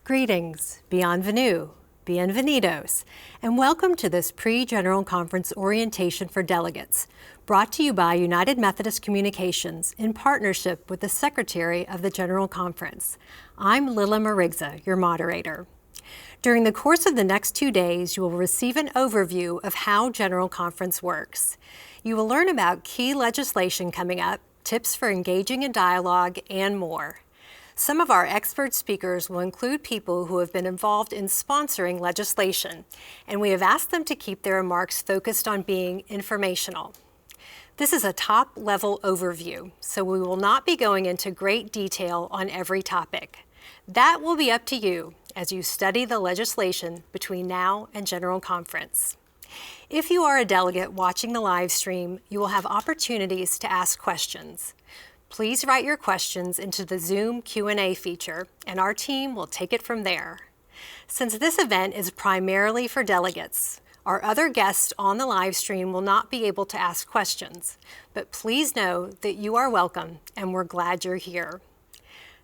Greetings, bienvenue, bienvenidos, and welcome to this pre-General Conference orientation for delegates, brought to you by United Methodist Communications in partnership with the Secretary of the General Conference. I'm Lila Marigza, your moderator. During the course of the next 2 days, you will receive an overview of how General Conference works. You will learn about key legislation coming up, tips for engaging in dialogue, and more. Some of our expert speakers will include people who have been involved in sponsoring legislation, and we have asked them to keep their remarks focused on being informational. This is a top-level overview, so we will not be going into great detail on every topic. That will be up to you as you study the legislation between now and General Conference. If you are a delegate watching the live stream, you will have opportunities to ask questions. Please write your questions into the Zoom Q&A feature, and our team will take it from there. Since this event is primarily for delegates, our other guests on the live stream will not be able to ask questions, but please know that you are welcome and we're glad you're here.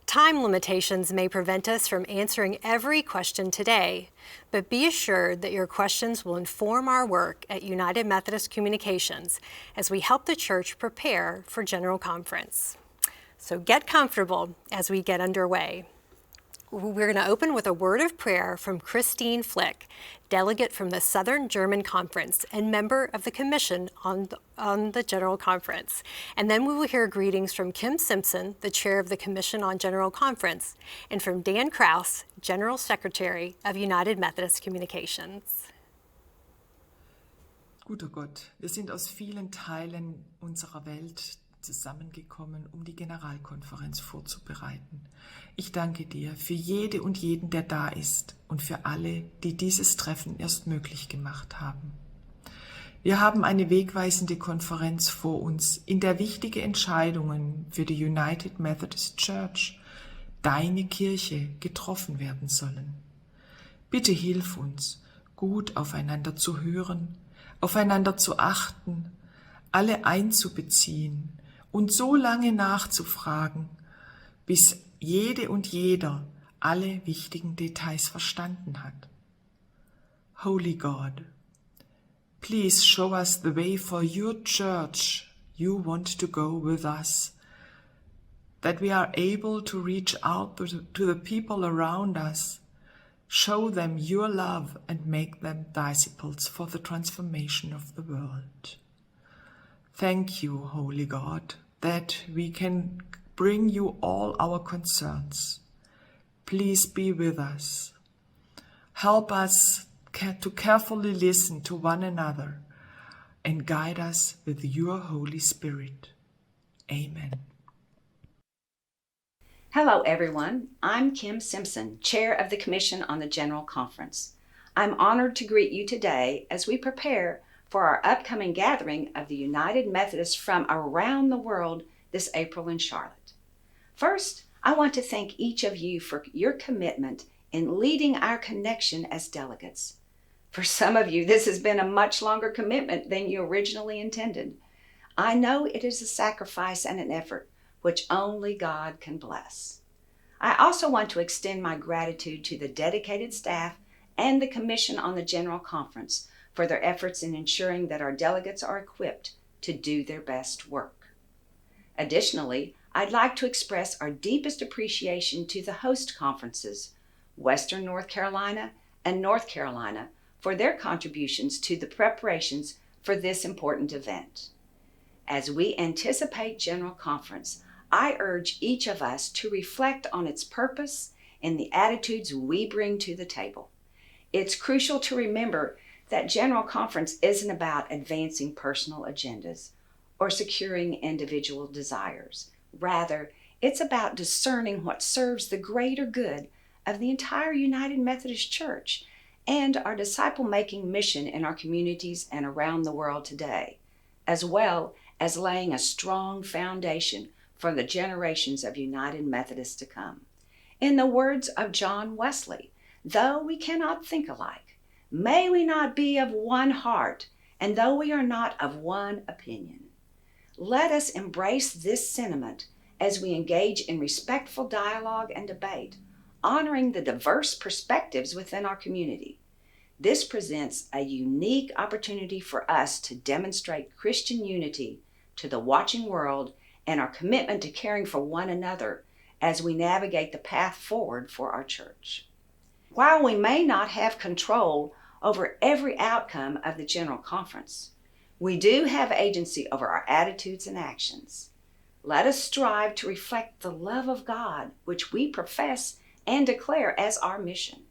Time limitations may prevent us from answering every question today, but be assured that your questions will inform our work at United Methodist Communications as we help the church prepare for General Conference. So get comfortable as we get underway. We're going to open with a word of prayer from Christine Flick, delegate from the Southern German Conference and member of the Commission on the General Conference. And then we will hear greetings from Kim Simpson, the chair of the Commission on General Conference, and from Dan Kraus, General Secretary of United Methodist Communications. Guter Gott, wir sind aus vielen Teilen unserer Welt zusammengekommen, um die Generalkonferenz vorzubereiten. Ich danke dir für jede und jeden, der da ist und für alle, die dieses Treffen erst möglich gemacht haben. Wir haben eine wegweisende Konferenz vor uns, in der wichtige Entscheidungen für die United Methodist Church, deine Kirche, getroffen werden sollen. Bitte hilf uns, gut aufeinander zu hören, aufeinander zu achten, alle einzubeziehen und so lange nachzufragen, bis jede und jeder alle wichtigen Details verstanden hat. Holy God, please show us the way for your church you want to go with us, that we are able to reach out to the people around us, show them your love and make them disciples for the transformation of the world. Thank you, Holy God, that we can bring you all our concerns. Please be with us. Help us to carefully listen to one another and guide us with your Holy Spirit. Amen. Hello, everyone. I'm Kim Simpson, Chair of the Commission on the General Conference. I'm honored to greet you today as we prepare for our upcoming gathering of the United Methodists from around the world this April in Charlotte. First, I want to thank each of you for your commitment in leading our connection as delegates. For some of you, this has been a much longer commitment than you originally intended. I know it is a sacrifice and an effort which only God can bless. I also want to extend my gratitude to the dedicated staff and the Commission on the General Conference for their efforts in ensuring that our delegates are equipped to do their best work. Additionally, I'd like to express our deepest appreciation to the host conferences, Western North Carolina and North Carolina, for their contributions to the preparations for this important event. As we anticipate General Conference, I urge each of us to reflect on its purpose and the attitudes we bring to the table. It's crucial to remember that General Conference isn't about advancing personal agendas or securing individual desires. Rather, it's about discerning what serves the greater good of the entire United Methodist Church and our disciple-making mission in our communities and around the world today, as well as laying a strong foundation for the generations of United Methodists to come. In the words of John Wesley, though we cannot think alike, may we not be of one heart, and though we are not of one opinion. Let us embrace this sentiment as we engage in respectful dialogue and debate honoring the diverse perspectives within our community. This presents a unique opportunity for us to demonstrate Christian unity to the watching world and our commitment to caring for one another as we navigate the path forward for our church. While we may not have control over every outcome of the General Conference, we do have agency over our attitudes and actions. Let us strive to reflect the love of God, which we profess and declare as our mission.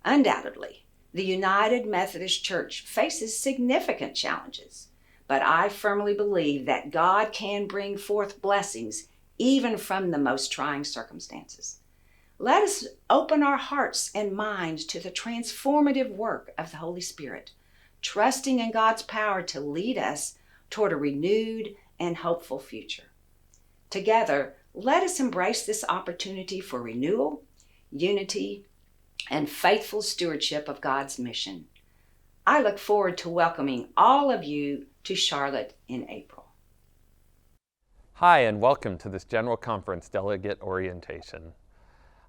Undoubtedly, the United Methodist Church faces significant challenges, but I firmly believe that God can bring forth blessings even from the most trying circumstances. Let us open our hearts and minds to the transformative work of the Holy Spirit, trusting in God's power to lead us toward a renewed and hopeful future. Together, let us embrace this opportunity for renewal, unity, and faithful stewardship of God's mission. I look forward to welcoming all of you to Charlotte in April. Hi, and welcome to this General Conference Delegate Orientation.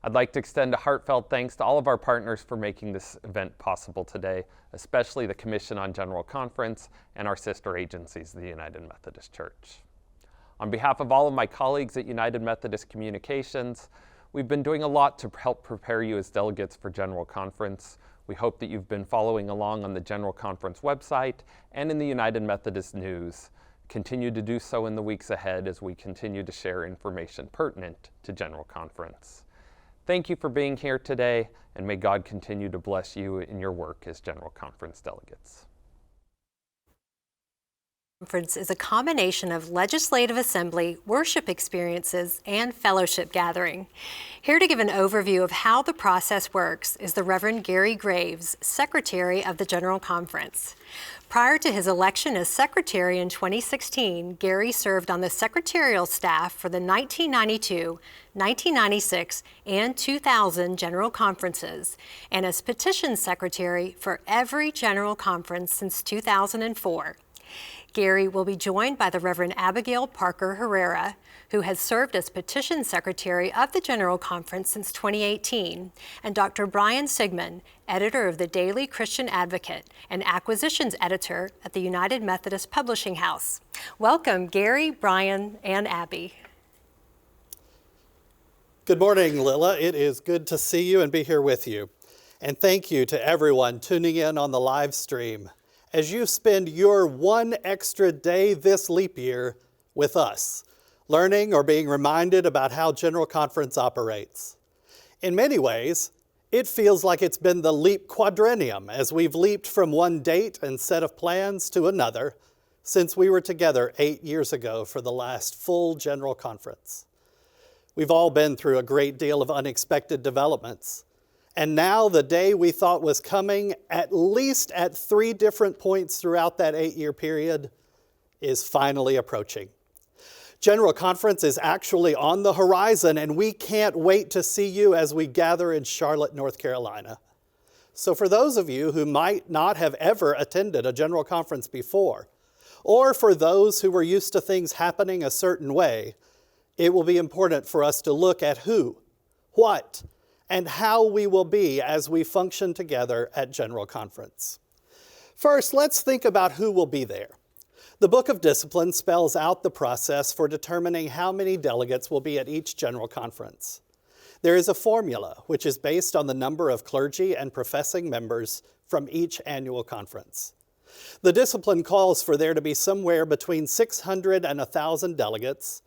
I'd like to extend a heartfelt thanks to all of our partners for making this event possible today, especially the Commission on General Conference and our sister agencies, the United Methodist Church. On behalf of all of my colleagues at United Methodist Communications, we've been doing a lot to help prepare you as delegates for General Conference. We hope that you've been following along on the General Conference website and in the United Methodist News. Continue to do so in the weeks ahead as we continue to share information pertinent to General Conference. Thank you for being here today, and may God continue to bless you in your work as General Conference delegates. Conference is a combination of legislative assembly, worship experiences, and fellowship gathering. Here to give an overview of how the process works is the Reverend Gary Graves, Secretary of the General Conference. Prior to his election as Secretary in 2016, Gary served on the secretarial staff for the 1992, 1996, and 2000 General Conferences, and as Petitions Secretary for every General Conference since 2004. Gary will be joined by the Reverend Abigail Parker Herrera, who has served as Petition Secretary of the General Conference since 2018, and Dr. Brian Sigmund, editor of the Daily Christian Advocate and acquisitions editor at the United Methodist Publishing House. Welcome, Gary, Brian, and Abby. Good morning, Lilla. It is good to see you and be here with you. And thank you to everyone tuning in on the live stream as you spend your one extra day this leap year with us, learning or being reminded about how General Conference operates. In many ways, it feels like it's been the leap quadrennium as we've leaped from one date and set of plans to another since we were together 8 years ago for the last full General Conference. We've all been through a great deal of unexpected developments. And now the day we thought was coming, at least at 3 different points throughout that 8-year period, is finally approaching. General Conference is actually on the horizon, and we can't wait to see you as we gather in Charlotte, North Carolina. So for those of you who might not have ever attended a General Conference before, or for those who were used to things happening a certain way, it will be important for us to look at who, what, and how we will be as we function together at General Conference. First, let's think about who will be there. The Book of Discipline spells out the process for determining how many delegates will be at each General Conference. There is a formula which is based on the number of clergy and professing members from each annual conference. The discipline calls for there to be somewhere between 600 and 1,000 delegates,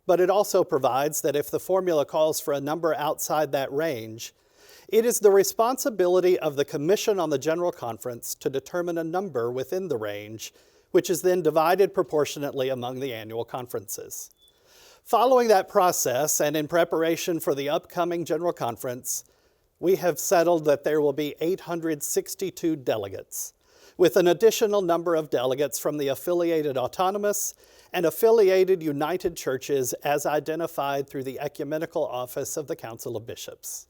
but it also provides that if the formula calls for a number outside that range, it is the responsibility of the Commission on the General Conference to determine a number within the range, which is then divided proportionately among the annual conferences. Following that process, and in preparation for the upcoming General Conference, we have settled that there will be 862 delegates, with an additional number of delegates from the affiliated autonomous and affiliated united churches as identified through the Ecumenical Office of the Council of Bishops.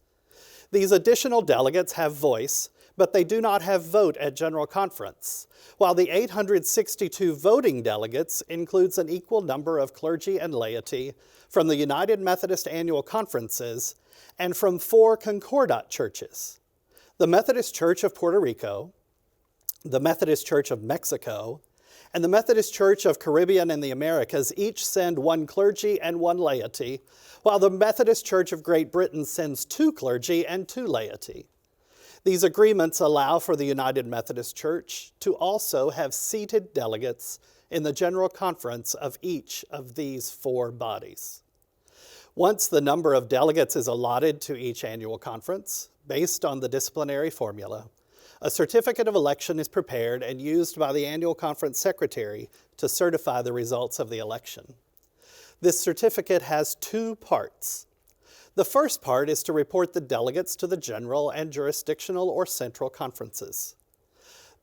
These additional delegates have voice but they do not have vote at General Conference, while the 862 voting delegates includes an equal number of clergy and laity from the United Methodist Annual Conferences and from 4 Concordat churches: the Methodist Church of Puerto Rico, the Methodist Church of Mexico, and the Methodist Church of Caribbean and the Americas each send 1 clergy and 1 laity, while the Methodist Church of Great Britain sends 2 clergy and 2 laity. These agreements allow for the United Methodist Church to also have seated delegates in the General Conference of each of these 4 bodies. Once the number of delegates is allotted to each annual conference, based on the disciplinary formula, a certificate of election is prepared and used by the annual conference secretary to certify the results of the election. This certificate has 2 parts. The first part is to report the delegates to the general and jurisdictional or central conferences.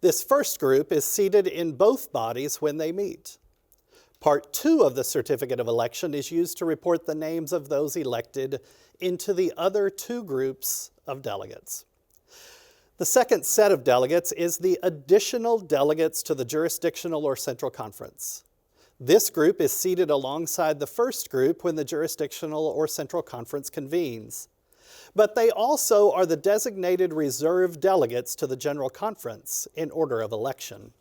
This first group is seated in both bodies when they meet. Part 2 of the certificate of election is used to report the names of those elected into the other 2 groups of delegates. The second set of delegates is the additional delegates to the jurisdictional or central conference. This group is seated alongside the first group when the jurisdictional or central conference convenes. But they also are the designated reserve delegates to the general conference in order of election.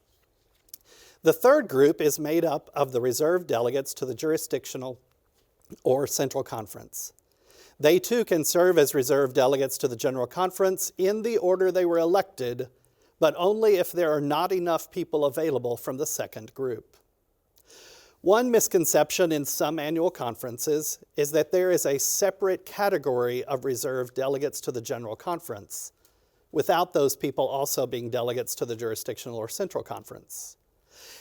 The third group is made up of the reserve delegates to the jurisdictional or central conference. They too can serve as reserve delegates to the General Conference in the order they were elected, but only if there are not enough people available from the second group. One misconception in some annual conferences is that there is a separate category of reserve delegates to the General Conference, without those people also being delegates to the jurisdictional or central conference.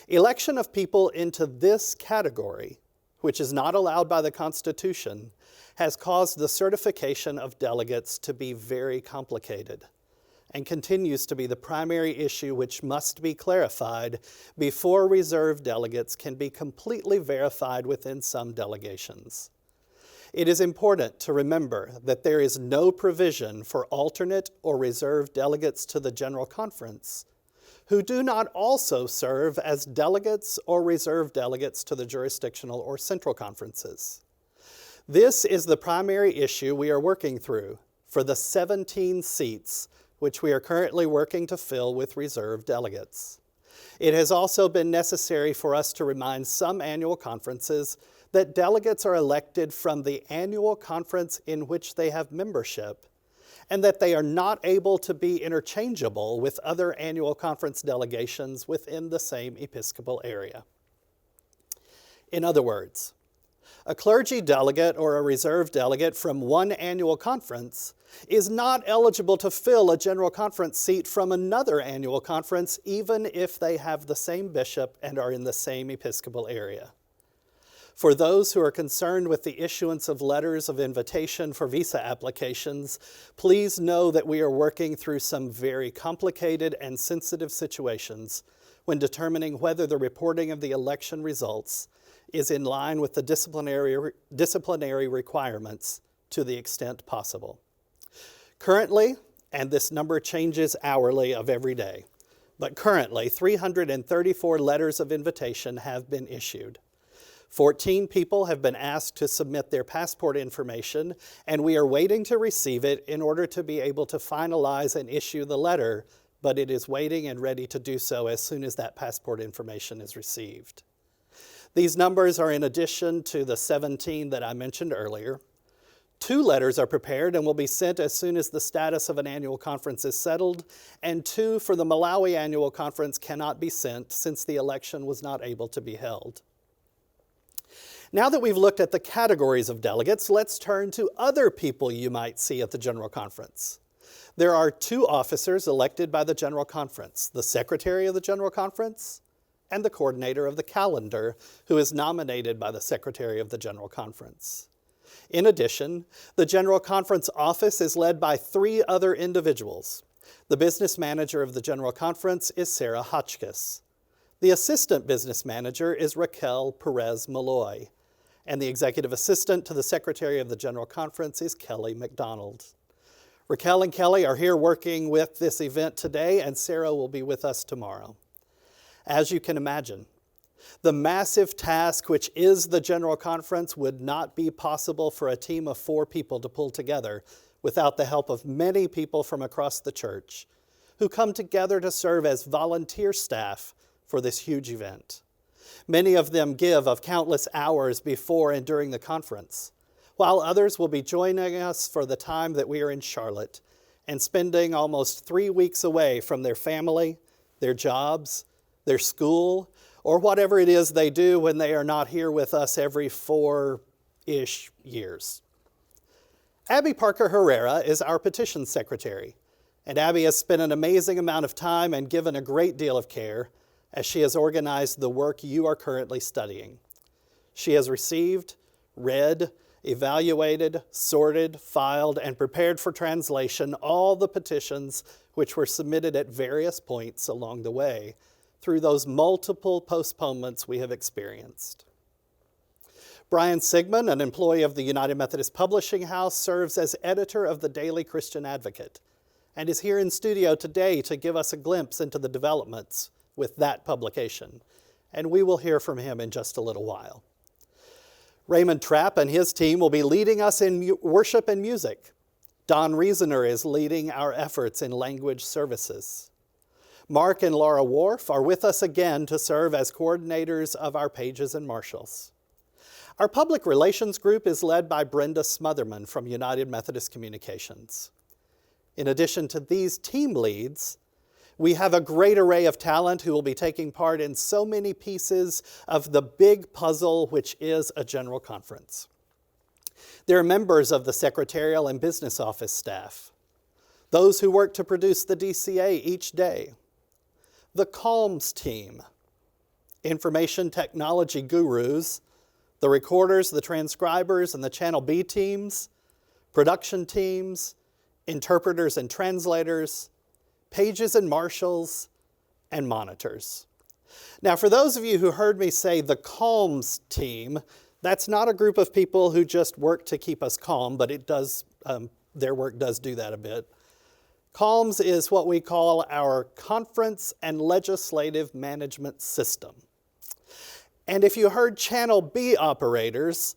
Election of people into this category, which is not allowed by the Constitution, has caused the certification of delegates to be very complicated and continues to be the primary issue which must be clarified before reserve delegates can be completely verified within some delegations. It is important to remember that there is no provision for alternate or reserve delegates to the General Conference who do not also serve as delegates or reserve delegates to the jurisdictional or central conferences. This is the primary issue we are working through for the 17 seats which we are currently working to fill with reserve delegates. It has also been necessary for us to remind some annual conferences that delegates are elected from the annual conference in which they have membership, and that they are not able to be interchangeable with other annual conference delegations within the same episcopal area. In other words, a clergy delegate or a reserve delegate from one annual conference is not eligible to fill a general conference seat from another annual conference, even if they have the same bishop and are in the same episcopal area. For those who are concerned with the issuance of letters of invitation for visa applications, please know that we are working through some very complicated and sensitive situations when determining whether the reporting of the election results is in line with the disciplinary requirements to the extent possible. Currently, and this number changes hourly of every day, but currently 334 letters of invitation have been issued. 14 people have been asked to submit their passport information, and we are waiting to receive it in order to be able to finalize and issue the letter, but it is waiting and ready to do so as soon as that passport information is received. These numbers are in addition to the 17 that I mentioned earlier. 2 letters are prepared and will be sent as soon as the status of an annual conference is settled, and 2 for the Malawi annual conference cannot be sent since the election was not able to be held. Now that we've looked at the categories of delegates, let's turn to other people you might see at the General Conference. There are 2 officers elected by the General Conference, the Secretary of the General Conference and the Coordinator of the Calendar, who is nominated by the Secretary of the General Conference. In addition, the General Conference office is led by 3 other individuals. The business manager of the General Conference is Sarah Hotchkiss. The assistant business manager is Raquel Perez Malloy, and the executive assistant to the Secretary of the General Conference is Kelly McDonald. Raquel and Kelly are here working with this event today, and Sarah will be with us tomorrow. As you can imagine, the massive task which is the General Conference would not be possible for a team of 4 people to pull together without the help of many people from across the church who come together to serve as volunteer staff for this huge event. Many of them give of countless hours before and during the conference, while others will be joining us for the time that we are in Charlotte and spending almost 3 weeks away from their family, their jobs, their school, or whatever it is they do when they are not here with us every 4-ish years. Abby Parker Herrera is our petitions secretary, and Abby has spent an amazing amount of time and given a great deal of care as she has organized the work you are currently studying. She has received, read, evaluated, sorted, filed, and prepared for translation all the petitions which were submitted at various points along the way through those multiple postponements we have experienced. Brian Sigmund, an employee of the United Methodist Publishing House, serves as editor of the Daily Christian Advocate and is here in studio today to give us a glimpse into the developments with that publication, and we will hear from him in just a little while. Raymond Trapp and his team will be leading us in worship and music. Don Reasoner is leading our efforts in language services. Mark and Laura Worf are with us again to serve as coordinators of our pages and marshals. Our public relations group is led by Brenda Smotherman from United Methodist Communications. In addition to these team leads, we have a great array of talent who will be taking part in so many pieces of the big puzzle which is a General Conference. There are members of the secretarial and business office staff, those who work to produce the DCA each day, the comms team, information technology gurus, the recorders, the transcribers, and the Channel B teams, production teams, interpreters and translators, pages and marshals, and monitors. Now, for those of you who heard me say the comms team, that's not a group of people who just work to keep us calm, but it does, their work does do that a bit. Comms is what we call our conference and legislative management system. And if you heard Channel B operators,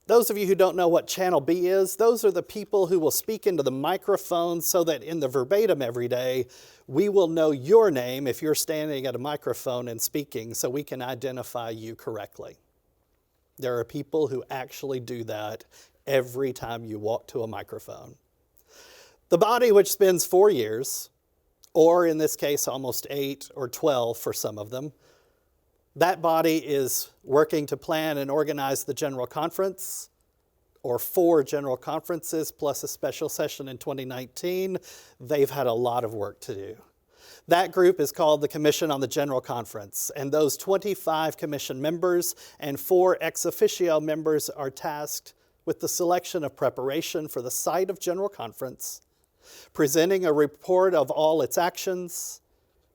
those of you who don't know what Channel B is, those are the people who will speak into the microphone so that in the verbatim every day, we will know your name if you're standing at a microphone and speaking so we can identify you correctly. There are people who actually do that every time you walk to a microphone. The body which spends 4 years, or in this case almost 8 or 12 for some of them, that body is working to plan and organize the General Conference, or 4 General Conferences plus a special session in 2019. They've had a lot of work to do. That group is called the Commission on the General Conference, and those 25 commission members and 4 ex officio members are tasked with the selection of preparation for the site of General Conference, presenting a report of all its actions,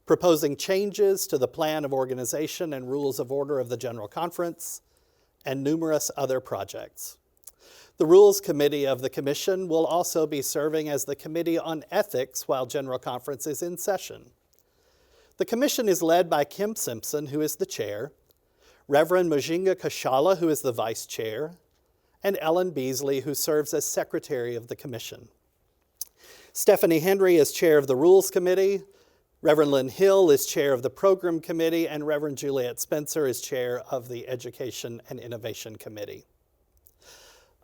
proposing changes to the plan of organization and rules of order of the General Conference, and numerous other projects. The Rules Committee of the Commission will also be serving as the Committee on Ethics while General Conference is in session. The Commission is led by Kim Simpson, who is the chair, Reverend Mujinga Kashala, who is the vice chair, and Ellen Beasley, who serves as secretary of the Commission. Stephanie Henry is chair of the Rules Committee, Reverend Lynn Hill is chair of the Program Committee, and Reverend Juliet Spencer is chair of the Education and Innovation Committee.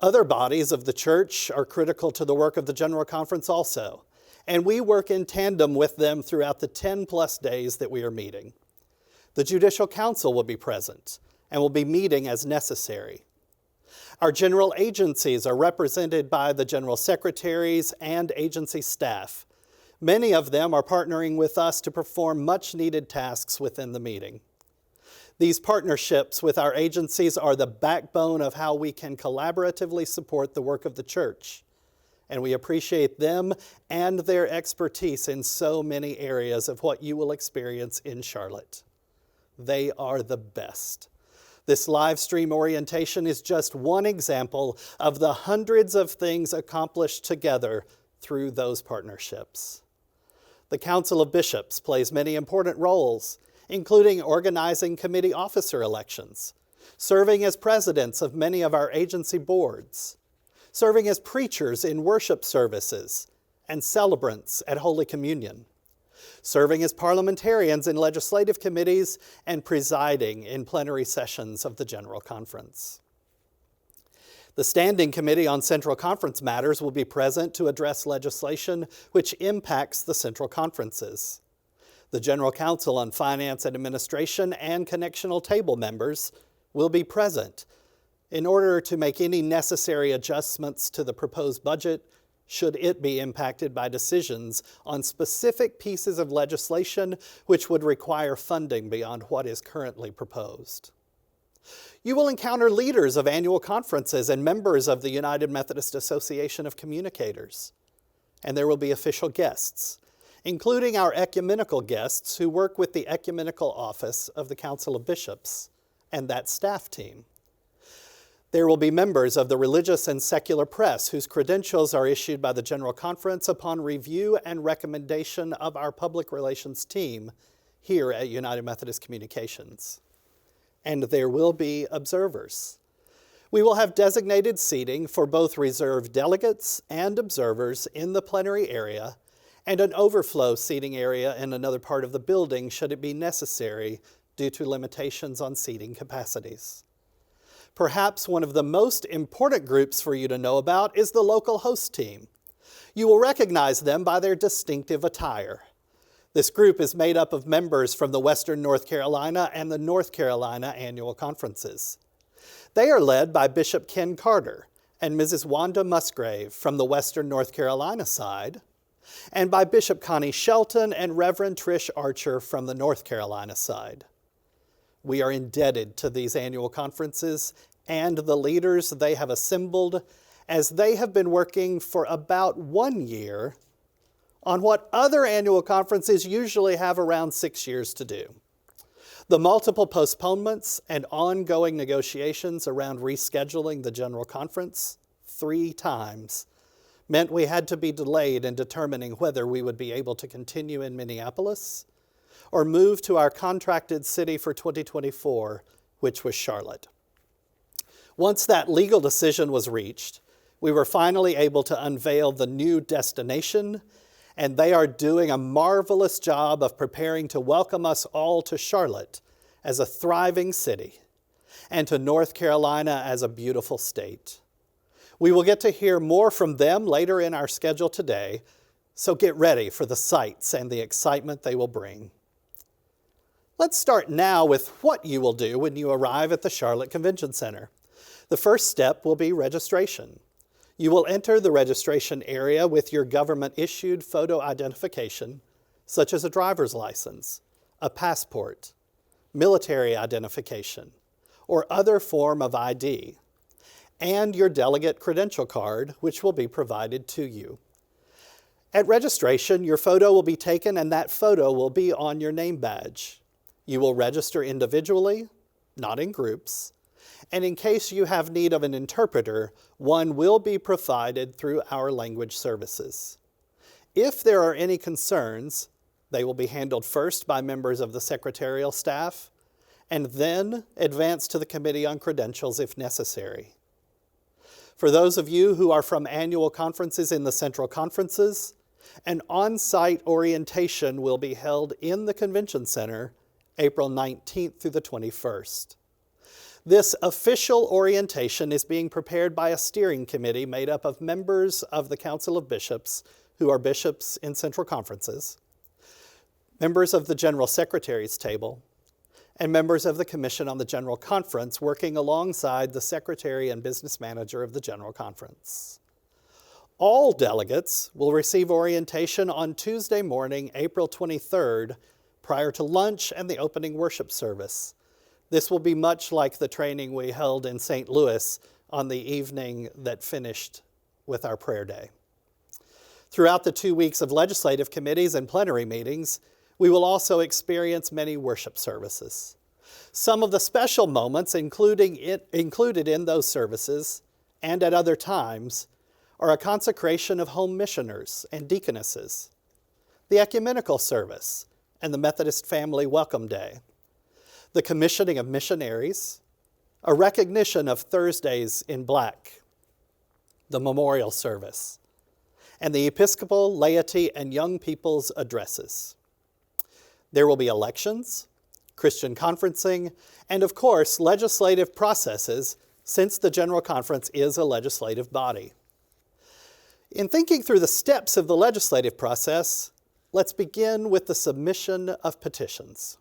Other bodies of the church are critical to the work of the General Conference also, and we work in tandem with them throughout the 10-plus days that we are meeting. The Judicial Council will be present and will be meeting as necessary. Our general agencies are represented by the general secretaries and agency staff. Many of them are partnering with us to perform much-needed tasks within the meeting. These partnerships with our agencies are the backbone of how we can collaboratively support the work of the church, and we appreciate them and their expertise in so many areas of what you will experience in Charlotte. They are the best. This live stream orientation is just one example of the hundreds of things accomplished together through those partnerships. The Council of Bishops plays many important roles, including organizing committee officer elections, serving as presidents of many of our agency boards, serving as preachers in worship services and celebrants at Holy Communion, serving as parliamentarians in legislative committees, and presiding in plenary sessions of the General Conference. The Standing Committee on Central Conference Matters will be present to address legislation which impacts the Central Conferences. The General Council on Finance and Administration and connectional table members will be present in order to make any necessary adjustments to the proposed budget should it be impacted by decisions on specific pieces of legislation which would require funding beyond what is currently proposed. You will encounter leaders of annual conferences and members of the United Methodist Association of Communicators. And there will be official guests, including our ecumenical guests who work with the Ecumenical Office of the Council of Bishops and that staff team. There will be members of the religious and secular press whose credentials are issued by the General Conference upon review and recommendation of our public relations team here at United Methodist Communications. And there will be observers. We will have designated seating for both reserved delegates and observers in the plenary area and an overflow seating area in another part of the building should it be necessary due to limitations on seating capacities. Perhaps one of the most important groups for you to know about is the local host team. You will recognize them by their distinctive attire. This group is made up of members from the Western North Carolina and the North Carolina annual conferences. They are led by Bishop Ken Carter and Mrs. Wanda Musgrave from the Western North Carolina side, and by Bishop Connie Shelton and Reverend Trish Archer from the North Carolina side. We are indebted to these annual conferences and the leaders they have assembled as they have been working for about 1 year on what other annual conferences usually have around 6 years to do. The multiple postponements and ongoing negotiations around rescheduling the General Conference 3 times meant we had to be delayed in determining whether we would be able to continue in Minneapolis or move to our contracted city for 2024, which was Charlotte. Once that legal decision was reached, we were finally able to unveil the new destination, and they are doing a marvelous job of preparing to welcome us all to Charlotte as a thriving city and to North Carolina as a beautiful state. We will get to hear more from them later in our schedule today, so get ready for the sights and the excitement they will bring. Let's start now with what you will do when you arrive at the Charlotte Convention Center. The first step will be registration. You will enter the registration area with your government-issued photo identification, such as a driver's license, a passport, military identification, or other form of ID, and your delegate credential card, which will be provided to you. At registration, your photo will be taken and that photo will be on your name badge. You will register individually, not in groups, and in case you have need of an interpreter, one will be provided through our language services. If there are any concerns, they will be handled first by members of the secretarial staff, and then advanced to the Committee on Credentials if necessary. For those of you who are from annual conferences in the Central Conferences, an on-site orientation will be held in the Convention Center April 19th through the 21st. This official orientation is being prepared by a steering committee made up of members of the Council of Bishops, who are bishops in Central Conferences, members of the General Secretary's table, and members of the Commission on the General Conference working alongside the Secretary and Business Manager of the General Conference. All delegates will receive orientation on Tuesday morning, April 23rd, prior to lunch and the opening worship service. This will be much like the training we held in St. Louis on the evening that finished with our prayer day. Throughout the 2 weeks of legislative committees and plenary meetings, we will also experience many worship services. Some of the special moments included in those services and at other times or a consecration of home missioners and deaconesses, the ecumenical service, and the Methodist Family Welcome Day, the commissioning of missionaries, a recognition of Thursdays in Black, the memorial service, and the Episcopal, laity, and young people's addresses. There will be elections, Christian conferencing, and of course, legislative processes, since the General Conference is a legislative body. In thinking through the steps of the legislative process, let's begin with the submission of petitions.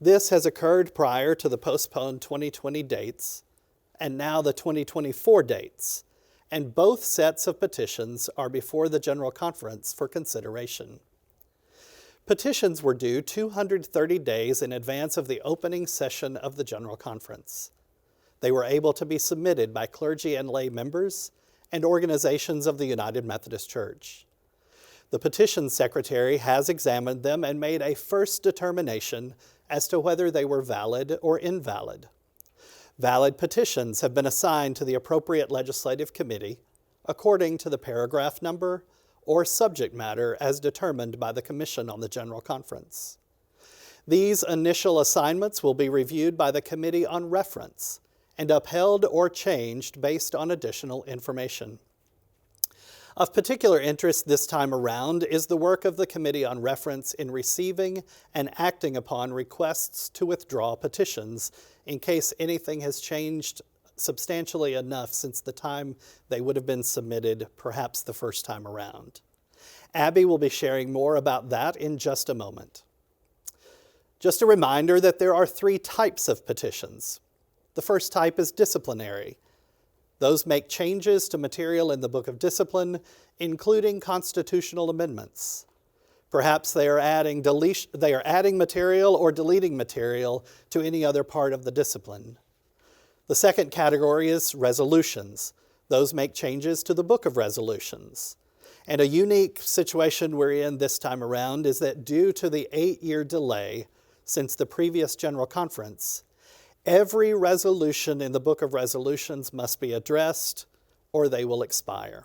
This has occurred prior to the postponed 2020 dates, and now the 2024 dates, and both sets of petitions are before the General Conference for consideration. Petitions were due 230 days in advance of the opening session of the General Conference. They were able to be submitted by clergy and lay members and organizations of the United Methodist Church. The petition secretary has examined them and made a first determination as to whether they were valid or invalid. Valid petitions have been assigned to the appropriate legislative committee according to the paragraph number or subject matter as determined by the Commission on the General Conference. These initial assignments will be reviewed by the Committee on Reference and upheld or changed based on additional information. Of particular interest this time around is the work of the Committee on Reference in receiving and acting upon requests to withdraw petitions in case anything has changed substantially enough since the time they would have been submitted, perhaps the first time around. Abby will be sharing more about that in just a moment. Just a reminder that there are 3 types of petitions. The first type is disciplinary. Those make changes to material in the Book of Discipline, including constitutional amendments. Perhaps they are adding material or deleting material to any other part of the discipline. The second category is resolutions. Those make changes to the Book of Resolutions. And a unique situation we're in this time around is that due to the 8-year delay since the previous General Conference, every resolution in the Book of Resolutions must be addressed or they will expire.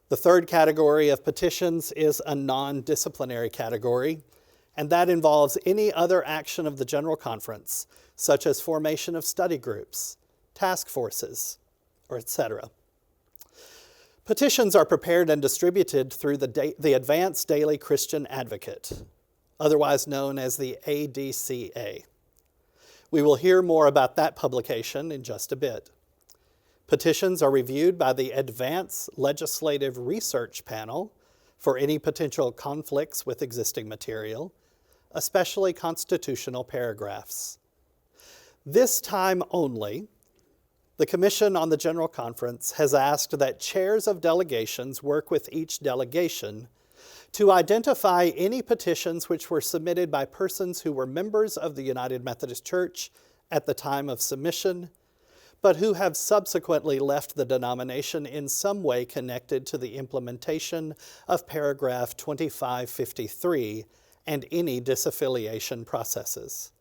The third category of petitions is a non-disciplinary category, and that involves any other action of the General Conference, such as formation of study groups, task forces, or etc. Petitions are prepared and distributed through the Advanced Daily Christian Advocate, otherwise known as the ADCA. We will hear more about that publication in just a bit. Petitions are reviewed by the Advanced Legislative Research Panel for any potential conflicts with existing material, especially constitutional paragraphs. This time only, the Commission on the General Conference has asked that chairs of delegations work with each delegation to identify any petitions which were submitted by persons who were members of the United Methodist Church at the time of submission, but who have subsequently left the denomination in some way connected to the implementation of paragraph 2553 and any disaffiliation processes.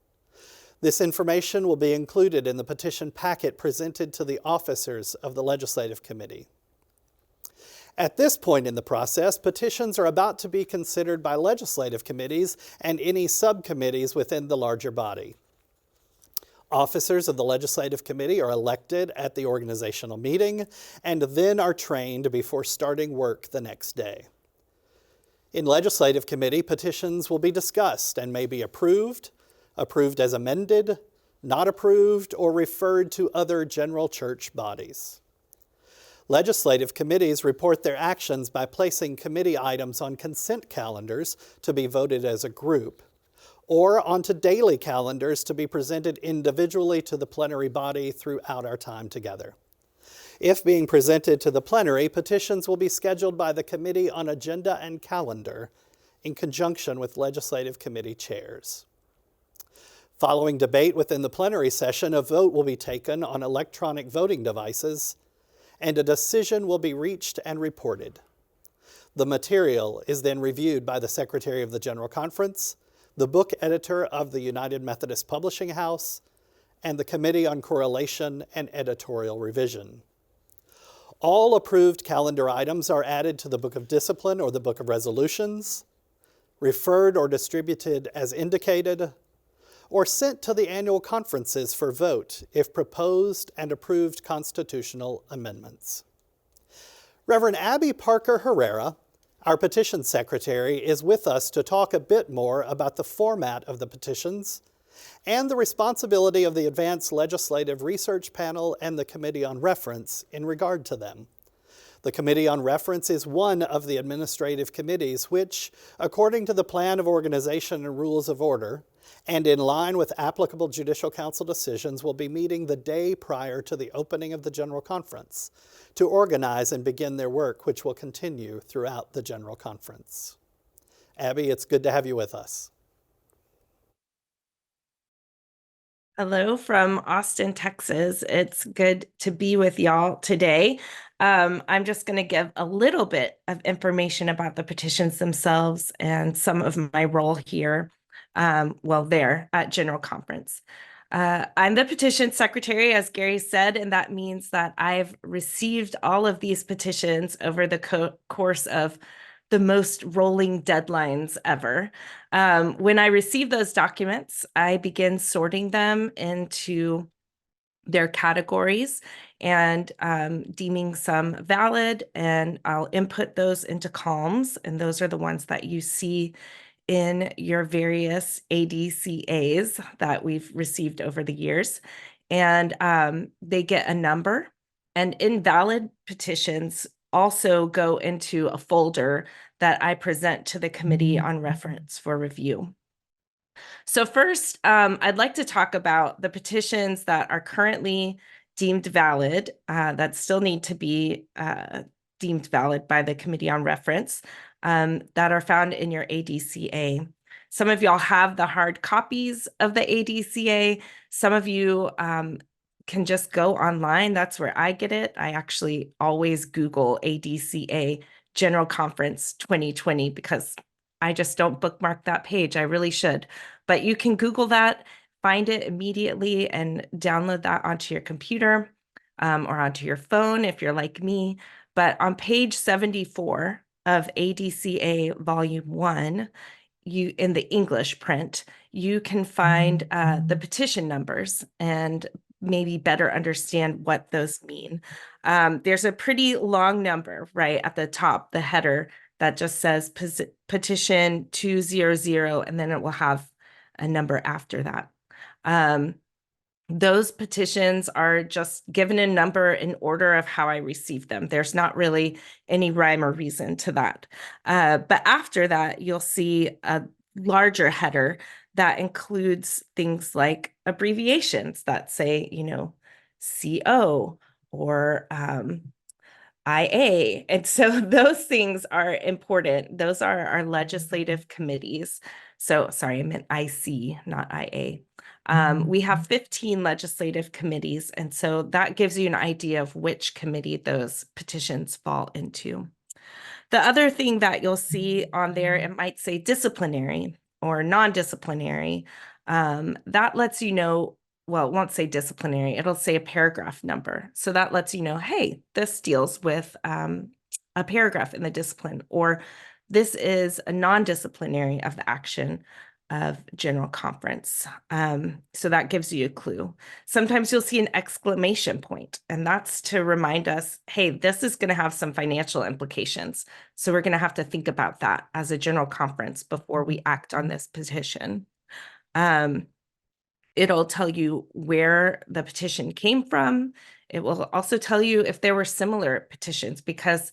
This information will be included in the petition packet presented to the officers of the Legislative Committee. At this point in the process, petitions are about to be considered by legislative committees and any subcommittees within the larger body. Officers of the Legislative Committee are elected at the organizational meeting and then are trained before starting work the next day. In Legislative Committee, petitions will be discussed and may be approved as amended, not approved, or referred to other general church bodies. Legislative committees report their actions by placing committee items on consent calendars to be voted as a group, or onto daily calendars to be presented individually to the plenary body throughout our time together. If being presented to the plenary, petitions will be scheduled by the Committee on Agenda and Calendar in conjunction with legislative committee chairs. Following debate within the plenary session, a vote will be taken on electronic voting devices, and a decision will be reached and reported. The material is then reviewed by the Secretary of the General Conference, the book editor of the United Methodist Publishing House, and the Committee on Correlation and Editorial Revision. All approved calendar items are added to the Book of Discipline or the Book of Resolutions, referred or distributed as indicated, or sent to the annual conferences for vote if proposed and approved constitutional amendments. Reverend Abby Parker Herrera, our petition secretary, is with us to talk a bit more about the format of the petitions and the responsibility of the Advanced Legislative Research Panel and the Committee on Reference in regard to them. The Committee on Reference is one of the administrative committees which, according to the Plan of Organization and Rules of Order, and in line with applicable Judicial Council decisions, will be meeting the day prior to the opening of the General Conference to organize and begin their work, which will continue throughout the General Conference. Abby, it's good to have you with us. Hello from Austin, Texas. It's good to be with y'all today. I'm just going to give a little bit of information about the petitions themselves and some of my role here, there at General Conference. I'm the petition secretary, as Gary said, and that means that I've received all of these petitions over the course of the most rolling deadlines ever. When I receive those documents, I begin sorting them into their categories and deeming some valid, and I'll input those into columns, and those are the ones that you see in your various ADCAs that we've received over the years. And they get a number, and invalid petitions also go into a folder that I present to the Committee on Reference for review. So first, I'd like to talk about the petitions that are currently deemed valid, that still need to be deemed valid by the Committee on Reference, that are found in your ADCA. Some of y'all have the hard copies of the ADCA. Some of you can just go online. That's where I get it. I actually always Google ADCA General Conference 2020 because I just don't bookmark that page. I really should. But you can Google that, find it immediately, and download that onto your computer or onto your phone if you're like me. But on page 74 of ADCA Volume 1, in the English print, you can find the petition numbers and maybe better understand what those mean. There's a pretty long number right at the top, the header, that just says petition 200, and then it will have a number after that. Those petitions are just given a number in order of how I received them. There's not really any rhyme or reason to that. But after that, you'll see a larger header that includes things like abbreviations that say, CO or IA. And so those things are important. Those are our legislative committees. So sorry, I meant IC, not IA. We have 15 legislative committees, and so that gives you an idea of which committee those petitions fall into. The other thing that you'll see on there, it might say disciplinary or non-disciplinary. That lets you know, well, it won't say disciplinary, it'll say a paragraph number. So that lets you know, hey, this deals with a paragraph in the discipline, or this is a non-disciplinary of the action of General Conference. So that gives you a clue. Sometimes you'll see an exclamation point, and that's to remind us, hey, this is going to have some financial implications. So we're going to have to think about that as a General Conference before we act on this petition. It'll tell you where the petition came from. It will also tell you if there were similar petitions, because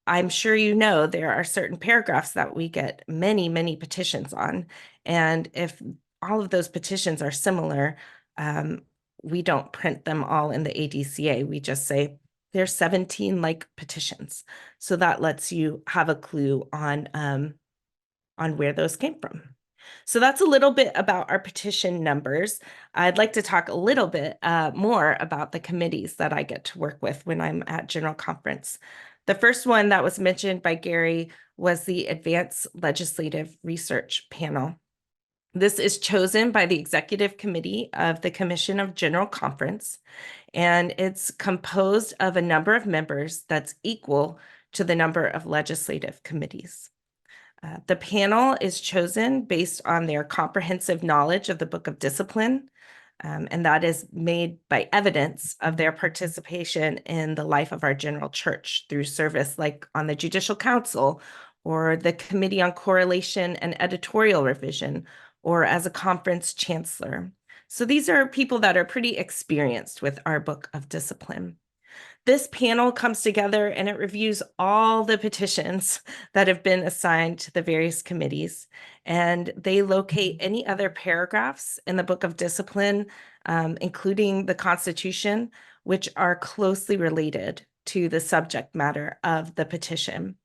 I'm sure you know there are certain paragraphs that we get many, many petitions on. And if all of those petitions are similar, we don't print them all in the ADCA. We just say there's 17 like petitions. So that lets you have a clue on where those came from. So that's a little bit about our petition numbers. I'd like to talk a little bit more about the committees that I get to work with when I'm at General Conference. The first one that was mentioned by Gary was the Advanced Legislative Research Panel. This is chosen by the Executive Committee of the Commission of General Conference, and it's composed of a number of members that's equal to the number of legislative committees. The panel is chosen based on their comprehensive knowledge of the Book of Discipline, and that is made by evidence of their participation in the life of our general church through service like on the Judicial Council or the Committee on Correlation and Editorial Revision, or as a conference chancellor. So these are people that are pretty experienced with our Book of Discipline. This panel comes together and it reviews all the petitions that have been assigned to the various committees, and they locate any other paragraphs in the Book of Discipline, including the Constitution, which are closely related to the subject matter of the petition.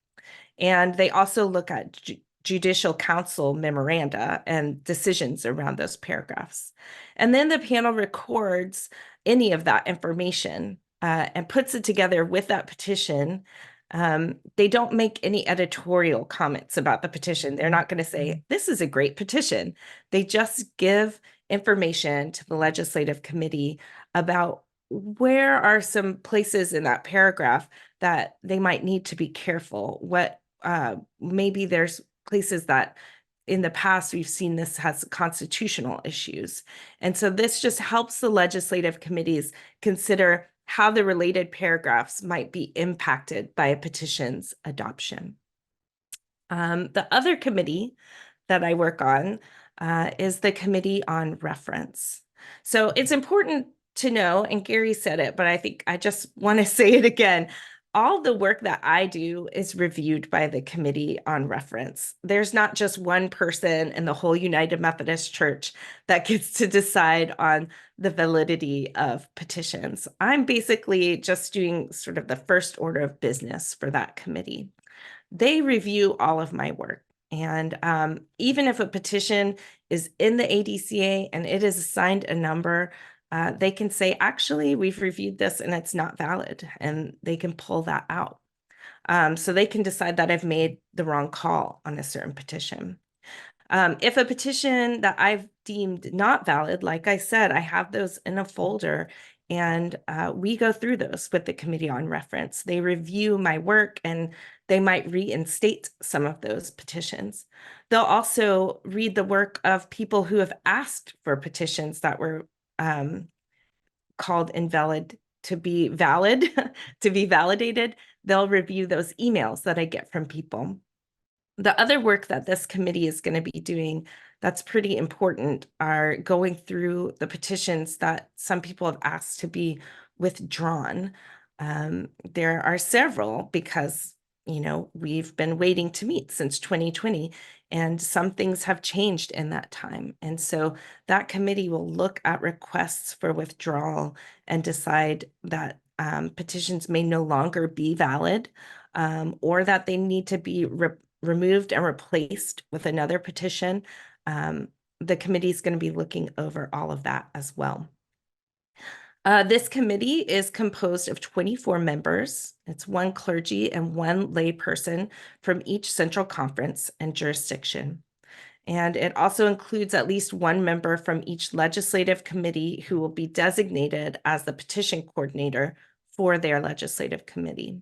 And they also look at Judicial Council memoranda and decisions around those paragraphs. And then the panel records any of that information and puts it together with that petition. They don't make any editorial comments about the petition. They're not going to say, this is a great petition. They just give information to the legislative committee about where are some places in that paragraph that they might need to be careful. What maybe there's places that in the past we've seen this has constitutional issues. And so this just helps the legislative committees consider how the related paragraphs might be impacted by a petition's adoption. The other committee that I work on is the Committee on Reference. So it's important to know, and Gary said it, but I think I just want to say it again. All the work that I do is reviewed by the Committee on Reference. There's not just one person in the whole United Methodist Church that gets to decide on the validity of petitions. I'm basically just doing sort of the first order of business for that committee. They review all of my work. And even if a petition is in the ADCA and it is assigned a number, they can say, actually, we've reviewed this and it's not valid, and they can pull that out. So they can decide that I've made the wrong call on a certain petition. If a petition that I've deemed not valid, like I said, I have those in a folder, and we go through those with the Committee on Reference. They review my work and they might reinstate some of those petitions. They'll also read the work of people who have asked for petitions that were called invalid to be valid, to be validated. They'll review those emails that I get from people. The other work that this committee is going to be doing that's pretty important are going through the petitions that some people have asked to be withdrawn. There are several because, you know, we've been waiting to meet since 2020, and some things have changed in that time. And so that committee will look at requests for withdrawal and decide that petitions may no longer be valid, or that they need to be removed and replaced with another petition. The committee is going to be looking over all of that as well. This committee is composed of 24 members. It's one clergy and one lay person from each central conference and jurisdiction. And it also includes at least one member from each legislative committee who will be designated as the petition coordinator for their legislative committee.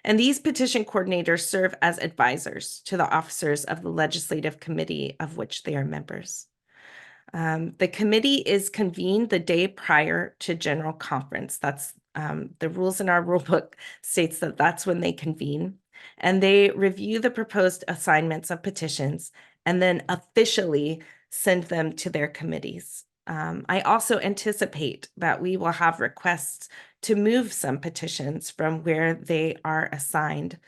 And these petition coordinators serve as advisors to the officers of the legislative committee of which they are members. The committee is convened the day prior to general conference. That's the rules in our rule book states that that's when they convene, and they review the proposed assignments of petitions and then officially send them to their committees. I also anticipate that we will have requests to move some petitions from where they are assigned.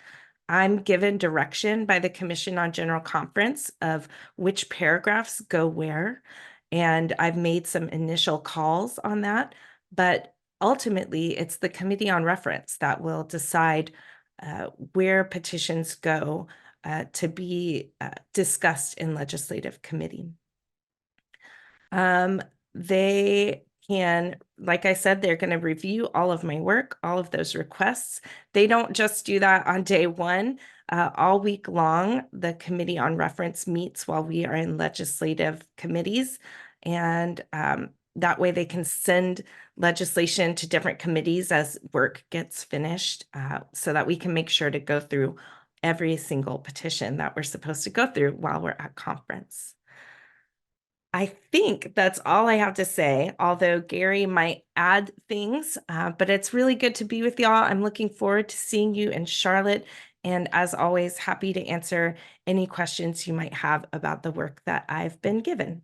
I'm given direction by the Commission on General Conference of which paragraphs go where, and I've made some initial calls on that, but ultimately it's the Committee on Reference that will decide where petitions go to be discussed in legislative committee. They can, like I said, they're going to review all of my work, all of those requests. They don't just do that on day one. All week long, the Committee on Reference meets while we are in legislative committees, and that way they can send legislation to different committees as work gets finished, so that we can make sure to go through every single petition that we're supposed to go through while we're at conference. I think that's all I have to say, although Gary might add things, but it's really good to be with y'all. I'm looking forward to seeing you in Charlotte. And as always, happy to answer any questions you might have about the work that I've been given.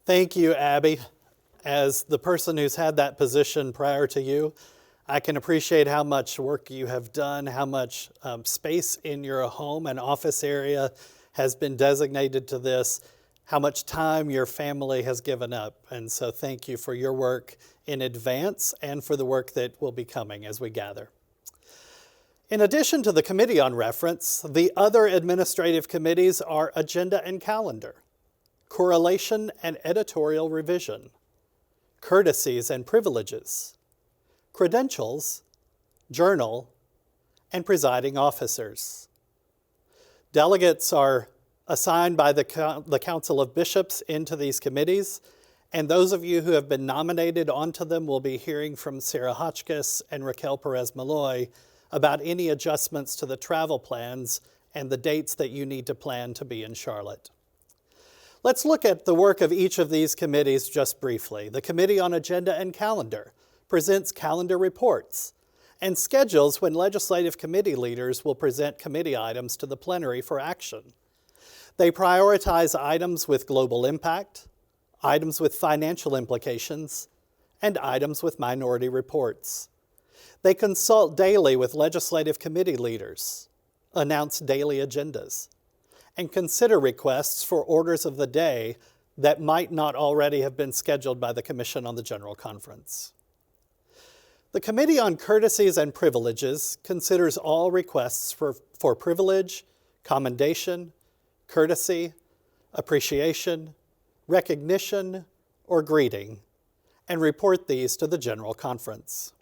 Thank you, Abby. As the person who's had that position prior to you, I can appreciate how much work you have done, how much space in your home and office area has been designated to this, how much time your family has given up. And so thank you for your work in advance and for the work that will be coming as we gather. In addition to the Committee on Reference, the other administrative committees are Agenda and Calendar, Correlation and Editorial Revision, Courtesies and Privileges, Credentials, Journal, and Presiding Officers. Delegates are assigned by the Council of Bishops into these committees, and those of you who have been nominated onto them will be hearing from Sarah Hotchkiss and Raquel Perez-Malloy about any adjustments to the travel plans and the dates that you need to plan to be in Charlotte. Let's look at the work of each of these committees just briefly. The Committee on Agenda and Calendar presents calendar reports and schedules when legislative committee leaders will present committee items to the plenary for action. They prioritize items with global impact, items with financial implications, and items with minority reports. They consult daily with legislative committee leaders, announce daily agendas, and consider requests for orders of the day that might not already have been scheduled by the Commission on the General Conference. The Committee on Courtesies and Privileges considers all requests for privilege, commendation, courtesy, appreciation, recognition, or greeting, and report these to the General Conference.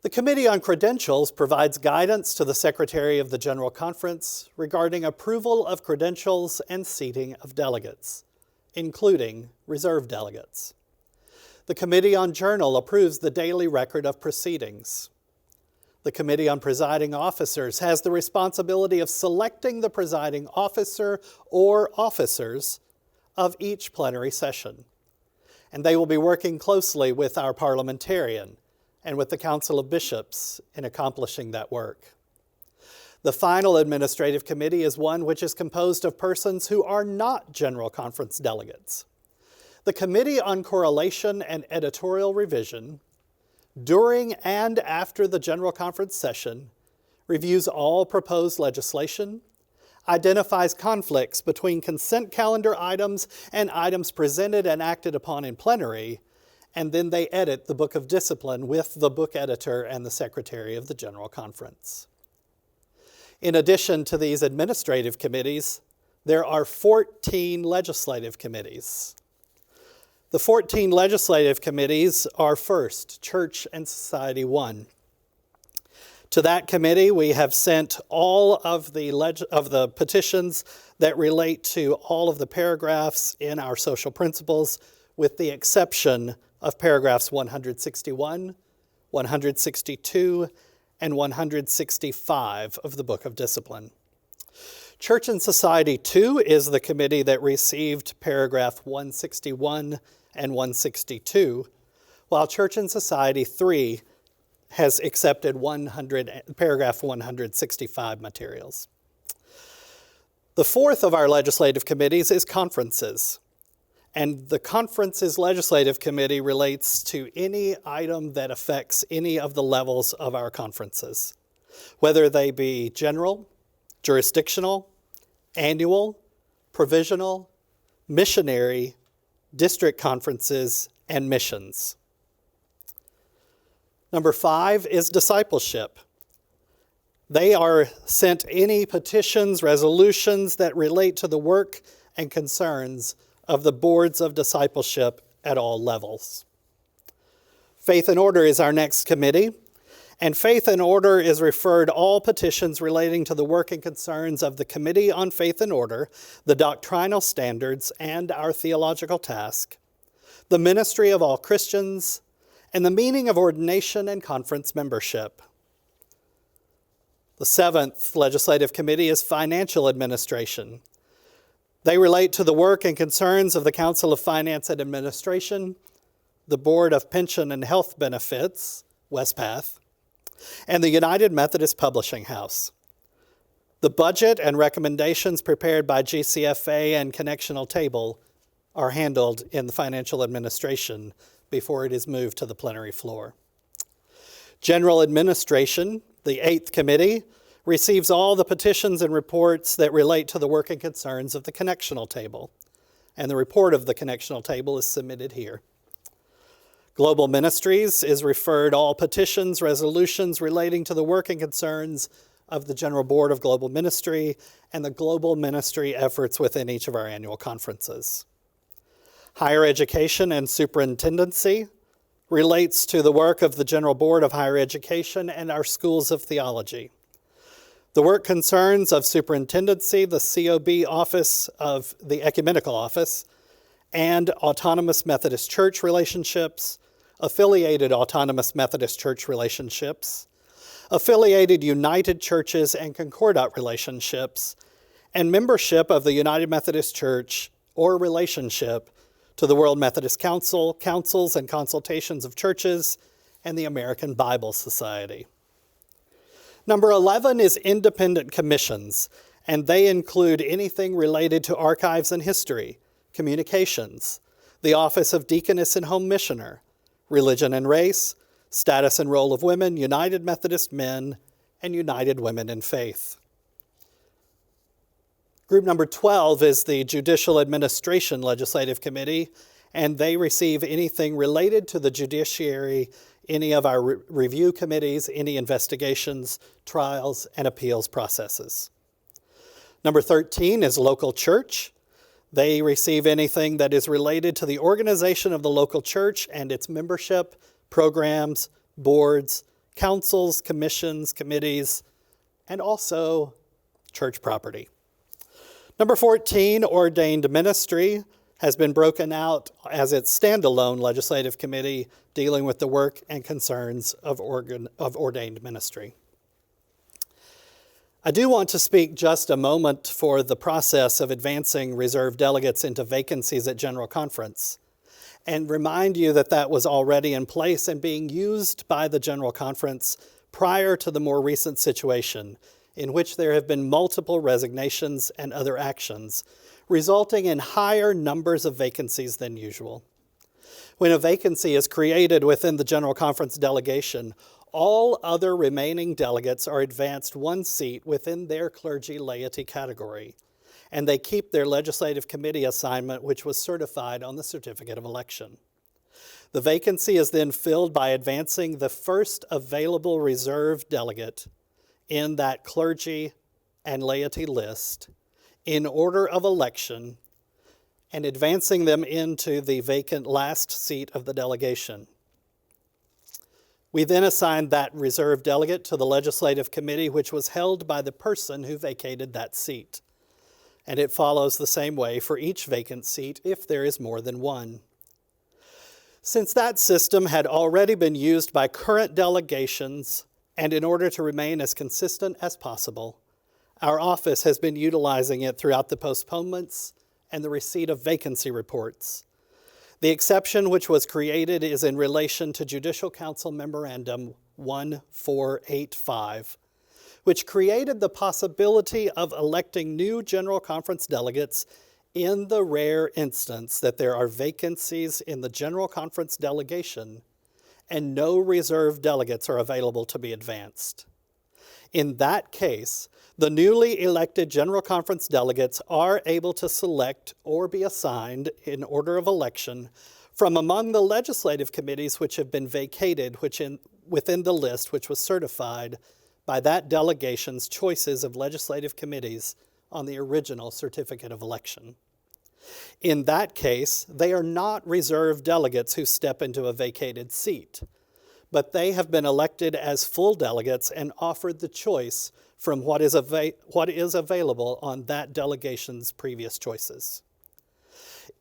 The Committee on Credentials provides guidance to the Secretary of the General Conference regarding approval of credentials and seating of delegates, including reserve delegates. The Committee on Journal approves the daily record of proceedings. The Committee on Presiding Officers has the responsibility of selecting the presiding officer or officers of each plenary session. And they will be working closely with our parliamentarian and with the Council of Bishops in accomplishing that work. The final administrative committee is one which is composed of persons who are not General Conference delegates. The Committee on Correlation and Editorial Revision, during and after the General Conference session, reviews all proposed legislation, identifies conflicts between consent calendar items and items presented and acted upon in plenary, and then they edit the Book of Discipline with the book editor and the Secretary of the General Conference. In addition to these administrative committees, there are 14 legislative committees. The 14 legislative committees are first, Church and Society 1. To that committee, we have sent all of the petitions that relate to all of the paragraphs in our social principles, with the exception of paragraphs 161, 162, and 165 of the Book of Discipline. Church and Society 2 is the committee that received paragraph 161 and 162, while Church and Society 3 has accepted paragraph 165 materials. The fourth of our legislative committees is conferences. And the conference's legislative committee relates to any item that affects any of the levels of our conferences, whether they be general, jurisdictional, annual, provisional, missionary, district conferences, and missions. Number 5 is discipleship. They are sent any petitions, resolutions that relate to the work and concerns of the boards of discipleship at all levels. Faith and Order is our next committee, And Faith and Order is referred all petitions relating to the work and concerns of the Committee on Faith and Order, the doctrinal standards, and our theological task, the ministry of all Christians, and the meaning of ordination and conference membership. The seventh legislative committee is Financial Administration. They relate to the work and concerns of the Council of Finance and Administration, the Board of Pension and Health Benefits, WESPATH, and the United Methodist Publishing House. The budget and recommendations prepared by GCFA and Connectional Table are handled in the Financial Administration before it is moved to the plenary floor. General Administration, the eighth committee, receives all the petitions and reports that relate to the work and concerns of the Connectional Table, and the report of the Connectional Table is submitted here. Global Ministries is referred all petitions, resolutions relating to the work and concerns of the General Board of Global Ministry and the global ministry efforts within each of our annual conferences. Higher Education and Superintendency relates to the work of the General Board of Higher Education and our schools of theology. The work concerns of Superintendency, the COB Office of the Ecumenical Office, and Autonomous Methodist Church relationships, affiliated Autonomous Methodist Church relationships, affiliated United Churches and Concordat relationships, and membership of the United Methodist Church or relationship to the World Methodist Council, Councils and Consultations of Churches, and the American Bible Society. Number 11 is Independent Commissions, and they include anything related to archives and history, communications, the Office of Deaconess and Home Missioner, religion and race, status and role of women, United Methodist Men, and United Women in Faith. Group number 12 is the Judicial Administration Legislative Committee, and they receive anything related to the judiciary, any of our review committees, any investigations, trials, and appeals processes. Number 13 is Local Church. They receive anything that is related to the organization of the local church and its membership, programs, boards, councils, commissions, committees, and also church property. Number 14, Ordained Ministry, has been broken out as its standalone legislative committee dealing with the work and concerns of ordained ministry. I do want to speak just a moment for the process of advancing reserved delegates into vacancies at General Conference, and remind you that that was already in place and being used by the General Conference prior to the more recent situation, in which there have been multiple resignations and other actions, resulting in higher numbers of vacancies than usual. When a vacancy is created within the General Conference delegation, all other remaining delegates are advanced one seat within their clergy laity category, and they keep their legislative committee assignment, which was certified on the certificate of election. The vacancy is then filled by advancing the first available reserve delegate in that clergy and laity list in order of election and advancing them into the vacant last seat of the delegation. We then assigned that reserve delegate to the legislative committee, which was held by the person who vacated that seat. And it follows the same way for each vacant seat if there is more than one. Since that system had already been used by current delegations, and in order to remain as consistent as possible, our office has been utilizing it throughout the postponements and the receipt of vacancy reports. The exception which was created is in relation to Judicial Council Memorandum 1485, which created the possibility of electing new General Conference delegates in the rare instance that there are vacancies in the General Conference delegation and no reserve delegates are available to be advanced. In that case, the newly elected General Conference delegates are able to select or be assigned in order of election from among the legislative committees which have been vacated within the list which was certified by that delegation's choices of legislative committees on the original certificate of election. In that case, they are not reserve delegates who step into a vacated seat, but they have been elected as full delegates and offered the choice from what is available on that delegation's previous choices.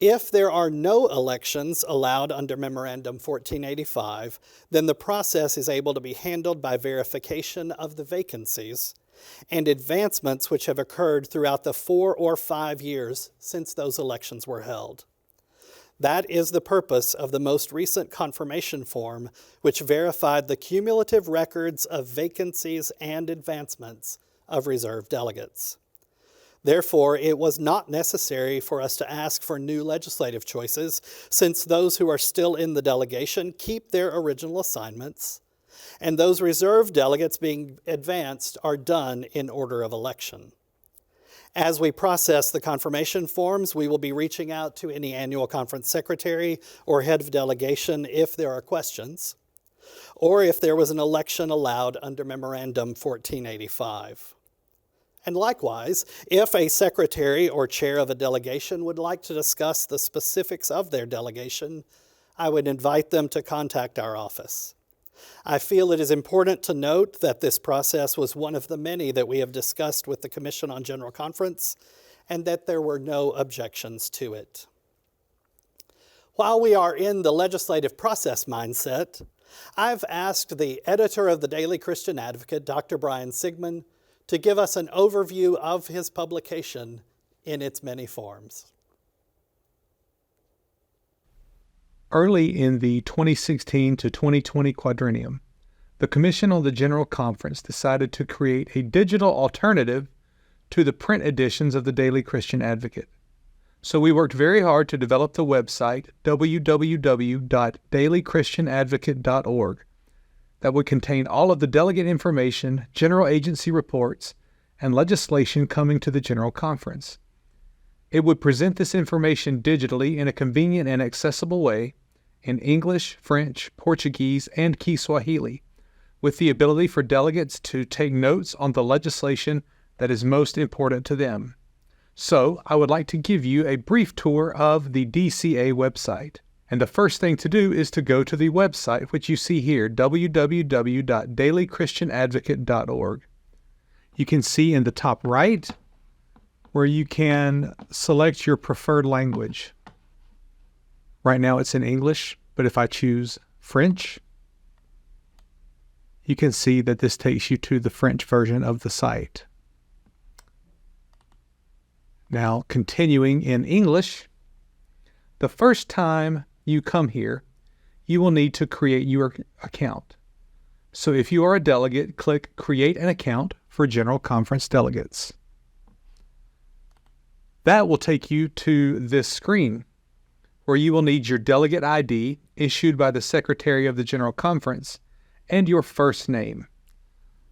If there are no elections allowed under Memorandum 1485, then the process is able to be handled by verification of the vacancies and advancements which have occurred throughout the 4 or 5 years since those elections were held. That is the purpose of the most recent confirmation form, which verified the cumulative records of vacancies and advancements of reserved delegates. Therefore, it was not necessary for us to ask for new legislative choices, since those who are still in the delegation keep their original assignments, and those reserved delegates being advanced are done in order of election. As we process the confirmation forms, we will be reaching out to any annual conference secretary or head of delegation if there are questions, or if there was an election allowed under Memorandum 1485. And likewise, if a secretary or chair of a delegation would like to discuss the specifics of their delegation, I would invite them to contact our office. I feel it is important to note that this process was one of the many that we have discussed with the Commission on General Conference, and that there were no objections to it. While we are in the legislative process mindset, I've asked the editor of the Daily Christian Advocate, Dr. Brian Sigmund, to give us an overview of his publication in its many forms. Early in the 2016 to 2020 quadrennium, the Commission on the General Conference decided to create a digital alternative to the print editions of the Daily Christian Advocate. So we worked very hard to develop the website www.dailychristianadvocate.org that would contain all of the delegate information, general agency reports, and legislation coming to the General Conference. It would present this information digitally in a convenient and accessible way in English, French, Portuguese, and Kiswahili, with the ability for delegates to take notes on the legislation that is most important to them. So, I would like to give you a brief tour of the DCA website. And the first thing to do is to go to the website, which you see here, www.dailychristianadvocate.org. You can see in the top right where you can select your preferred language. Right now it's in English, but if I choose French, you can see that this takes you to the French version of the site. Now, continuing in English, the first time you come here, you will need to create your account. So if you are a delegate, click Create an Account for General Conference Delegates. That will take you to this screen where you will need your delegate ID issued by the Secretary of the General Conference and your first name.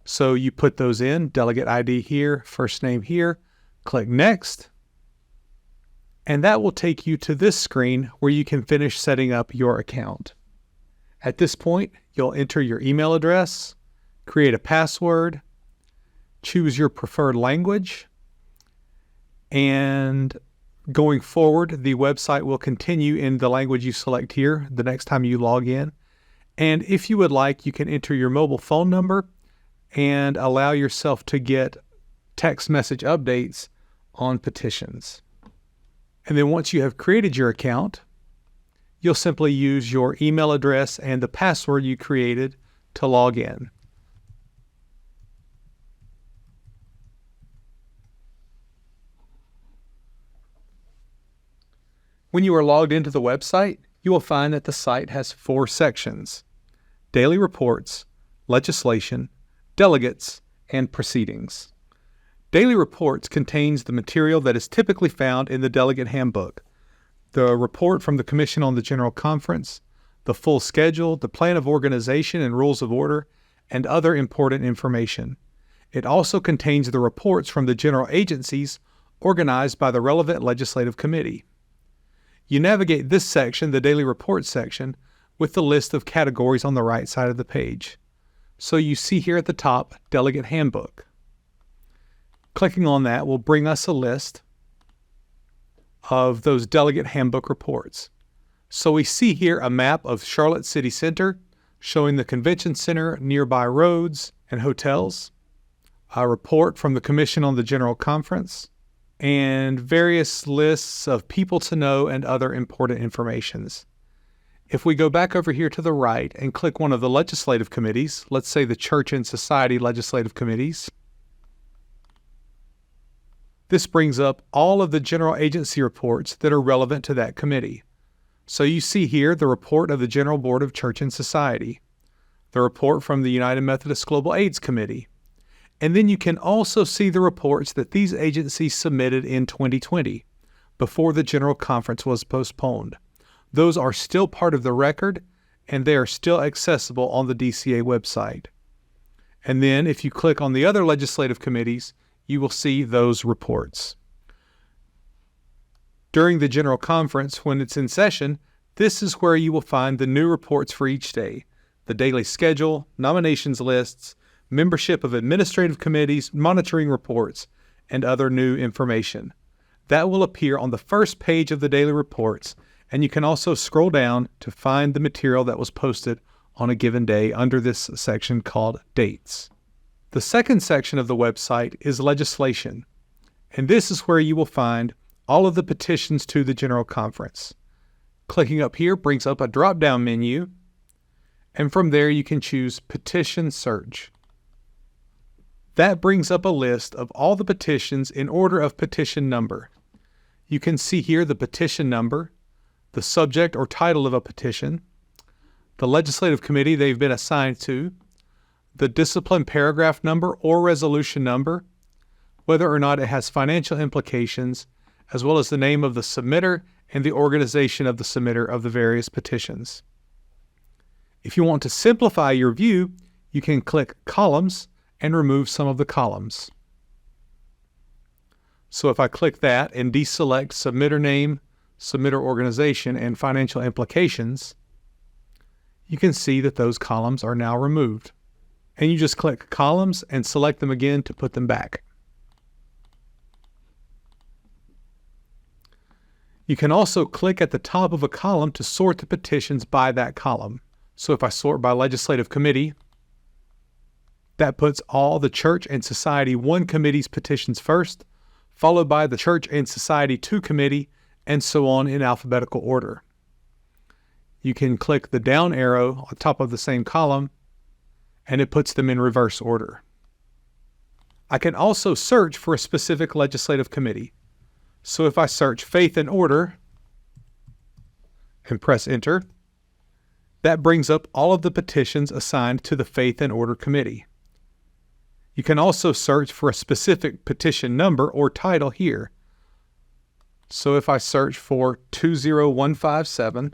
So you put those in, delegate ID here, first name here, click Next, and that will take you to this screen where you can finish setting up your account. At this point, you'll enter your email address, create a password, choose your preferred language, and going forward, the website will continue in the language you select here the next time you log in. And if you would like, you can enter your mobile phone number and allow yourself to get text message updates on petitions. And then once you have created your account, you'll simply use your email address and the password you created to log in. When you are logged into the website, you will find that the site has 4 sections: Daily Reports, Legislation, Delegates, and Proceedings. Daily Reports contains the material that is typically found in the Delegate Handbook, the report from the Commission on the General Conference, the full schedule, the plan of organization and rules of order, and other important information. It also contains the reports from the general agencies organized by the relevant legislative committee. You navigate this section, the Daily Reports section, with the list of categories on the right side of the page. So you see here at the top, Delegate Handbook. Clicking on that will bring us a list of those Delegate Handbook reports. So we see here a map of Charlotte City Center, showing the convention center, nearby roads and hotels, a report from the Commission on the General Conference, and various lists of people to know and other important informations. If we go back over here to the right and click one of the legislative committees, let's say the Church and Society legislative committees, this brings up all of the general agency reports that are relevant to that committee. So you see here the report of the General Board of Church and Society, the report from the United Methodist Global AIDS Committee, and then you can also see the reports that these agencies submitted in 2020, before the General Conference was postponed. Those are still part of the record, and they are still accessible on the DCA website. And then if you click on the other legislative committees, you will see those reports. During the General Conference, when it's in session, this is where you will find the new reports for each day, the daily schedule, nominations lists, membership of administrative committees, monitoring reports, and other new information. That will appear on the first page of the daily reports, and you can also scroll down to find the material that was posted on a given day under this section called Dates. The second section of the website is Legislation, and this is where you will find all of the petitions to the General Conference. Clicking up here brings up a drop-down menu, and from there you can choose Petition Search. That brings up a list of all the petitions in order of petition number. You can see here the petition number, the subject or title of a petition, the legislative committee they've been assigned to, the discipline paragraph number or resolution number, whether or not it has financial implications, as well as the name of the submitter and the organization of the submitter of the various petitions. If you want to simplify your view, you can click Columns and remove some of the columns. So if I click that and deselect submitter name, submitter organization, and financial implications, you can see that those columns are now removed. And you just click Columns and select them again to put them back. You can also click at the top of a column to sort the petitions by that column. So if I sort by legislative committee, that puts all the Church and Society 1 committee's petitions first, followed by the Church and Society 2 committee, and so on in alphabetical order. You can click the down arrow on top of the same column, and it puts them in reverse order. I can also search for a specific legislative committee. So if I search Faith and Order and press Enter, that brings up all of the petitions assigned to the Faith and Order Committee. You can also search for a specific petition number or title here. So if I search for 20157,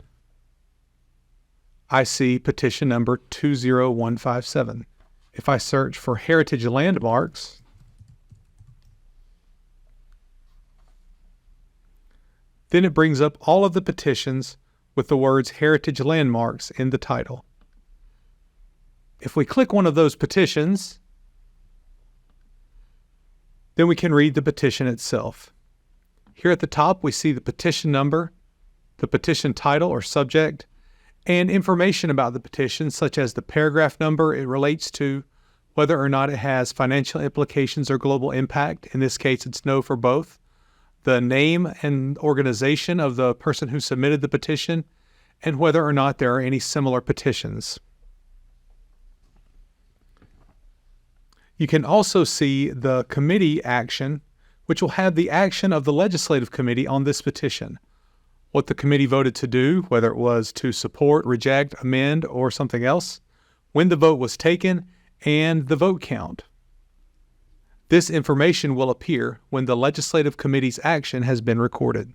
I see petition number 20157. If I search for heritage landmarks, then it brings up all of the petitions with the words heritage landmarks in the title. If we click one of those petitions, then we can read the petition itself. Here at the top, we see the petition number, the petition title or subject, and information about the petition, such as the paragraph number it relates to, whether or not it has financial implications or global impact. In this case, it's no for both. The name and organization of the person who submitted the petition, and whether or not there are any similar petitions. You can also see the committee action, which will have the action of the legislative committee on this petition. What the committee voted to do, whether it was to support, reject, amend, or something else, when the vote was taken, and the vote count. This information will appear when the legislative committee's action has been recorded.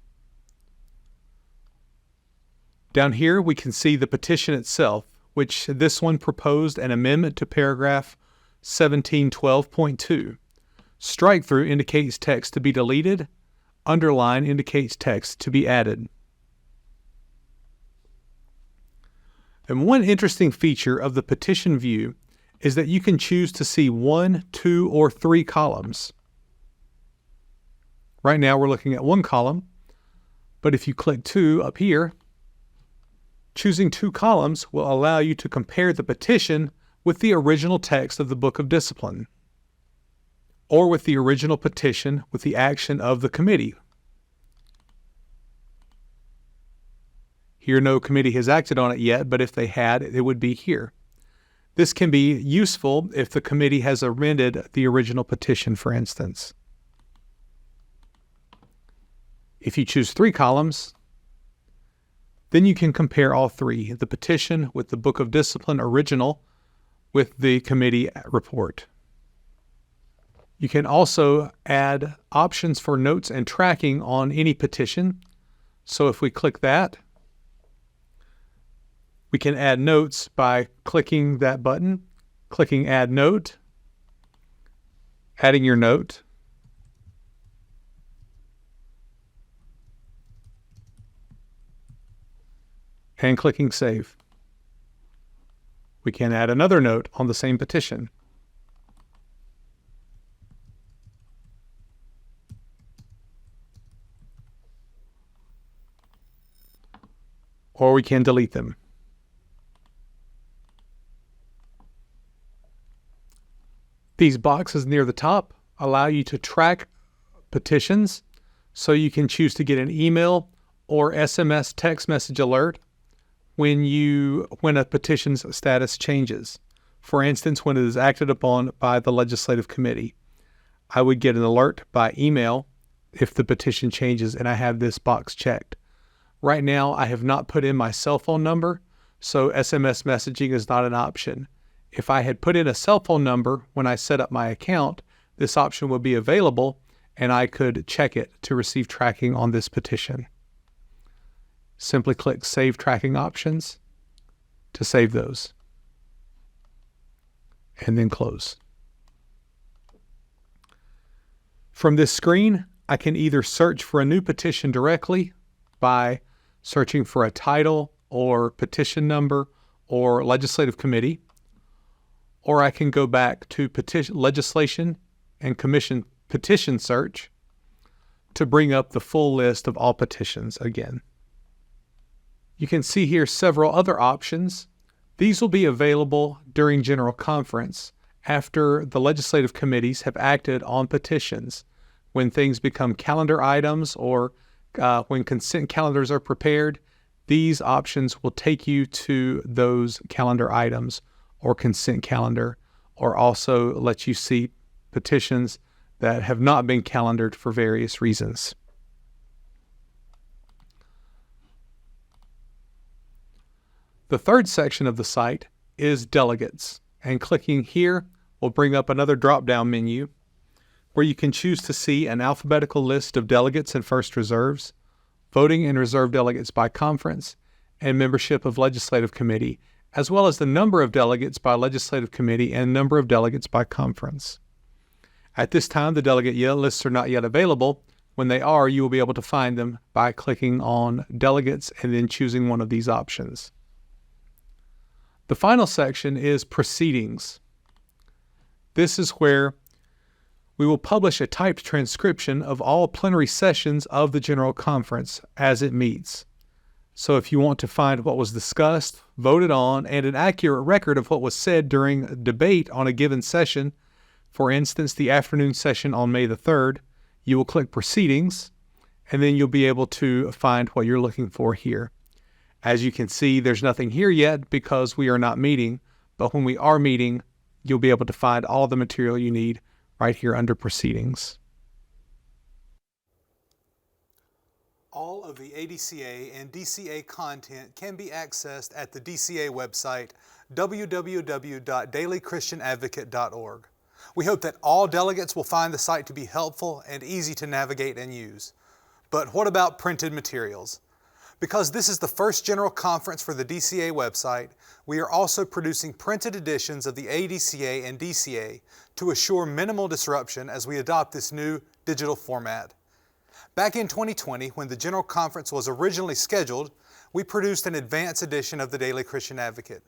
Down here, we can see the petition itself, which this one proposed an amendment to paragraph 1712.2. Strike through indicates text to be deleted. Underline indicates text to be added. And one interesting feature of the petition view is that you can choose to see 1, 2, or 3 columns. Right now we're looking at 1 column, but if you click 2 up here, Choosing 2 columns will allow you to compare the petition with the original text of the Book of Discipline, or with the original petition with the action of the committee. Here, no committee has acted on it yet, but if they had, it would be here. This can be useful if the committee has amended the original petition, for instance. If you choose 3 columns, then you can compare all 3, the petition with the Book of Discipline original with the committee report. You can also add options for notes and tracking on any petition. So if we click that, we can add notes by clicking that button, clicking Add Note, adding your note, and clicking Save. We can add another note on the same petition. Or we can delete them. These boxes near the top allow you to track petitions, so you can choose to get an email or SMS text message alert when a petition's status changes. For instance, when it is acted upon by the legislative committee, I would get an alert by email if the petition changes and I have this box checked. Right now, I have not put in my cell phone number, so SMS messaging is not an option. If I had put in a cell phone number when I set up my account, this option would be available and I could check it to receive tracking on this petition. Simply click Save Tracking Options to save those, and then close. From this screen, I can either search for a new petition directly by searching for a title or petition number or legislative committee, or I can go back to legislation and commission petition search to bring up the full list of all petitions again. You can see here several other options. These will be available during General Conference after the legislative committees have acted on petitions, when things become calendar items or when consent calendars are prepared. These options will take you to those calendar items or consent calendar, or also let you see petitions that have not been calendared for various reasons. The third section of the site is Delegates, and clicking here will bring up another drop-down menu where you can choose to see an alphabetical list of delegates and first reserves, voting and reserve delegates by conference, and membership of legislative committee, as well as the number of delegates by legislative committee and number of delegates by conference. At this time, the delegate lists are not yet available. When they are, you will be able to find them by clicking on Delegates and then choosing one of these options. The final section is Proceedings. This is where we will publish a typed transcription of all plenary sessions of the General Conference as it meets. So if you want to find what was discussed, voted on, and an accurate record of what was said during a debate on a given session, for instance, the afternoon session on May the 3rd, you will click Proceedings, and then you'll be able to find what you're looking for here. As you can see, there's nothing here yet because we are not meeting, but when we are meeting, you'll be able to find all the material you need right here under Proceedings. All of the ADCA and DCA content can be accessed at the DCA website, www.dailychristianadvocate.org. We hope that all delegates will find the site to be helpful and easy to navigate and use. But what about printed materials? Because this is the first General Conference for the DCA website, we are also producing printed editions of the ADCA and DCA to assure minimal disruption as we adopt this new digital format. Back in 2020, when the General Conference was originally scheduled, we produced an advance edition of the Daily Christian Advocate.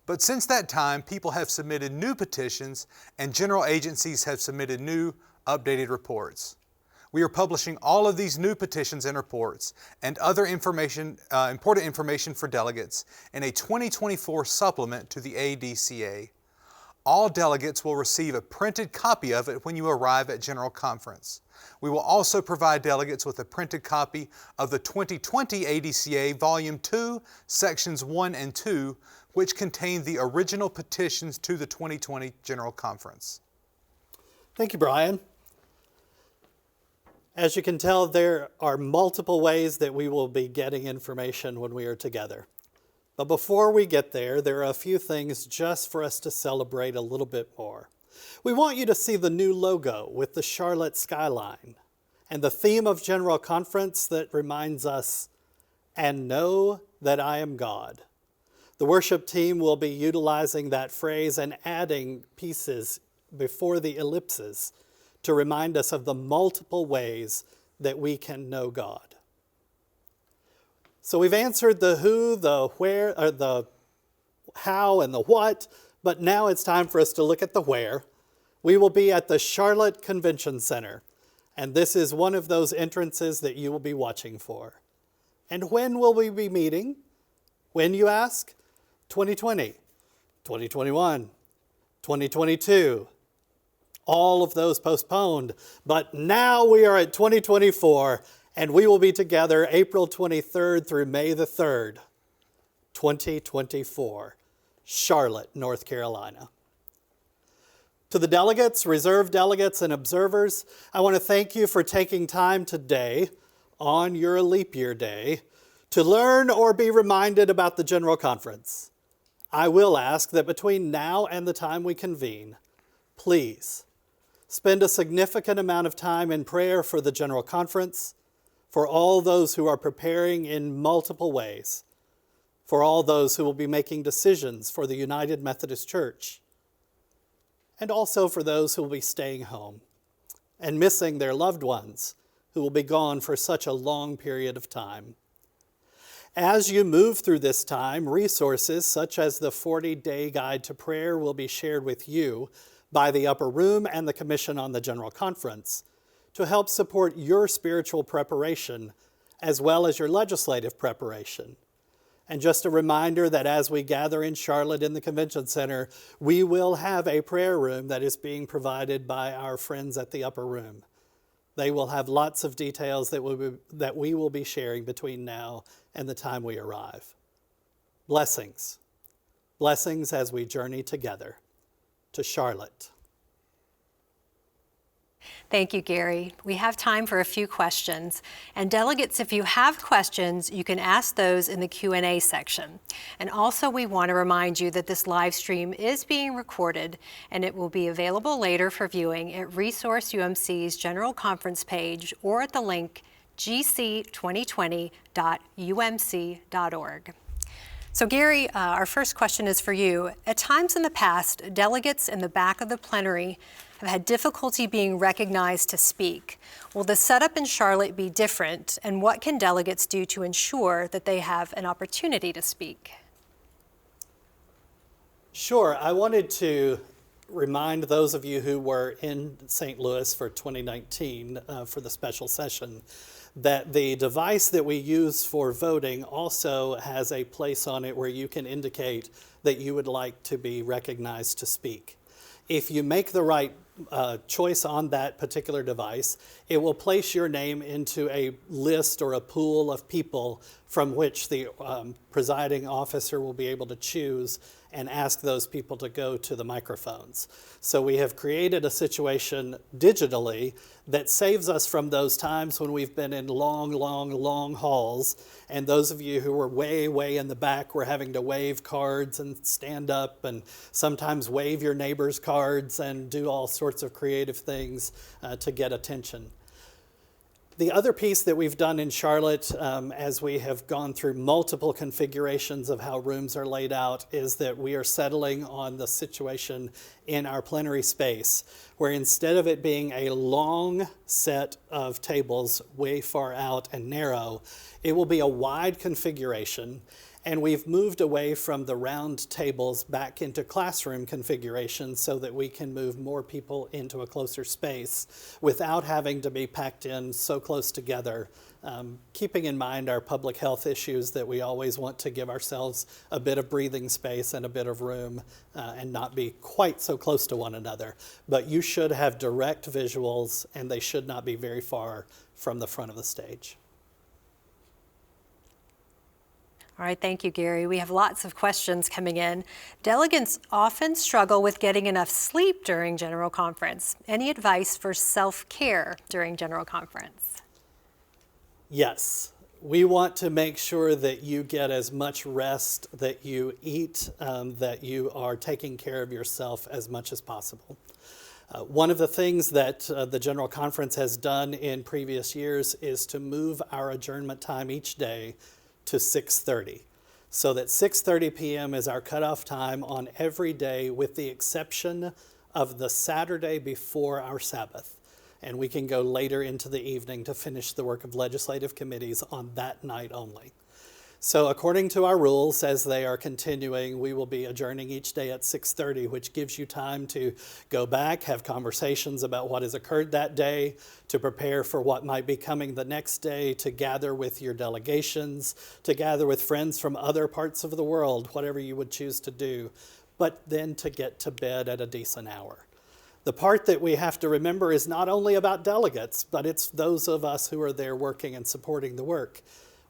But since that time, people have submitted new petitions and general agencies have submitted new, updated reports. We are publishing all of these new petitions and reports and other information, important information for delegates in a 2024 supplement to the ADCA. All delegates will receive a printed copy of it when you arrive at General Conference. We will also provide delegates with a printed copy of the 2020 ADCA Volume 2, Sections 1 and 2, which contain the original petitions to the 2020 General Conference. Thank you, Brian. As you can tell, there are multiple ways that we will be getting information when we are together. But before we get there, there are a few things just for us to celebrate a little bit more. We want you to see the new logo with the Charlotte skyline and the theme of General Conference that reminds us, "And know that I am God." The worship team will be utilizing that phrase and adding pieces before the ellipses to remind us of the multiple ways that we can know God. So we've answered the who, the where, or the how and the what, but now it's time for us to look at the where. We will be at the Charlotte Convention Center, and this is one of those entrances that you will be watching for. And when will we be meeting? When, you ask? 2020, 2021, 2022. All of those postponed, but now we are at 2024, and we will be together April 23rd through May the 3rd, 2024, Charlotte, North Carolina. To the delegates, reserve delegates, and observers, I want to thank you for taking time today, on your leap year day, to learn or be reminded about the General Conference. I will ask that between now and the time we convene, please spend a significant amount of time in prayer for the General Conference, for all those who are preparing in multiple ways, for all those who will be making decisions for the United Methodist Church, and also for those who will be staying home and missing their loved ones who will be gone for such a long period of time. As you move through this time, resources such as the 40-Day Guide to Prayer will be shared with you by the Upper Room and the Commission on the General Conference to help support your spiritual preparation as well as your legislative preparation. And just a reminder that as we gather in Charlotte in the Convention Center, we will have a prayer room that is being provided by our friends at the Upper Room. They will have lots of details that we will be sharing between now and the time we arrive. Blessings. Blessings as we journey together to Charlotte. Thank you, Gary. We have time for a few questions. And delegates, if you have questions, you can ask those in the Q&A section. And also, we want to remind you that this live stream is being recorded, and it will be available later for viewing at Resource UMC's General Conference page or at the link gc2020.umc.org. So Gary, our first question is for you. At times in the past, delegates in the back of the plenary have had difficulty being recognized to speak. Will the setup in Charlotte be different, and what can delegates do to ensure that they have an opportunity to speak? Sure. I wanted to remind those of you who were in St. Louis for 2019 for the special session that the device that we use for voting also has a place on it where you can indicate that you would like to be recognized to speak. If you make the right choice on that particular device, it will place your name into a list or a pool of people from which the presiding officer will be able to choose and ask those people to go to the microphones. So we have created a situation digitally that saves us from those times when we've been in long halls, and those of you who were way in the back were having to wave cards and stand up and sometimes wave your neighbor's cards and do all sorts of creative things to get attention. The other piece that we've done in Charlotte, as we have gone through multiple configurations of how rooms are laid out, is that we are settling on the situation in our plenary space, where instead of it being a long set of tables way far out and narrow, it will be a wide configuration, And we've moved away from the round tables back into classroom configuration so that we can move more people into a closer space without having to be packed in so close together, keeping in mind our public health issues that we always want to give ourselves a bit of breathing space and a bit of room and not be quite so close to one another. But you should have direct visuals, and they should not be very far from the front of the stage. All right, thank you, Gary. We have lots of questions coming in. Delegates often struggle with getting enough sleep during General Conference. Any advice for self-care during General Conference? Yes. We want to make sure that you get as much rest, that you eat, that you are taking care of yourself as much as possible. One of the things that the General Conference has done in previous years is to move our adjournment time each day to 6:30, so that 6:30 p.m. is our cutoff time on every day with the exception of the Saturday before our Sabbath. And we can go later into the evening to finish the work of legislative committees on that night only. So according to our rules, as they are continuing, we will be adjourning each day at 6:30, which gives you time to go back, have conversations about what has occurred that day, to prepare for what might be coming the next day, to gather with your delegations, to gather with friends from other parts of the world, whatever you would choose to do, but then to get to bed at a decent hour. The part that we have to remember is not only about delegates, but it's those of us who are there working and supporting the work.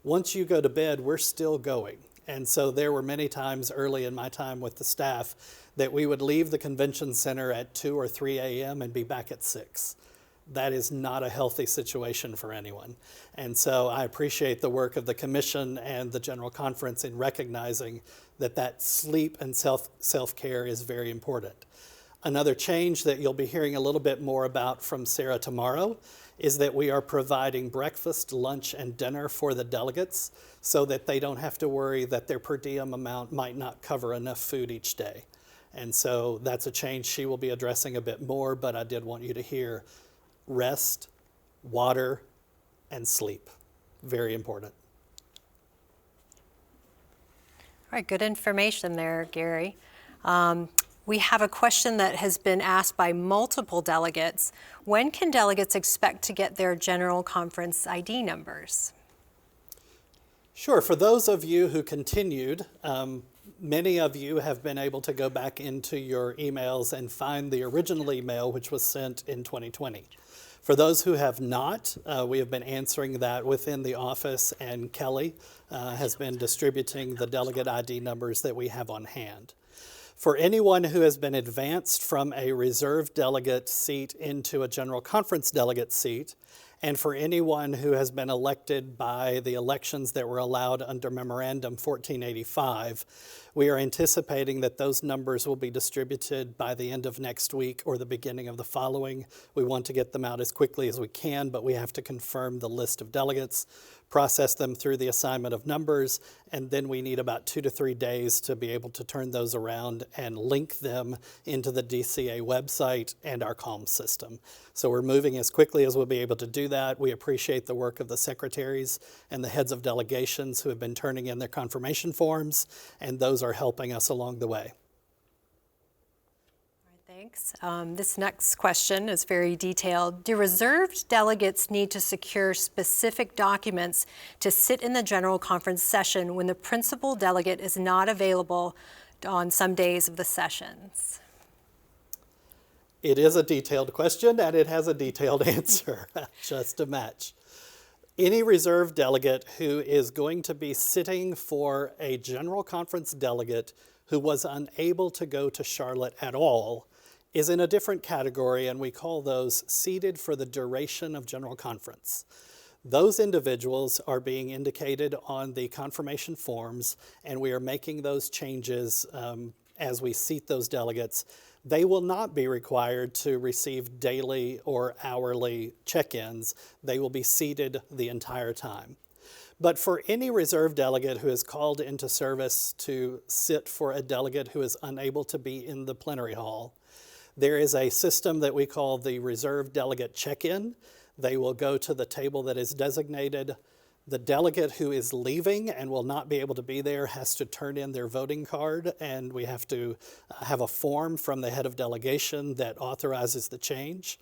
Once you go to bed, we're still going. And so there were many times early in my time with the staff that we would leave the convention center at 2 or 3 a.m. and be back at 6. That is not a healthy situation for anyone. And so I appreciate the work of the Commission and the General Conference in recognizing that that sleep and self-care is very important. Another change that you'll be hearing a little bit more about from Sarah tomorrow is that we are providing breakfast, lunch, and dinner for the delegates so that they don't have to worry that their per diem amount might not cover enough food each day. And so that's a change she will be addressing a bit more, but I did want you to hear rest, water, and sleep. Very important. All right, good information there, Gary. We have a question that has been asked by multiple delegates. When can delegates expect to get their General Conference ID numbers? Sure. For those of you who continued, many of you have been able to go back into your emails and find the original email which was sent in 2020. For those who have not, we have been answering that within the office, and Kelly has been distributing the delegate ID numbers that we have on hand. For anyone who has been advanced from a reserved delegate seat into a General Conference delegate seat, and for anyone who has been elected by the elections that were allowed under Memorandum 1485, we are anticipating that those numbers will be distributed by the end of next week or the beginning of the following. We want to get them out as quickly as we can, but we have to confirm the list of delegates, process them through the assignment of numbers, and then we need about 2 to 3 days to be able to turn those around and link them into the DCA website and our COM system. So we're moving as quickly as we'll be able to do that. We appreciate the work of the secretaries and the heads of delegations who have been turning in their confirmation forms, and those are helping us along the way. Thanks. This next question is very detailed. Do reserved delegates need to secure specific documents to sit in the General Conference session when the principal delegate is not available on some days of the sessions? It is a detailed question, and it has a detailed answer, just to match. Any reserved delegate who is going to be sitting for a General Conference delegate who was unable to go to Charlotte at all is in a different category, and we call those seated for the duration of General Conference. Those individuals are being indicated on the confirmation forms, and we are making those changes as we seat those delegates. They will not be required to receive daily or hourly check-ins. They will be seated the entire time. But for any reserve delegate who is called into service to sit for a delegate who is unable to be in the plenary hall, there is a system that we call the reserve delegate check-in. They will go to the table that is designated. The delegate who is leaving and will not be able to be there has to turn in their voting card, and we have to have a form from the head of delegation that authorizes the change.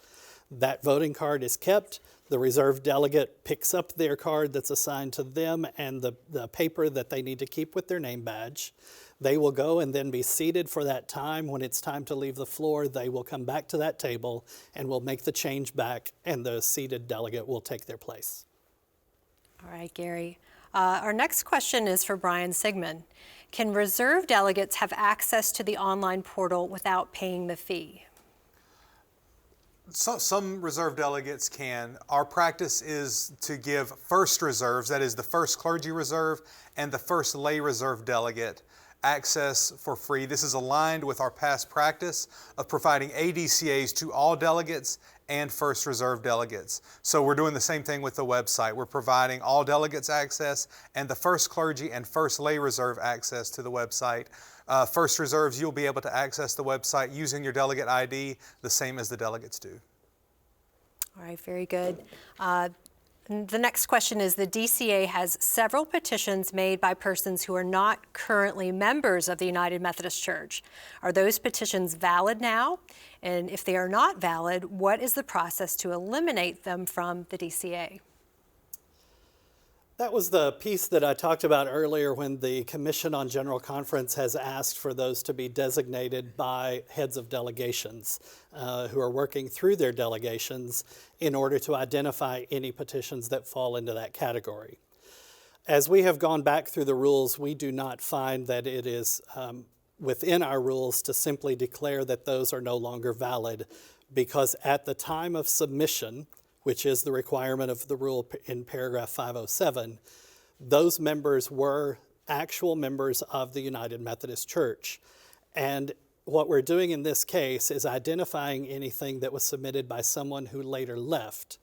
That voting card is kept. The reserve delegate picks up their card that's assigned to them and the paper that they need to keep with their name badge. They will go and then be seated for that time. When it's time to leave the floor, they will come back to that table and will make the change back, and the seated delegate will take their place. All right, Gary. Our next question is for Brian Sigmund. Can reserve delegates have access to the online portal without paying the fee? Some reserve delegates can. Our practice is to give first reserves, that is the first clergy reserve and the first lay reserve delegate, access for free. This is aligned with our past practice of providing ADCAs to all delegates and first reserve delegates. So we're doing the same thing with the website. We're providing all delegates access and the first clergy and first lay reserve access to the website. First reserves, you'll be able to access the website using your delegate ID, the same as the delegates do. All right, very good. The next question is, the DCA has several petitions made by persons who are not currently members of the United Methodist Church. Are those petitions valid now? And if they are not valid, what is the process to eliminate them from the DCA? That was the piece that I talked about earlier when the Commission on General Conference has asked for those to be designated by heads of delegations who are working through their delegations in order to identify any petitions that fall into that category. As we have gone back through the rules, we do not find that it is within our rules to simply declare that those are no longer valid, because at the time of submission, which is the requirement of the rule in paragraph 507, those members were actual members of the United Methodist Church. And what we're doing in this case is identifying anything that was submitted by someone who later left.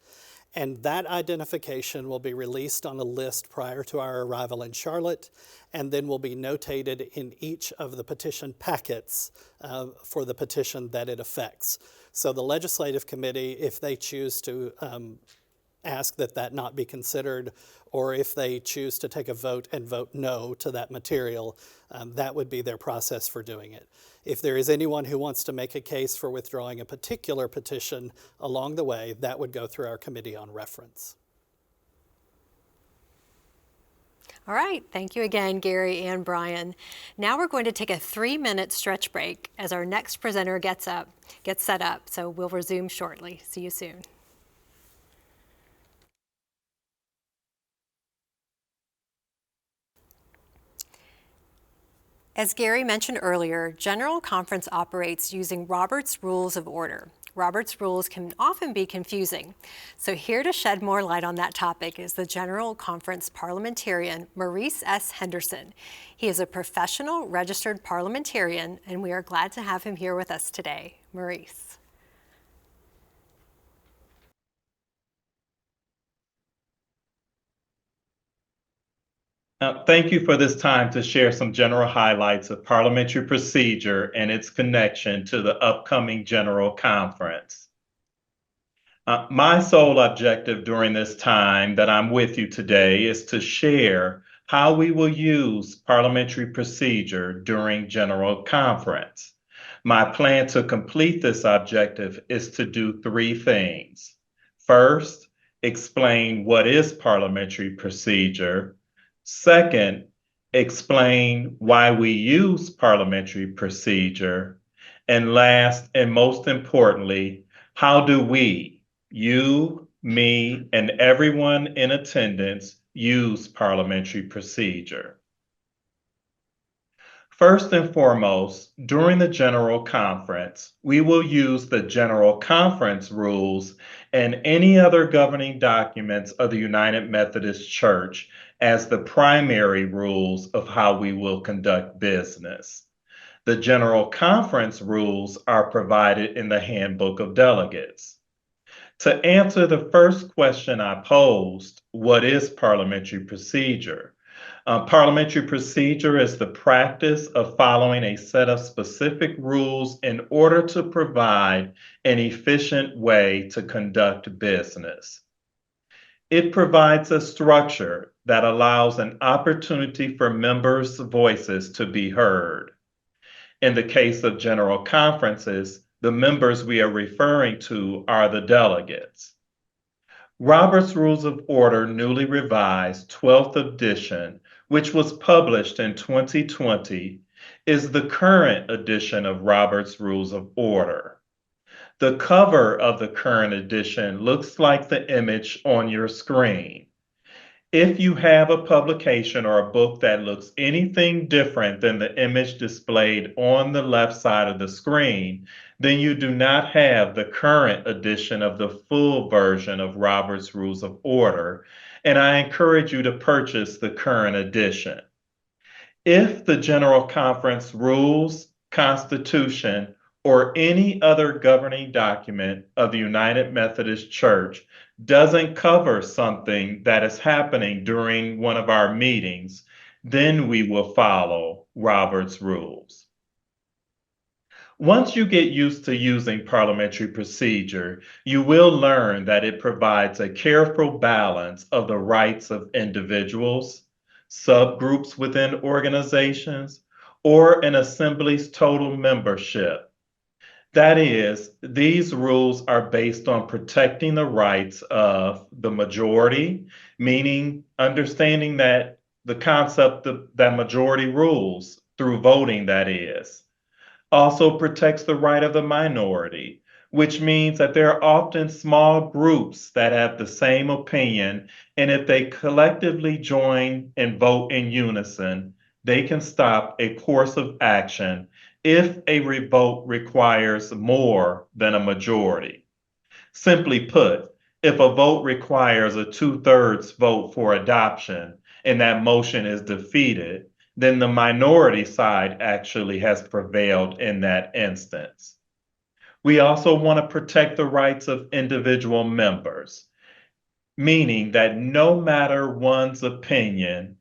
And that identification will be released on a list prior to our arrival in Charlotte, and then will be notated in each of the petition packets for the petition that it affects. So the legislative committee, if they choose to ask that that not be considered, or if they choose to take a vote and vote no to that material, that would be their process for doing it. If there is anyone who wants to make a case for withdrawing a particular petition along the way, that would go through our committee on reference. All right, thank you again, Gary and Brian. Now we're going to take a 3-minute stretch break as our next presenter gets set up. So we'll resume shortly. See you soon. As Gary mentioned earlier, General Conference operates using Robert's Rules of Order. Robert's rules can often be confusing. So here to shed more light on that topic is the General Conference parliamentarian, Maurice S. Henderson. He is a professional registered parliamentarian, and we are glad to have him here with us today. Maurice. Thank you for this time to share some general highlights of parliamentary procedure and its connection to the upcoming General Conference. My sole objective during this time that I'm with you today is to share how we will use parliamentary procedure during General Conference. My plan to complete this objective is to do 3 things. First, explain what is parliamentary procedure. Second, explain why we use parliamentary procedure. And last, and most importantly, how do we, you, me, and everyone in attendance, use parliamentary procedure? First and foremost, during the General Conference, we will use the General Conference rules and any other governing documents of the United Methodist Church as the primary rules of how we will conduct business. The General Conference rules are provided in the Handbook of Delegates. To answer the first question I posed, what is parliamentary procedure? Parliamentary procedure is the practice of following a set of specific rules in order to provide an efficient way to conduct business. It provides a structure that allows an opportunity for members' voices to be heard. In the case of general conferences, the members we are referring to are the delegates. Robert's Rules of Order, newly revised 12th edition, which was published in 2020, is the current edition of Robert's Rules of Order. The cover of the current edition looks like the image on your screen. If you have a publication or a book that looks anything different than the image displayed on the left side of the screen, then you do not have the current edition of the full version of Robert's Rules of Order, and I encourage you to purchase the current edition. If the General Conference rules, Constitution, or any other governing document of the United Methodist Church doesn't cover something that is happening during one of our meetings, then we will follow Robert's rules. Once you get used to using parliamentary procedure, you will learn that it provides a careful balance of the rights of individuals, subgroups within organizations, or an assembly's total membership. That is, these rules are based on protecting the rights of the majority, meaning understanding that the concept that majority rules through voting, that is. Also protects the right of the minority, which means that there are often small groups that have the same opinion, and if they collectively join and vote in unison, they can stop a course of action if a revote requires more than a majority. Simply put, if a vote requires a 2/3 vote for adoption and that motion is defeated, then the minority side actually has prevailed in that instance. We also want to protect the rights of individual members, meaning that no matter one's opinion,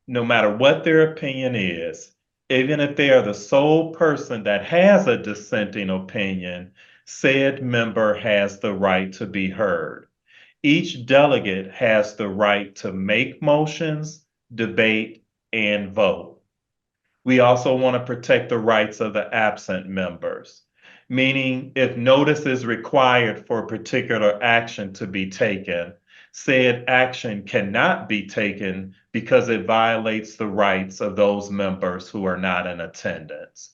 no matter what their opinion is, even if they are the sole person that has a dissenting opinion, said member has the right to be heard. Each delegate has the right to make motions, debate, and vote. We also want to protect the rights of the absent members, meaning if notice is required for a particular action to be taken, said action cannot be taken because it violates the rights of those members who are not in attendance.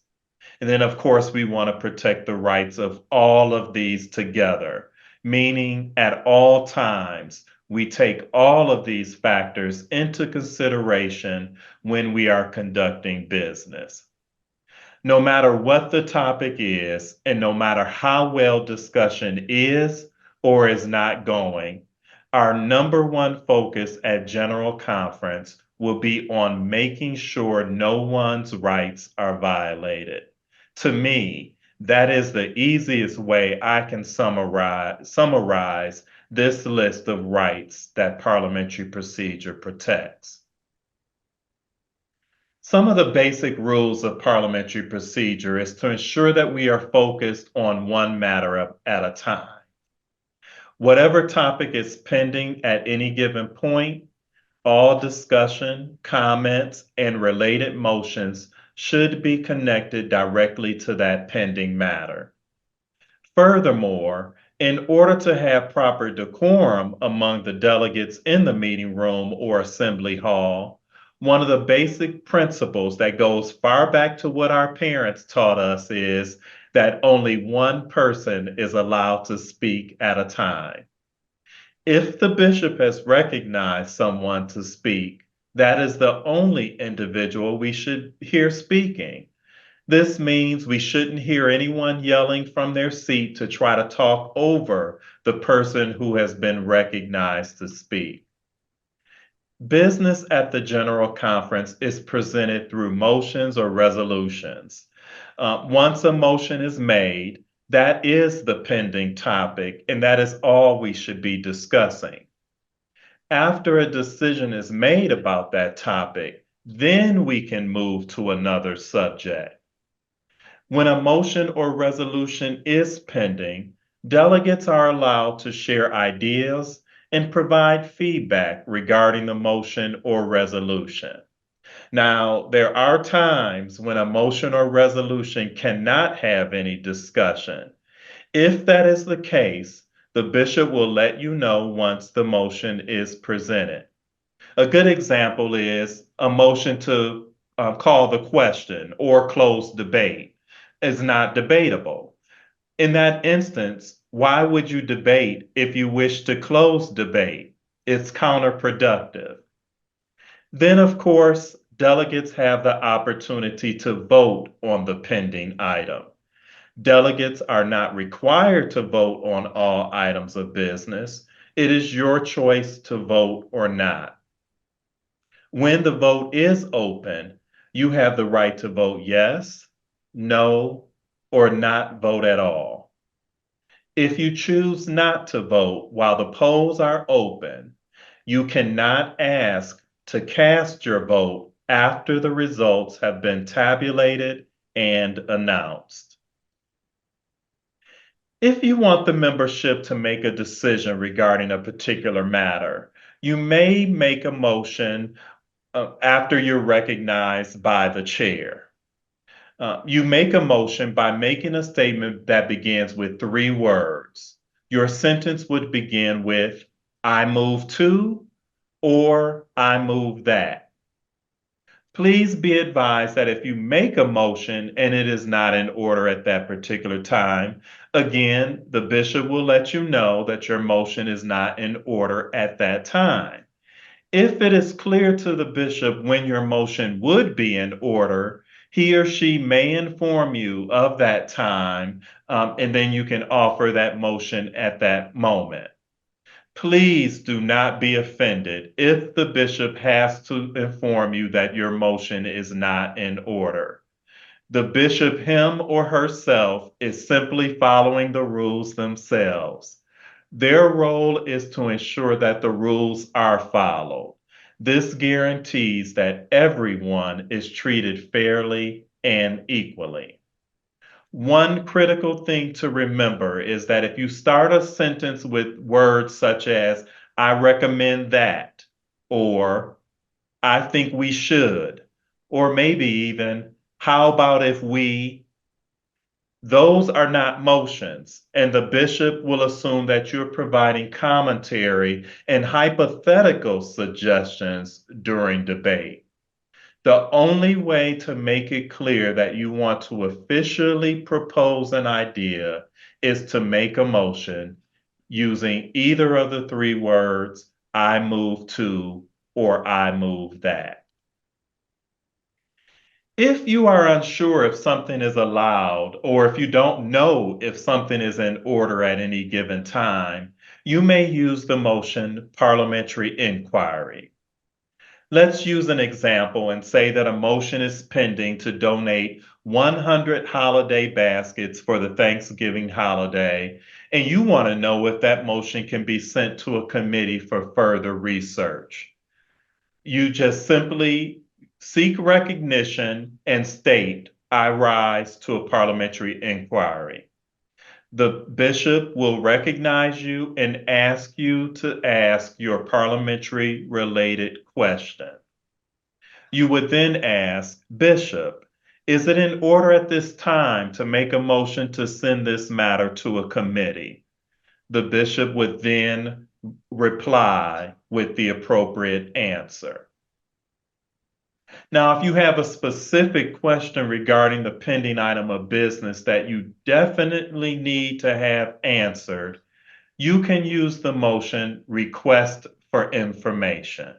And then, of course, we want to protect the rights of all of these together, meaning at all times, we take all of these factors into consideration when we are conducting business. No matter what the topic is, and no matter how well discussion is or is not going, our number one focus at General Conference will be on making sure no one's rights are violated. To me, that is the easiest way I can summarize this list of rights that parliamentary procedure protects. Some of the basic rules of parliamentary procedure is to ensure that we are focused on one matter at a time. Whatever topic is pending at any given point, all discussion, comments, and related motions should be connected directly to that pending matter. Furthermore, in order to have proper decorum among the delegates in the meeting room or assembly hall, one of the basic principles that goes far back to what our parents taught us is that only one person is allowed to speak at a time. If the bishop has recognized someone to speak, that is the only individual we should hear speaking. This means we shouldn't hear anyone yelling from their seat to try to talk over the person who has been recognized to speak. Business at the General Conference is presented through motions or resolutions. Once a motion is made, that is the pending topic, and that is all we should be discussing. After a decision is made about that topic, then we can move to another subject. When a motion or resolution is pending, delegates are allowed to share ideas and provide feedback regarding the motion or resolution. Now, there are times when a motion or resolution cannot have any discussion. If that is the case, the bishop will let you know once the motion is presented. A good example is a motion to call the question or close debate is not debatable. In that instance, why would you debate if you wish to close debate? It's counterproductive. Then, of course, delegates have the opportunity to vote on the pending item. Delegates are not required to vote on all items of business. It is your choice to vote or not. When the vote is open, you have the right to vote yes, no, or not vote at all. If you choose not to vote while the polls are open, you cannot ask to cast your vote after the results have been tabulated and announced. If you want the membership to make a decision regarding a particular matter, you may make a motion after you're recognized by the chair. You make a motion by making a statement that begins with 3 words. Your sentence would begin with, I move to, or I move that. Please be advised that if you make a motion and it is not in order at that particular time, again, the bishop will let you know that your motion is not in order at that time. If it is clear to the bishop when your motion would be in order, he or she may inform you of that time, and then you can offer that motion at that moment. Please do not be offended if the bishop has to inform you that your motion is not in order. The bishop, him or herself, is simply following the rules themselves. Their role is to ensure that the rules are followed. This guarantees that everyone is treated fairly and equally. One critical thing to remember is that if you start a sentence with words such as, I recommend that, or I think we should, or maybe even, how about if we, those are not motions, and the bishop will assume that you're providing commentary and hypothetical suggestions during debate. The only way to make it clear that you want to officially propose an idea is to make a motion using either of the 3 words, I move to, or I move that. If you are unsure if something is allowed, or if you don't know if something is in order at any given time, you may use the motion parliamentary inquiry. Let's use an example and say that a motion is pending to donate 100 holiday baskets for the Thanksgiving holiday, and you want to know if that motion can be sent to a committee for further research. You just simply seek recognition and state, I rise to a parliamentary inquiry. The bishop will recognize you and ask you to ask your parliamentary related question. You would then ask, Bishop, is it in order at this time to make a motion to send this matter to a committee? The bishop would then reply with the appropriate answer. Now, if you have a specific question regarding the pending item of business that you definitely need to have answered, you can use the motion request for information.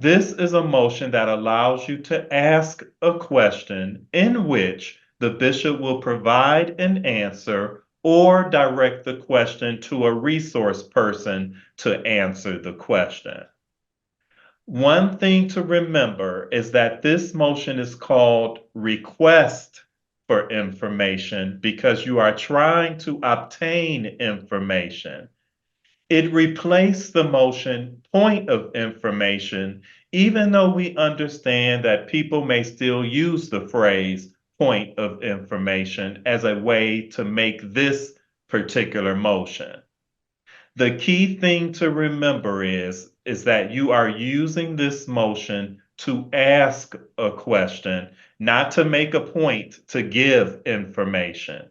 This is a motion that allows you to ask a question in which the bishop will provide an answer or direct the question to a resource person to answer the question. One thing to remember is that this motion is called request for information because you are trying to obtain information. It replaced the motion point of information, even though we understand that people may still use the phrase point of information as a way to make this particular motion. The key thing to remember is that you are using this motion to ask a question, not to make a point to give information.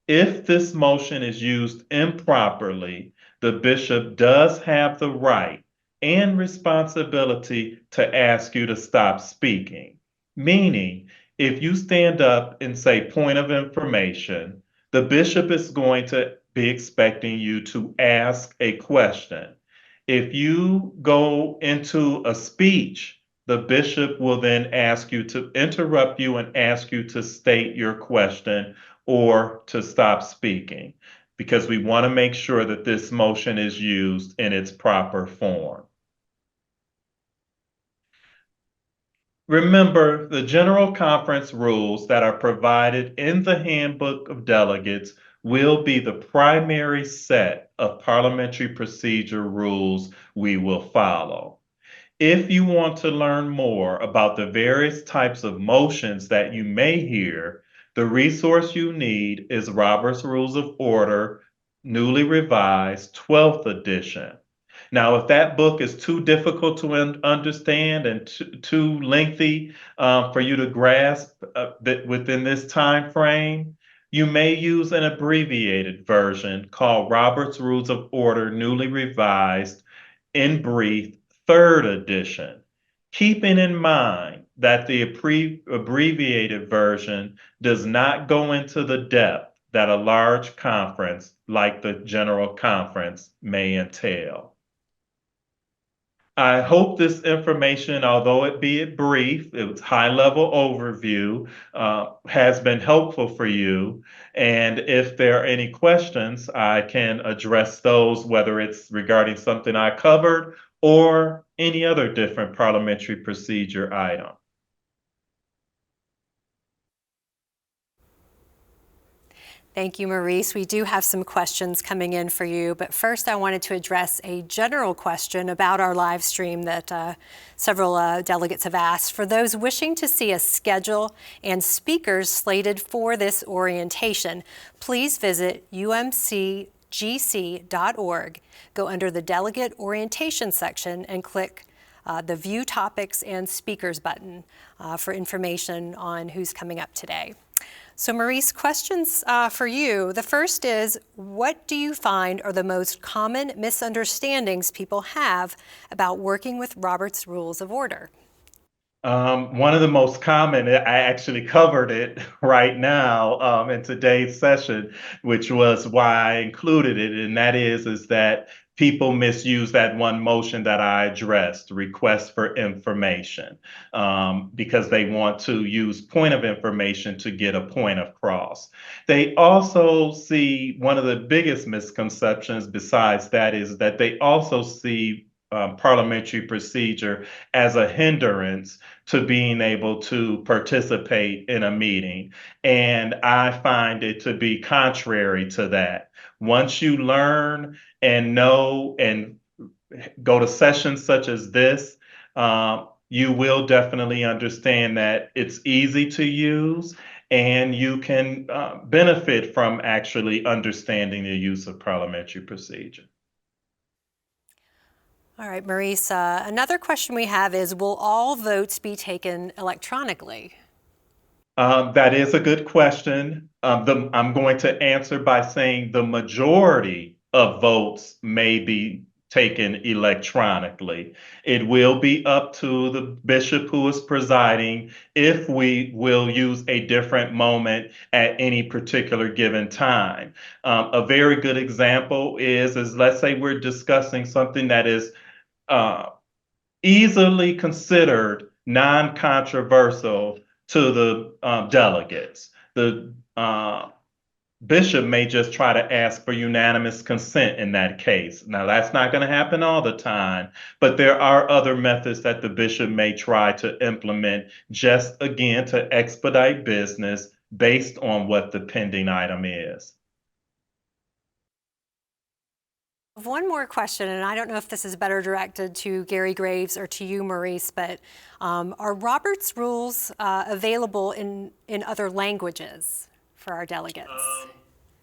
If this motion is used improperly, the bishop does have the right and responsibility to ask you to stop speaking. Meaning, if you stand up and say point of information, the bishop is going to be expecting you to ask a question. If you go into a speech, the bishop will then ask you to interrupt you and ask you to state your question or to stop speaking, because we want to make sure that this motion is used in its proper form. Remember, the General Conference rules that are provided in the Handbook of Delegates will be the primary set of parliamentary procedure rules we will follow. If you want to learn more about the various types of motions that you may hear, the resource you need is Robert's Rules of Order, newly revised 12th edition. Now, if that book is too difficult to understand and too lengthy for you to grasp within this time frame, you may use an abbreviated version called Robert's Rules of Order, newly revised, in brief, 3rd edition, keeping in mind that the abbreviated version does not go into the depth that a large conference like the General Conference may entail. I hope this information, although it be brief, it was high-level overview, has been helpful for you. And if there are any questions, I can address those, whether it's regarding something I covered or any other different parliamentary procedure item. Thank you, Maurice. We do have some questions coming in for you, but first I wanted to address a general question about our live stream that several delegates have asked. For those wishing to see a schedule and speakers slated for this orientation, please visit umcgc.org, go under the Delegate Orientation section and click the View Topics and Speakers button for information on who's coming up today. So Maurice, questions for you. The first is, what do you find are the most common misunderstandings people have about working with Robert's Rules of Order? One of the most common, I actually covered it right now in today's session, which was why I included it, and that is that people misuse that one motion that I addressed, request for information, because they want to use point of information to get a point across. They also see, one of the biggest misconceptions besides that is that they also see parliamentary procedure as a hindrance to being able to participate in a meeting. And I find it to be contrary to that. Once you learn and know and go to sessions such as this, you will definitely understand that it's easy to use and you can benefit from actually understanding the use of parliamentary procedure. All right, Maurice, another question we have is, will all votes be taken electronically? That is a good question. I'm going to answer by saying the majority of votes may be taken electronically. It will be up to the bishop who is presiding if we will use a different moment at any particular given time. A very good example is let's say we're discussing something that is easily considered non-controversial to the delegates. The bishop may just try to ask for unanimous consent in that case. Now, that's not going to happen all the time, but there are other methods that the bishop may try to implement, just again to expedite business based on what the pending item is. One more question, and I don't know if this is better directed to Gary Graves or to you, Maurice, but are Robert's rules available in other languages for our delegates?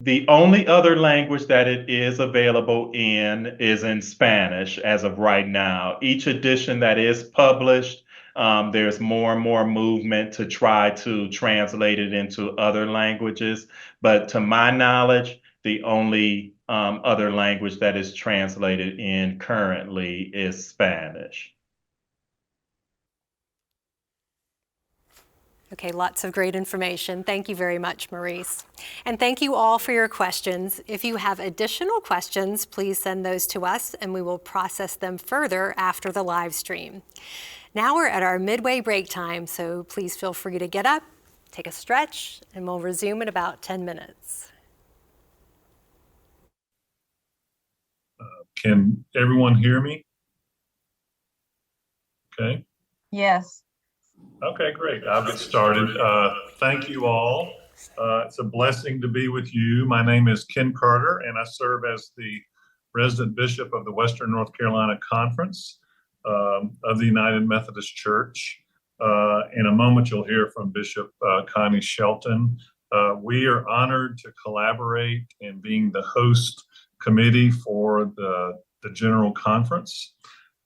The only other language that it is available in is in Spanish as of right now. Each edition that is published, there's more and more movement to try to translate it into other languages. But to my knowledge, the only other language that is translated in currently is Spanish. Okay, lots of great information. Thank you very much, Maurice. And thank you all for your questions. If you have additional questions, please send those to us and we will process them further after the live stream. Now we're at our midway break time, so please feel free to get up, take a stretch, and we'll resume in about 10 minutes. Can everyone hear me? Okay. Yes. Okay, great. I'll get started. Thank you all. It's a blessing to be with you. My name is Ken Carter, and I serve as the resident bishop of the Western North Carolina Conference of the United Methodist Church. In a moment, you'll hear from Bishop Connie Shelton. We are honored to collaborate in being the host committee for the General Conference.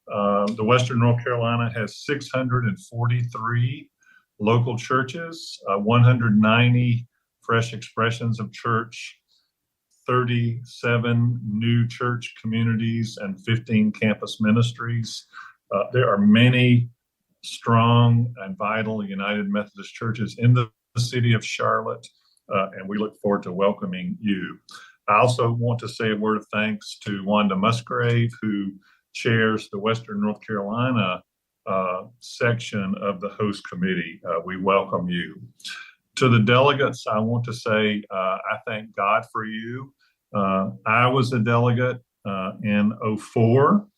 The Western North Carolina has 643 local churches, 190 fresh expressions of church, 37 new church communities, and 15 campus ministries. There are many strong and vital United Methodist churches in the city of Charlotte, and we look forward to welcoming you. I also want to say a word of thanks to Wanda Musgrave, who chairs the Western North Carolina section of the host committee. We welcome you. To the delegates, I want to say I thank God for you. I was a delegate in 2004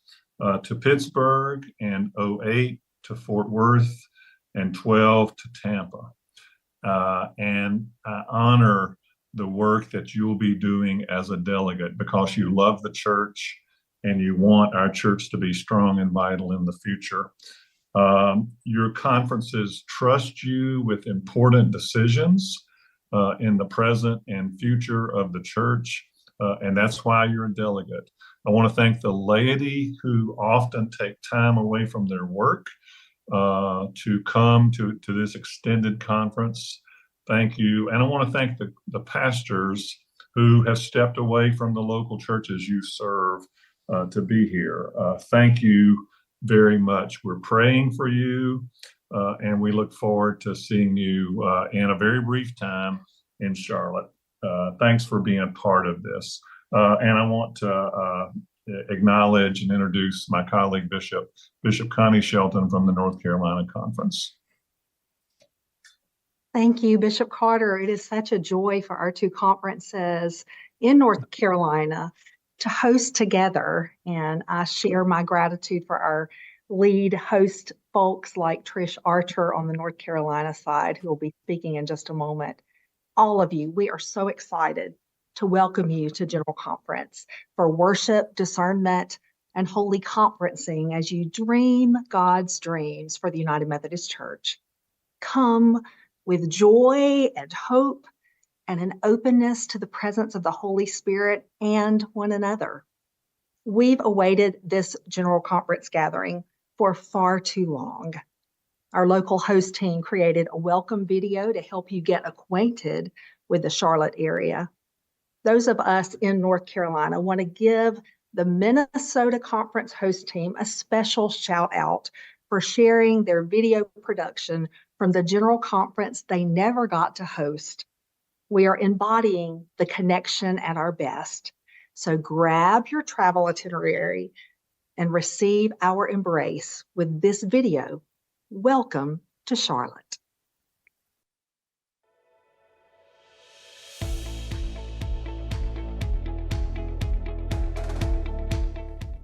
to Pittsburgh, and 2008 to Fort Worth, and 2012 to Tampa. And I honor the work that you'll be doing as a delegate because you love the church and you want our church to be strong and vital in the future. Your conferences trust you with important decisions in the present and future of the church, and that's why you're a delegate. I want to thank the laity who often take time away from their work to come to this extended conference. Thank you. And I want to thank the pastors who have stepped away from the local churches you serve to be here. Thank you very much. We're praying for you, and we look forward to seeing you in a very brief time in Charlotte. Thanks for being a part of this. And I want to acknowledge and introduce my colleague, Bishop Connie Shelton from the North Carolina Conference. Thank you, Bishop Carter. It is such a joy for our two conferences in North Carolina to host together. And I share my gratitude for our lead host folks like Trish Archer on the North Carolina side, who will be speaking in just a moment. All of you, we are so excited to welcome you to General Conference for worship, discernment, and holy conferencing as you dream God's dreams for the United Methodist Church. Come with joy and hope and an openness to the presence of the Holy Spirit and one another. We've awaited this General Conference gathering for far too long. Our local host team created a welcome video to help you get acquainted with the Charlotte area. Those of us in North Carolina want to give the Minnesota Conference host team a special shout out for sharing their video production from the General Conference they never got to host. We are embodying the connection at our best. So grab your travel itinerary and receive our embrace with this video. Welcome to Charlotte.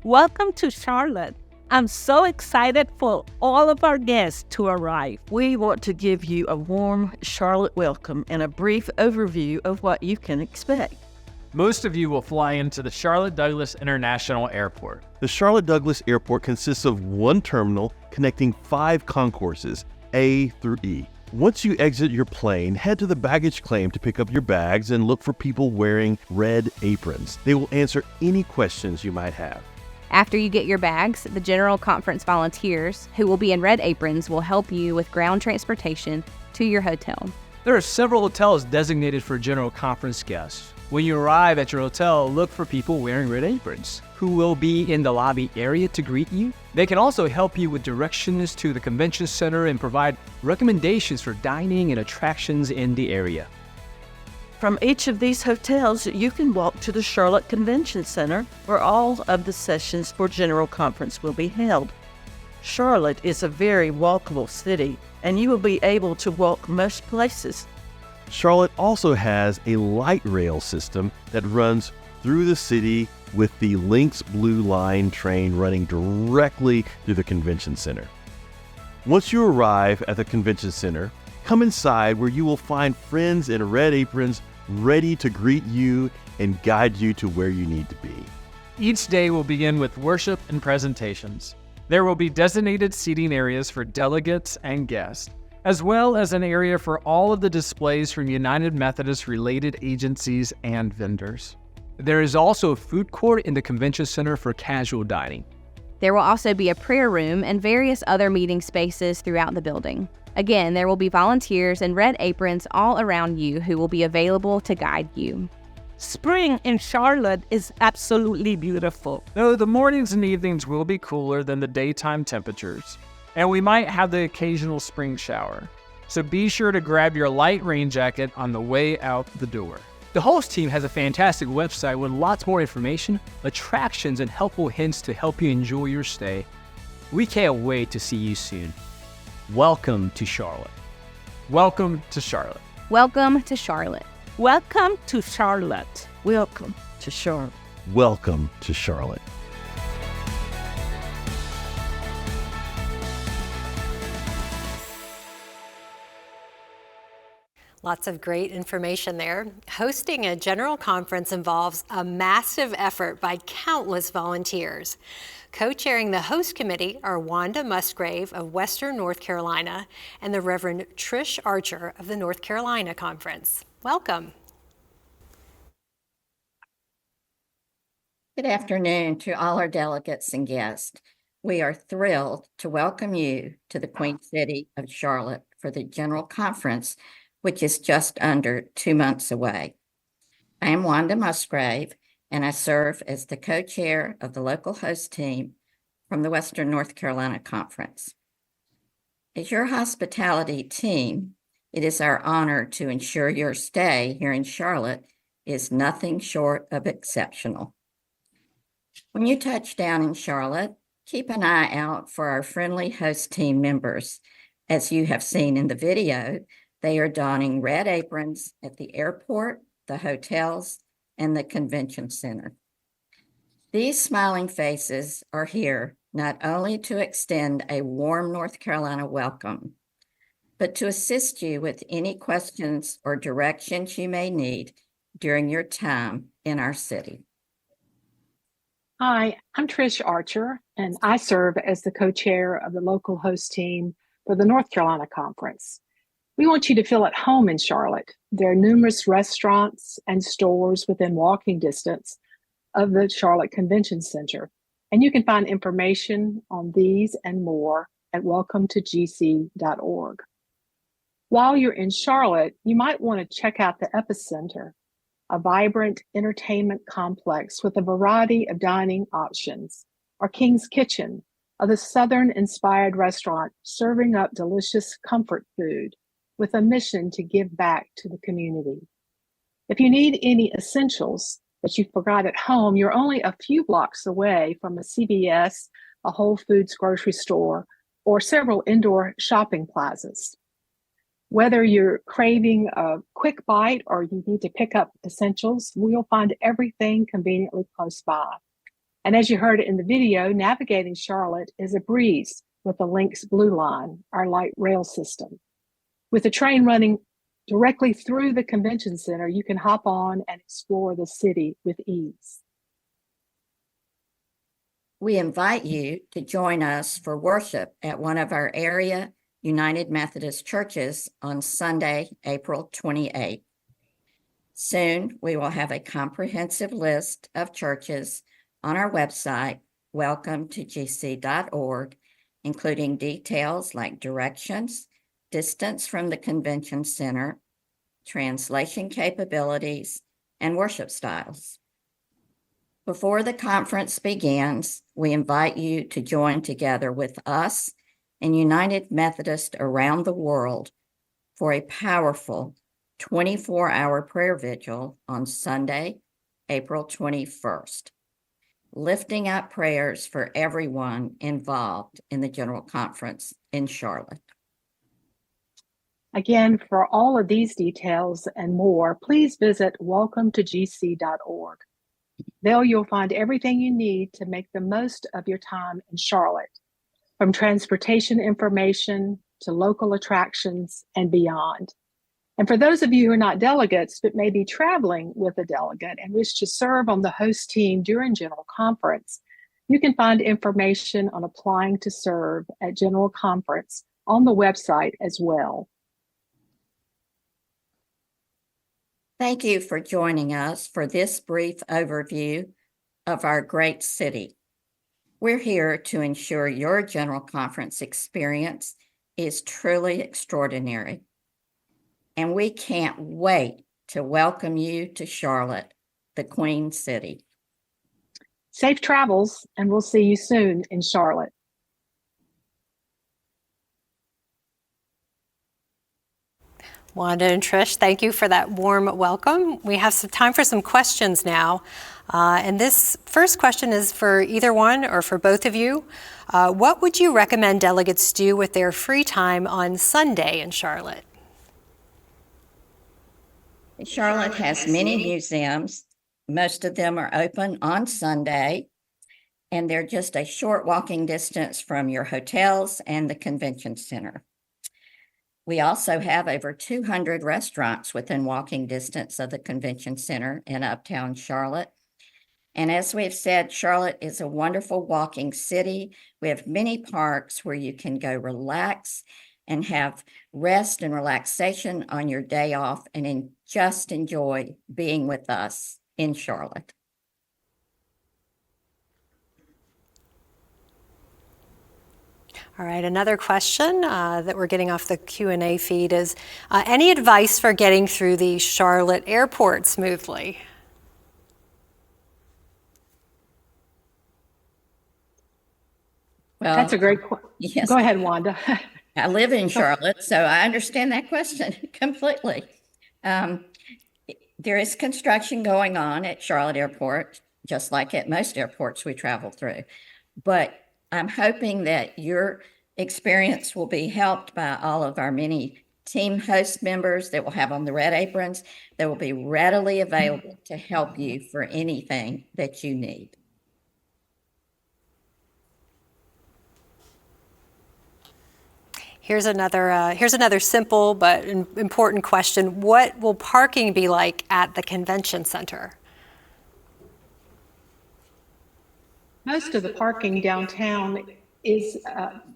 Welcome to Charlotte. I'm so excited for all of our guests to arrive. We want to give you a warm Charlotte welcome and a brief overview of what you can expect. Most of you will fly into the Charlotte Douglas International Airport. The Charlotte Douglas Airport consists of one terminal connecting 5 concourses, A through E. Once you exit your plane, head to the baggage claim to pick up your bags and look for people wearing red aprons. They will answer any questions you might have. After you get your bags, the General Conference volunteers, who will be in red aprons, will help you with ground transportation to your hotel. There are several hotels designated for General Conference guests. When you arrive at your hotel, look for people wearing red aprons, who will be in the lobby area to greet you. They can also help you with directions to the convention center and provide recommendations for dining and attractions in the area. From each of these hotels, you can walk to the Charlotte Convention Center, where all of the sessions for General Conference will be held. Charlotte is a very walkable city, and you will be able to walk most places. Charlotte also has a light rail system that runs through the city with the Lynx Blue Line train running directly through the convention center. Once you arrive at the convention center, come inside where you will find friends in red aprons ready to greet you and guide you to where you need to be. Each day will begin with worship and presentations. There will be designated seating areas for delegates and guests, as well as an area for all of the displays from United Methodist related agencies and vendors. There is also a food court in the convention center for casual dining. There will also be a prayer room and various other meeting spaces throughout the building. Again, there will be volunteers in red aprons all around you who will be available to guide you. Spring in Charlotte is absolutely beautiful. Though the mornings and evenings will be cooler than the daytime temperatures, and we might have the occasional spring shower. So be sure to grab your light rain jacket on the way out the door. The host team has a fantastic website with lots more information, attractions, and helpful hints to help you enjoy your stay. We can't wait to see you soon. Welcome to Charlotte. Welcome to Charlotte. Welcome to Charlotte. Welcome to Charlotte. Welcome to Charlotte. Welcome to Charlotte. Lots of great information there. Hosting a general conference involves a massive effort by countless volunteers. Co-chairing the host committee are Wanda Musgrave of Western North Carolina and the Reverend Trish Archer of the North Carolina Conference. Welcome. Good afternoon to all our delegates and guests. We are thrilled to welcome you to the Queen City of Charlotte for the General Conference, which is just under 2 months away. I am Wanda Musgrave, and I serve as the co-chair of the local host team from the Western North Carolina Conference. As your hospitality team, it is our honor to ensure your stay here in Charlotte is nothing short of exceptional. When you touch down in Charlotte, keep an eye out for our friendly host team members. As you have seen in the video, they are donning red aprons at the airport, the hotels, and the convention center. These smiling faces are here not only to extend a warm North Carolina welcome, but to assist you with any questions or directions you may need during your time in our city. Hi, I'm Trish Archer, and I serve as the co-chair of the local host team for the North Carolina Conference. We want you to feel at home in Charlotte. There are numerous restaurants and stores within walking distance of the Charlotte Convention Center, and you can find information on these and more at welcometogc.org. While you're in Charlotte, you might want to check out the Epicenter, a vibrant entertainment complex with a variety of dining options, or King's Kitchen, the Southern-inspired restaurant serving up delicious comfort food with a mission to give back to the community. If you need any essentials that you forgot at home, you're only a few blocks away from a CVS, a Whole Foods grocery store, or several indoor shopping plazas. Whether you're craving a quick bite or you need to pick up essentials, we'll find everything conveniently close by. And as you heard in the video, navigating Charlotte is a breeze with the Lynx Blue Line, our light rail system. With the train running directly through the convention center, you can hop on and explore the city with ease. We invite you to join us for worship at one of our area United Methodist churches on Sunday, April 28th. Soon, we will have a comprehensive list of churches on our website, welcometogc.org, including details like directions, distance from the convention center, translation capabilities, and worship styles. Before the conference begins, we invite you to join together with us and United Methodist around the world for a powerful 24-hour prayer vigil on Sunday, April 21st, lifting up prayers for everyone involved in the General Conference in Charlotte. Again, for all of these details and more, please visit welcometogc.org. There you'll find everything you need to make the most of your time in Charlotte, from transportation information to local attractions and beyond. And for those of you who are not delegates, but may be traveling with a delegate and wish to serve on the host team during General Conference, you can find information on applying to serve at General Conference on the website as well. Thank you for joining us for this brief overview of our great city. We're here to ensure your General Conference experience is truly extraordinary. And we can't wait to welcome you to Charlotte, the Queen City. Safe travels, and we'll see you soon in Charlotte. Wanda and Trish, thank you for that warm welcome. We have some time for some questions now. And this first question is for either one or for both of you. What would you recommend delegates do with their free time on Sunday in Charlotte? Charlotte has many museums. Most of them are open on Sunday, and they're just a short walking distance from your hotels and the convention center. We also have over 200 restaurants within walking distance of the convention center in Uptown Charlotte. And as we've said, Charlotte is a wonderful walking city. We have many parks where you can go relax and have rest and relaxation on your day off and just enjoy being with us in Charlotte. All right, another question that we're getting off the Q&A feed is, any advice for getting through the Charlotte airport smoothly? Well, that's a great question. Yes. Go ahead, Wanda. I live in Charlotte, so I understand that question completely. There is construction going on at Charlotte Airport, just like at most airports we travel through. But I'm hoping that your experience will be helped by all of our many team host members that will have on the red aprons that will be readily available to help you for anything that you need. Here's another simple but important question. What will parking be like at the convention center? Most of the parking downtown is,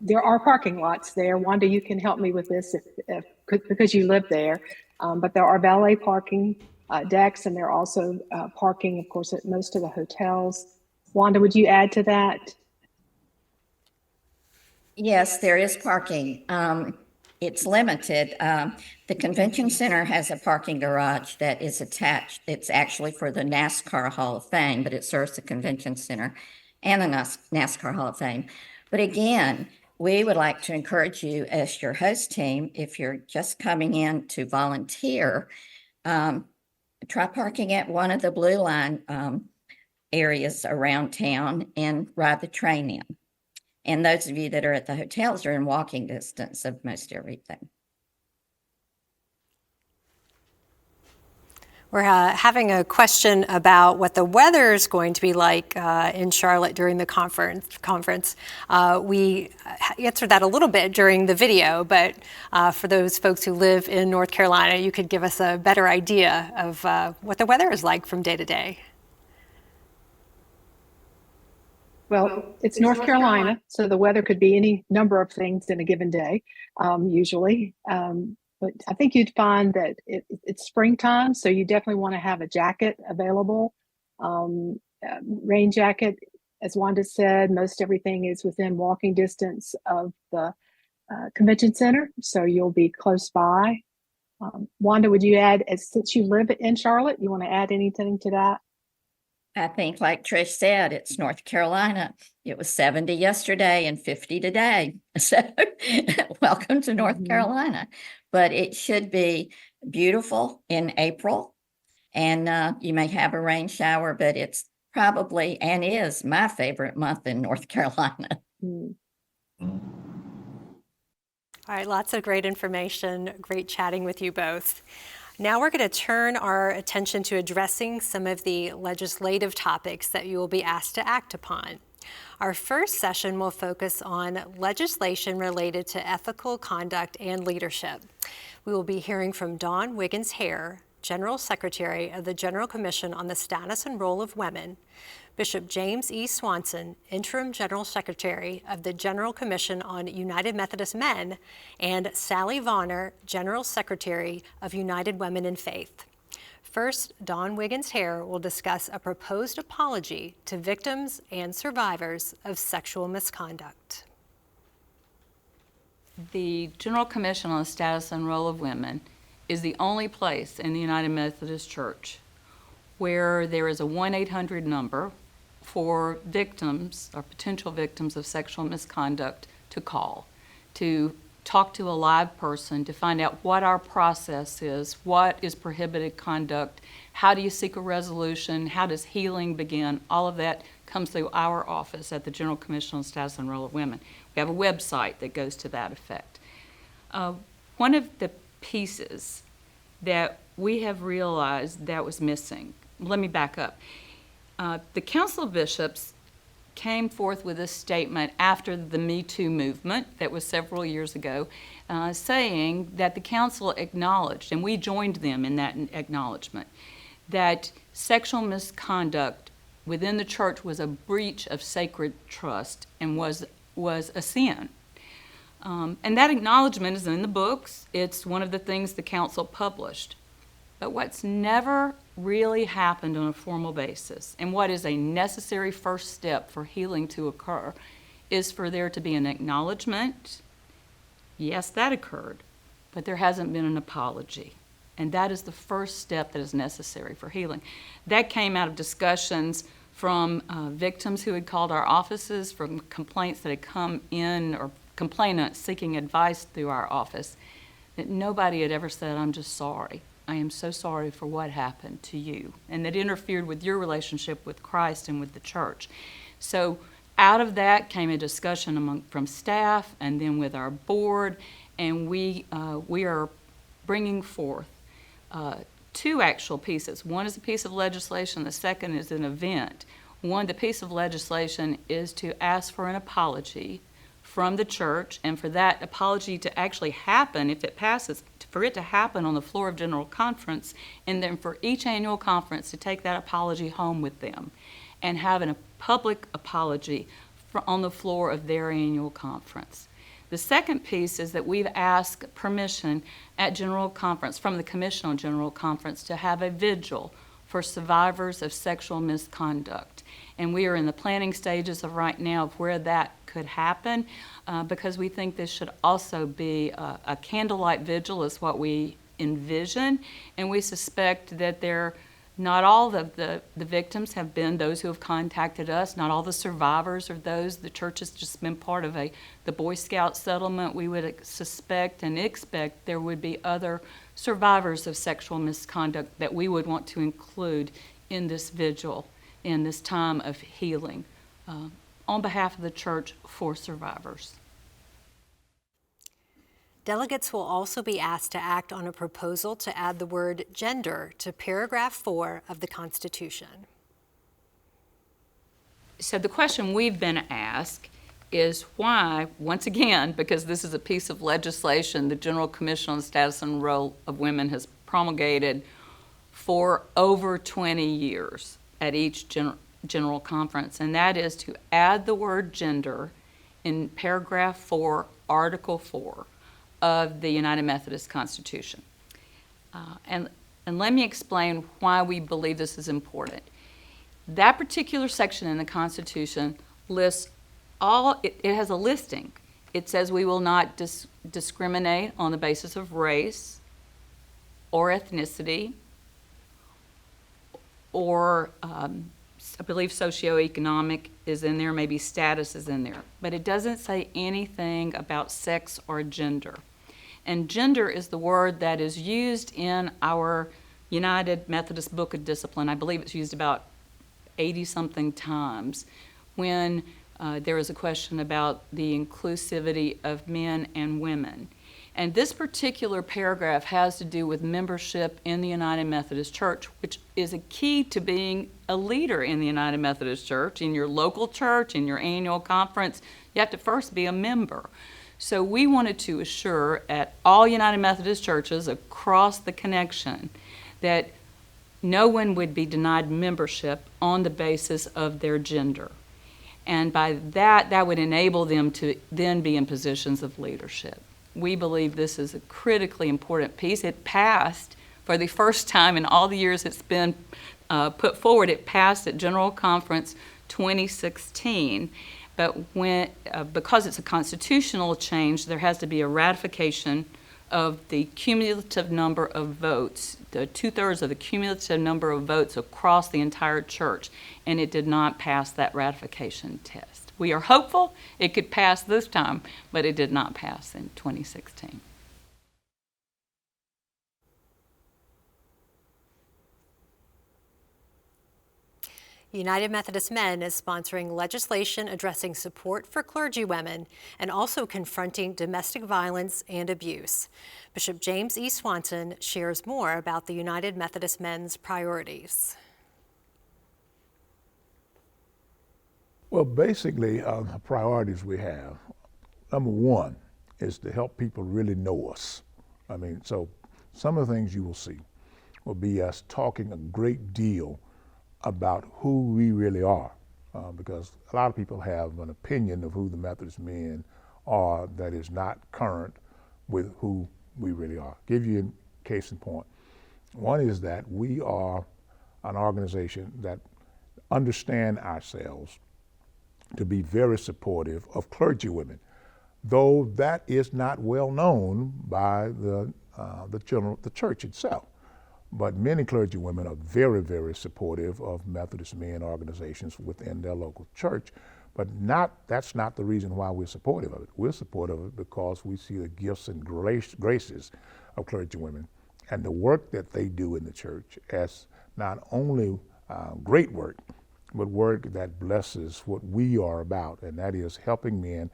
there are parking lots there. Wanda, you can help me with this because you live there. But there are valet parking decks, and there are also parking, of course, at most of the hotels. Wanda, would you add to that? Yes, there is parking. It's limited. The convention center has a parking garage that is attached. It's actually for the NASCAR Hall of Fame, but it serves the convention center and the NASCAR Hall of Fame. But again, we would like to encourage you as your host team, if you're just coming in to volunteer, try parking at one of the Blue Line areas around town and ride the train in. And those of you that are at the hotels are in walking distance of most everything. We're having a question about what the weather is going to be like in Charlotte during the conference. We answered that a little bit during the video, but for those folks who live in North Carolina, you could give us a better idea of what the weather is like from day to day. Well, it's North Carolina, so the weather could be any number of things in a given day, usually. But I think you'd find that it's springtime, so you definitely want to have a jacket available. Rain jacket, as Wanda said, most everything is within walking distance of the convention center, so you'll be close by. Wanda, would you add, since you live in Charlotte, you want to add anything to that? I think, like Trish said, it's North Carolina. It was 70 yesterday and 50 today. So welcome to North Carolina. But it should be beautiful in April. And you may have a rain shower, but it's probably and is my favorite month in North Carolina. All right, lots of great information. Great chatting with you both. Now we're going to turn our attention to addressing some of the legislative topics that you will be asked to act upon. Our first session will focus on legislation related to ethical conduct and leadership. We will be hearing from Dawn Wiggins-Hare, General Secretary of the General Commission on the Status and Role of Women, Bishop James E. Swanson, Interim General Secretary of the General Commission on United Methodist Men, and Sally Vonner, General Secretary of United Women in Faith. First, Dawn Wiggins-Hare will discuss a proposed apology to victims and survivors of sexual misconduct. The General Commission on the Status and Role of Women is the only place in the United Methodist Church where there is a 1-800 number for victims or potential victims of sexual misconduct to call, to talk to a live person, to find out what our process is, what is prohibited conduct, how do you seek a resolution, how does healing begin. All of that comes through our office at the General Commission on Status and Role of Women. We have a website that goes to that effect. One of the pieces that we have realized that was missing, let me back up. The Council of Bishops came forth with a statement after the Me Too movement that was several years ago, saying that the council acknowledged, and we joined them in that acknowledgement, that sexual misconduct within the church was a breach of sacred trust and was a sin. And that acknowledgement is in the books. It's one of the things the council published. But what's never really happened on a formal basis, and what is a necessary first step for healing to occur, is for there to be an acknowledgement. Yes, that occurred, but there hasn't been an apology. And that is the first step that is necessary for healing. That came out of discussions from victims who had called our offices, from complaints that had come in, or complainants seeking advice through our office, that nobody had ever said, "I'm just sorry. I am so sorry for what happened to you," and that interfered with your relationship with Christ and with the church. So out of that came a discussion from staff and then with our board, and we are bringing forth two actual pieces. One is a piece of legislation, the second is an event. The piece of legislation is to ask for an apology from the church, and for that apology to actually happen, if it passes, for it to happen on the floor of General Conference, and then for each annual conference to take that apology home with them and have a public apology on the floor of their annual conference. The second piece is that we've asked permission at General Conference, from the Commission on General Conference, to have a vigil for survivors of sexual misconduct. And we are in the planning stages of right now of where that could happen, because we think this should also be a candlelight vigil is what we envision, and we suspect that not all of the victims have been those who have contacted us, not all the survivors are those. The church has just been part of the Boy Scout settlement. We would suspect and expect there would be other survivors of sexual misconduct that we would want to include in this vigil, in this time of healing, on behalf of the church for survivors. Delegates will also be asked to act on a proposal to add the word gender to paragraph 4 of the Constitution. So the question we've been asked is why, once again, because this is a piece of legislation the General Commission on the Status and Role of Women has promulgated for over 20 years at each General Conference, and that is to add the word gender in paragraph 4, Article 4 of the United Methodist Constitution. And let me explain why we believe this is important. That particular section in the Constitution lists it has a listing. It says we will not discriminate on the basis of race or ethnicity or I believe socioeconomic is in there, maybe status is in there. But it doesn't say anything about sex or gender. And gender is the word that is used in our United Methodist Book of Discipline. I believe it's used about 80-something times when there is a question about the inclusivity of men and women. And this particular paragraph has to do with membership in the United Methodist Church, which is a key to being a leader in the United Methodist Church, in your local church, in your annual conference. You have to first be a member. So we wanted to assure at all United Methodist churches across the connection that no one would be denied membership on the basis of their gender. And by that would enable them to then be in positions of leadership. We believe this is a critically important piece. It passed for the first time in all the years it's been put forward. It passed at General Conference 2016. But because it's a constitutional change, there has to be a ratification of the cumulative number of votes, the 2/3 of the cumulative number of votes across the entire church, and it did not pass that ratification test. We are hopeful it could pass this time, but it did not pass in 2016. United Methodist Men is sponsoring legislation addressing support for clergy women and also confronting domestic violence and abuse. Bishop James E. Swanson shares more about the United Methodist Men's priorities. Well, basically, the priorities we have, number one is to help people really know us. I mean, so some of the things you will see will be us talking a great deal about who we really are, because a lot of people have an opinion of who the Methodist men are that is not current with who we really are. Give you a case in point. One is that we are an organization that understand ourselves to be very supportive of clergy women, though that is not well known by the church itself. But many clergy women are very, very supportive of Methodist men organizations within their local church, but that's not the reason why we're supportive of it. We're supportive of it because we see the gifts and graces of clergy women and the work that they do in the church as not only great work, but work that blesses what we are about, and that is helping men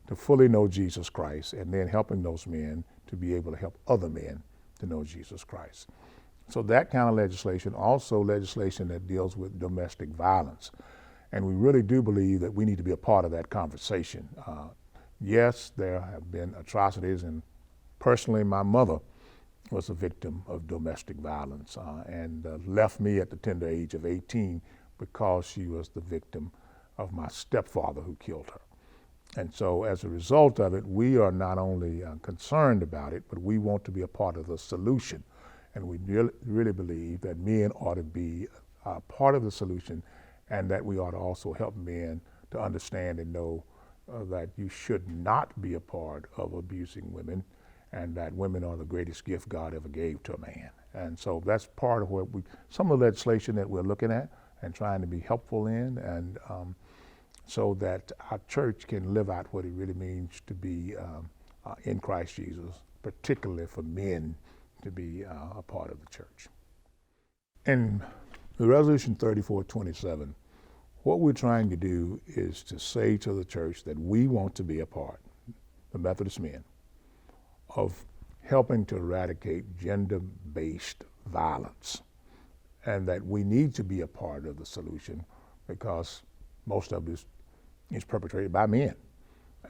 to fully know Jesus Christ and then helping those men to be able to help other men to know Jesus Christ. So that kind of legislation, also legislation that deals with domestic violence. And we really do believe that we need to be a part of that conversation. Yes, there have been atrocities, and personally my mother was a victim of domestic violence and left me at the tender age of 18 because she was the victim of my stepfather who killed her. And so as a result of it, we are not only concerned about it, but we want to be a part of the solution. And we really believe that men ought to be part of the solution, and that we ought to also help men to understand and know that you should not be a part of abusing women, and that women are the greatest gift God ever gave to a man. And so that's part of what some of the legislation that we're looking at and trying to be helpful in, and so that our church can live out what it really means to be in Christ Jesus, particularly for men to be a part of the church. In the Resolution 3427, what we're trying to do is to say to the church that we want to be a part, the Methodist men, of helping to eradicate gender-based violence, and that we need to be a part of the solution because most of it is perpetrated by men,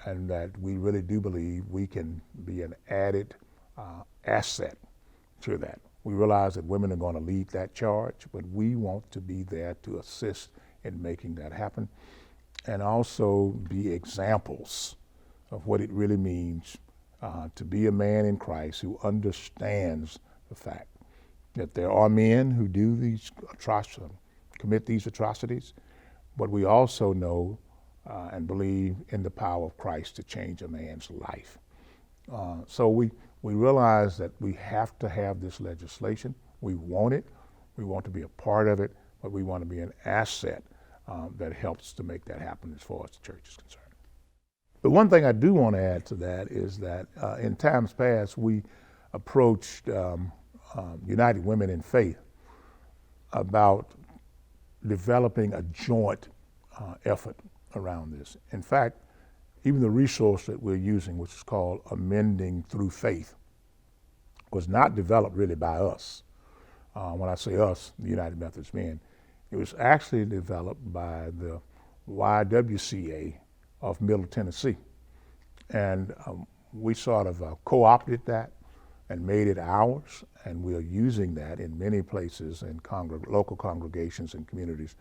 and that we really do believe we can be an added asset to that. We realize that women are going to lead that charge, but we want to be there to assist in making that happen, and also be examples of what it really means to be a man in Christ who understands the fact that there are men who do these commit these atrocities, but we also know and believe in the power of Christ to change a man's life. So we realize that we have to have this legislation. We want it. We want to be a part of it, but we want to be an asset that helps to make that happen as far as the church is concerned. The one thing I do want to add to that is that in times past, we approached United Women in Faith about developing a joint effort around this. In fact, even the resource that we're using, which is called Amending Through Faith, was not developed really by us. When I say us, the United Methodist Men, it was actually developed by the YWCA of Middle Tennessee. And we sort of co-opted that and made it ours, and we are using that in many places in local congregations and communities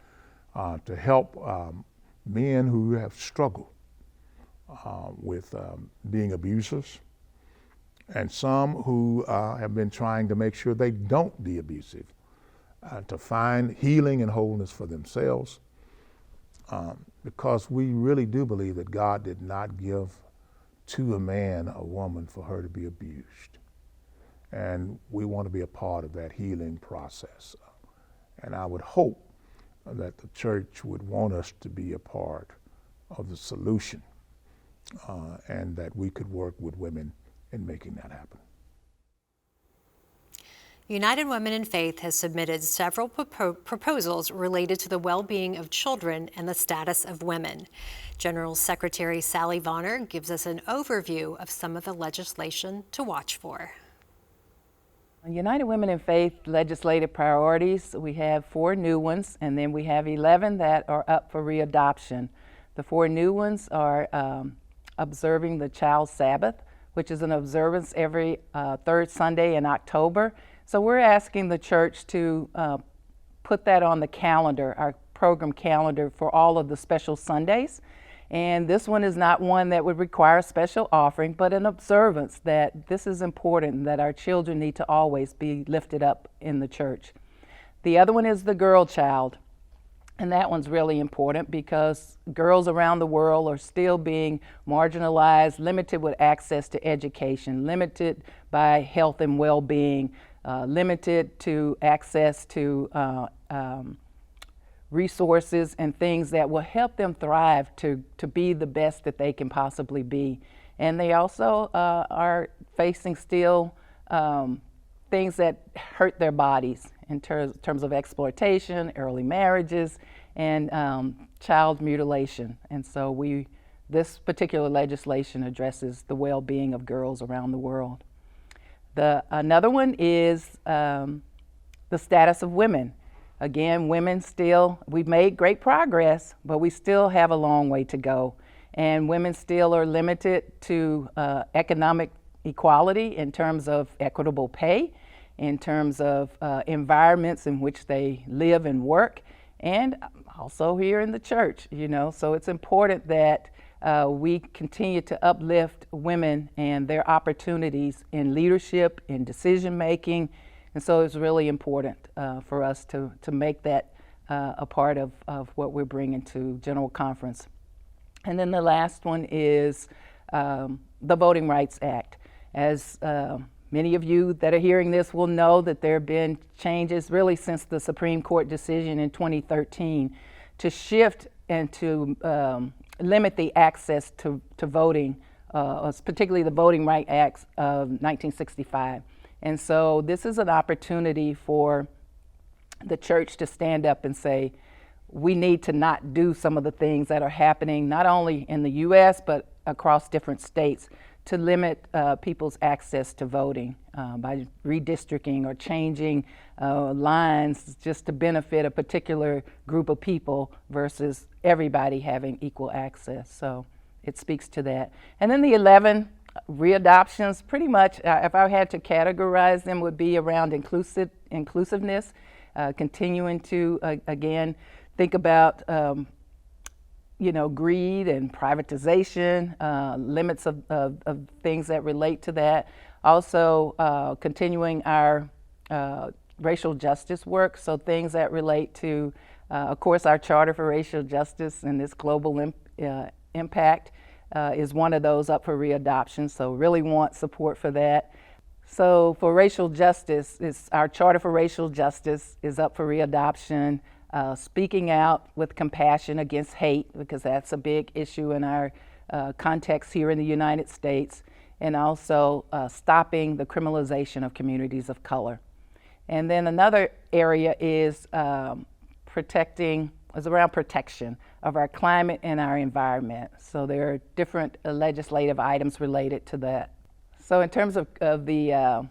to help men who have struggled with being abusers, and some who have been trying to make sure they don't be abusive, to find healing and wholeness for themselves, because we really do believe that God did not give to a man a woman for her to be abused. And we want to be a part of that healing process. And I would hope that the church would want us to be a part of the solution, and that we could work with women in making that happen. United Women in Faith has submitted several proposals related to the well-being of children and the status of women. General Secretary Sally Vonner gives us an overview of some of the legislation to watch for. United Women in Faith legislative priorities, we have 4 new ones, and then we have 11 that are up for readoption. The 4 new ones are observing the Child Sabbath, which is an observance every 3rd Sunday in October. So we're asking the church to put that on the calendar, our program calendar, for all of the special Sundays. And this one is not one that would require a special offering, but an observance that this is important, that our children need to always be lifted up in the church. The other one is the Girl Child. And that one's really important because girls around the world are still being marginalized, limited with access to education, limited by health and well-being, limited to access to resources and things that will help them thrive to be the best that they can possibly be. And they also are facing still things that hurt their bodies in terms of exploitation, early marriages, and child mutilation. And so this particular legislation addresses the well-being of girls around the world. Another one is the status of women. Again, women still, we've made great progress, but we still have a long way to go. And women still are limited to economic equality in terms of equitable pay, in terms of environments in which they live and work, and also here in the church, So it's important that we continue to uplift women and their opportunities in leadership, in decision making. And so it's really important for us to make that a part of what we're bringing to General Conference. And then the last one is the Voting Rights Act. As many of you that are hearing this will know that there have been changes really since the Supreme Court decision in 2013 to shift and to limit the access to voting, particularly the Voting Rights Act of 1965. And so this is an opportunity for the church to stand up and say, we need to not do some of the things that are happening, not only in the U.S., but across different states, to limit people's access to voting by redistricting or changing lines just to benefit a particular group of people versus everybody having equal access. So it speaks to that. And then the 11 readoptions, pretty much, if I had to categorize them, would be around inclusiveness, continuing to, again, think about greed and privatization, limits of things that relate to that. Also, continuing our racial justice work, so things that relate to, of course, our Charter for Racial Justice and this global impact is one of those up for readoption, so really want support for that. So for racial justice, our Charter for Racial Justice is up for readoption. Speaking out with compassion against hate, because that's a big issue in our context here in the United States, and also stopping the criminalization of communities of color. And then another area is around protection of our climate and our environment. So there are different legislative items related to that. So in terms of the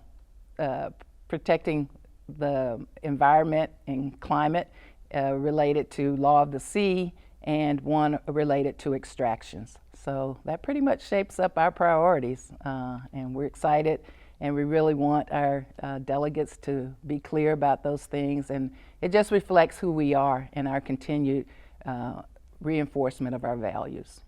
protecting the environment and climate, related to law of the sea, and one related to extractions. So that pretty much shapes up our priorities, and we're excited, and we really want our delegates to be clear about those things, and it just reflects who we are and our continued reinforcement of our values.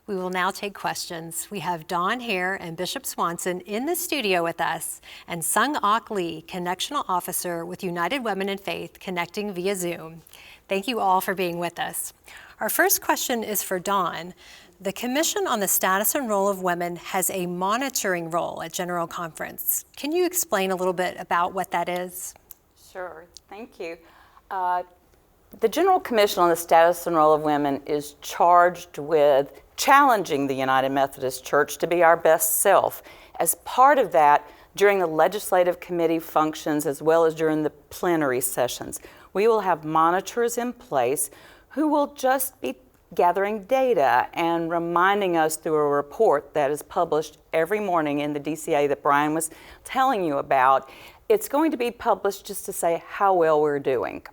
We will now take questions. We have Dawn Hare and Bishop Swanson in the studio with us, and Sung Ok Lee, Connectional Officer with United Women in Faith, connecting via Zoom. Thank you all for being with us. Our first question is for Dawn. The Commission on the Status and Role of Women has a monitoring role at General Conference. Can you explain a little bit about what that is? Sure, thank you. The General Commission on the Status and Role of Women is charged with challenging the United Methodist Church to be our best self. As part of that, during the legislative committee functions as well as during the plenary sessions, we will have monitors in place who will just be gathering data and reminding us through a report that is published every morning in the DCA that Brian was telling you about. It's going to be published just to say how well we're doing.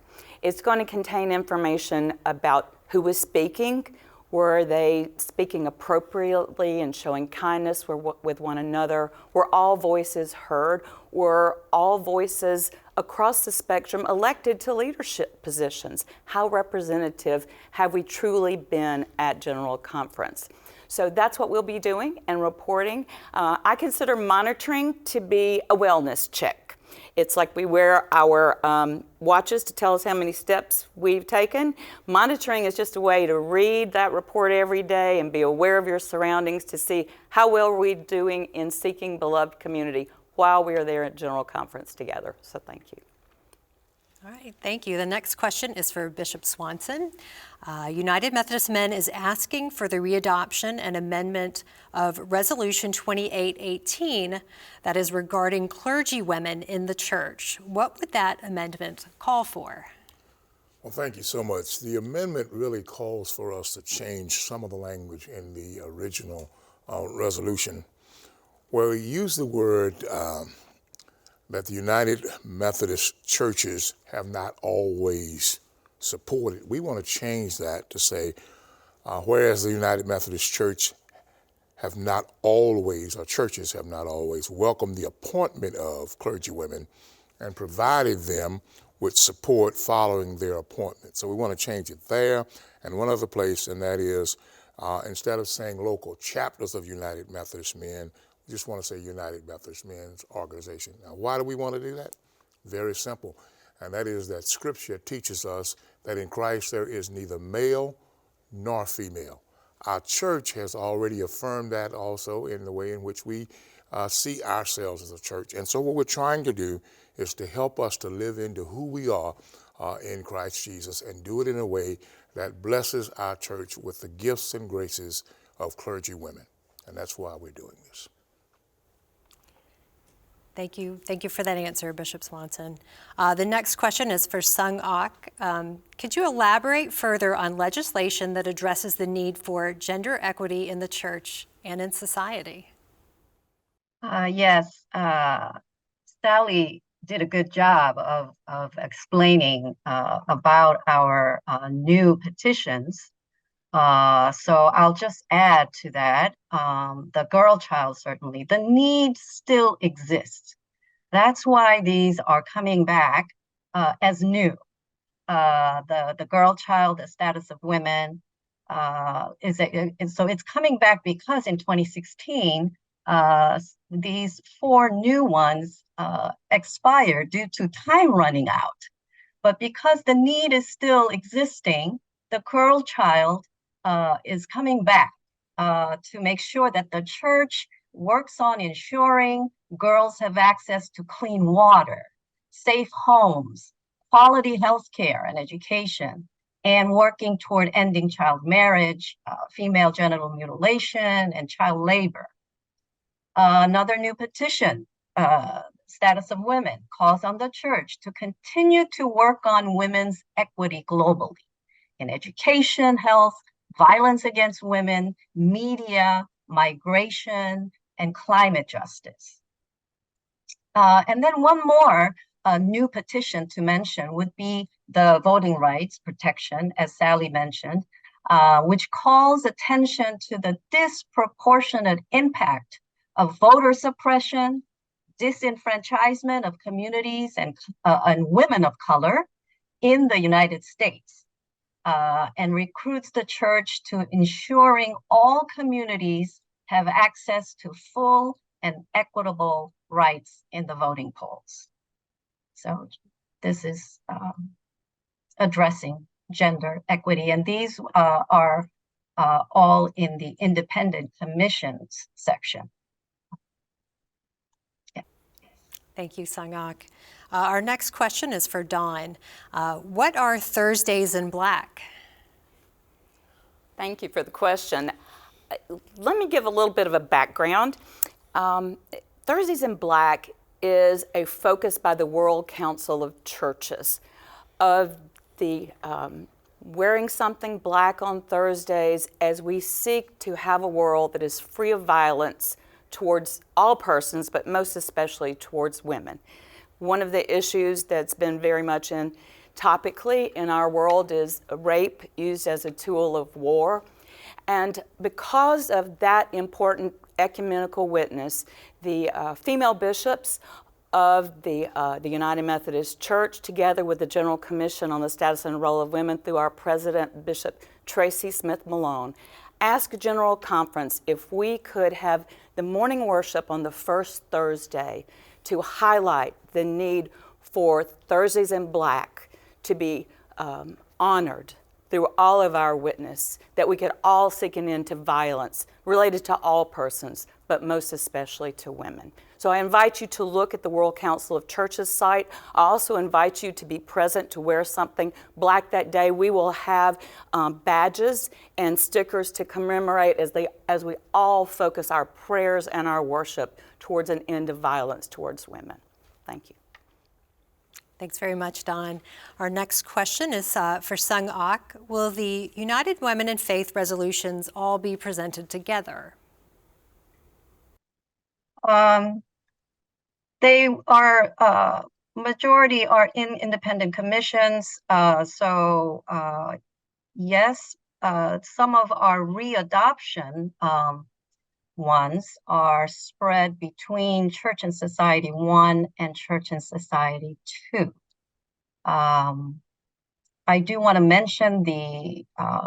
It's going to contain information about who was speaking. Were they speaking appropriately and showing kindness with one another? Were all voices heard? Were all voices across the spectrum elected to leadership positions? How representative have we truly been at General Conference? So that's what we'll be doing and reporting. I consider monitoring to be a wellness check. It's like we wear our watches to tell us how many steps we've taken. Monitoring is just a way to read that report every day and be aware of your surroundings to see how well we're doing in seeking beloved community while we are there at General Conference together. So thank you. All right, thank you. The next question is for Bishop Swanson. United Methodist Men is asking for the readoption and amendment of Resolution 2818 that is regarding clergy women in the church. What would that amendment call for? Well, thank you so much. The amendment really calls for us to change some of the language in the original resolution, where we use the word that the United Methodist churches have not always supported. We want to change that to say, whereas the United Methodist Church have not always, or churches have not always, welcomed the appointment of clergy women and provided them with support following their appointment. So we want to change it there. And one other place, and that is, instead of saying local chapters of United Methodist Men, we just want to say United Methodist Men's Organization. Now, why do we want to do that? Very simple, and that is that Scripture teaches us that in Christ there is neither male nor female. Our church has already affirmed that also in the way in which we see ourselves as a church. And so what we're trying to do is to help us to live into who we are in Christ Jesus and do it in a way that blesses our church with the gifts and graces of clergy women. And that's why we're doing this. Thank you. Thank you for that answer, Bishop Swanson. The next question is for Sung Ok. Could you elaborate further on legislation that addresses the need for gender equity in the church and in society? Yes, Sally did a good job of explaining about our new petitions. So I'll just add to that, the girl child, certainly, the need still exists. That's why these are coming back as new. the girl child, the status of women, so it's coming back because in 2016, these 4 new ones expired due to time running out. But because the need is still existing, the girl child is coming back to make sure that the church works on ensuring girls have access to clean water, safe homes, quality health care and education, and working toward ending child marriage, female genital mutilation, and child labor. Another new petition, Status of Women, calls on the church to continue to work on women's equity globally in education, health, violence against women, media, migration, and climate justice. And then one more new petition to mention would be the voting rights protection, as Sally mentioned, which calls attention to the disproportionate impact of voter suppression, disenfranchisement of communities and women of color in the United States, and recruits the church to ensuring all communities have access to full and equitable rights in the voting polls. So this is addressing gender equity, and these are all in the independent commissions section. Thank you, Sung-Ok. Our next question is for Dawn. What are Thursdays in Black? Thank you for the question. Let me give a little bit of a background. Thursdays in Black is a focus by the World Council of Churches of the wearing something black on Thursdays as we seek to have a world that is free of violence towards all persons, but most especially towards women. One of the issues that's been very much topically in our world is rape used as a tool of war. And because of that important ecumenical witness, the female bishops of the United Methodist Church, together with the General Commission on the Status and Role of Women through our president, Bishop Tracy Smith Malone, asked General Conference if we could have the morning worship on the first Thursday to highlight the need for Thursdays in Black to be honored through all of our witness, that we could all seek an end to violence related to all persons, but most especially to women. So I invite you to look at the World Council of Churches site. I also invite you to be present to wear something black that day. We will have badges and stickers to commemorate as we all focus our prayers and our worship towards an end of violence towards women. Thank you. Thanks very much, Dawn. Our next question is for Sung-Ok. Will the United Women in Faith resolutions all be presented together? They are, majority are in independent commissions. So yes, some of our readoption ones are spread between Church and Society 1 and Church and Society 2. I do want to mention the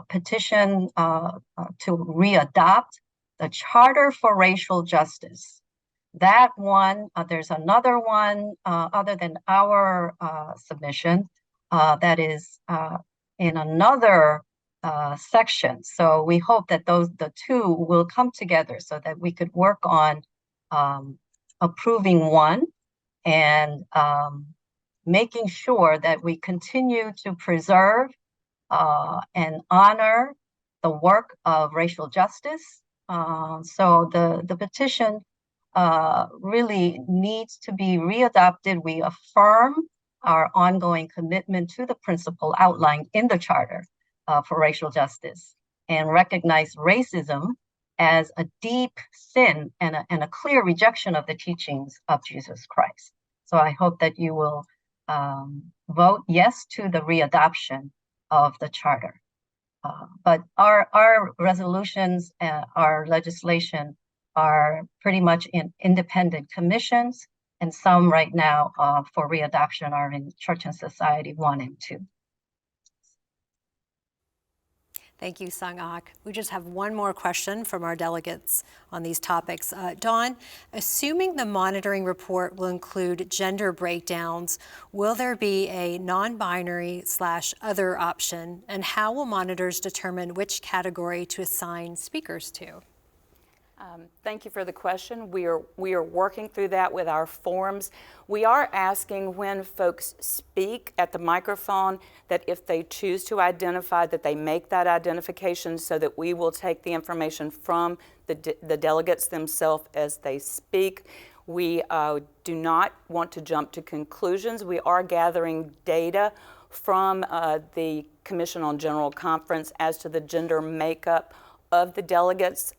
petition to readopt the Charter for Racial Justice. That one, there's another one other than our submission that is in another section. So we hope that the two will come together so that we could work on approving one and making sure that we continue to preserve and honor the work of racial justice. So the petition really needs to be readopted. We affirm our ongoing commitment to the principle outlined in the Charter for Racial Justice and recognize racism as a deep sin and a clear rejection of the teachings of Jesus Christ. So I hope that you will vote yes to the readoption of the Charter. But our resolutions, our legislation are pretty much in independent commissions, and some right now for readoption are in Church and Society 1 and 2. Thank you, Sung-ak. We just have one more question from our delegates on these topics. Dawn, assuming the monitoring report will include gender breakdowns, will there be a non-binary/other option? And how will monitors determine which category to assign speakers to? Thank you for the question. We are working through that with our forms. We are asking when folks speak at the microphone that if they choose to identify, that they make that identification so that we will take the information from the delegates themselves as they speak. We do not want to jump to conclusions. We are gathering data from the Commission on General Conference as to the gender makeup of the delegates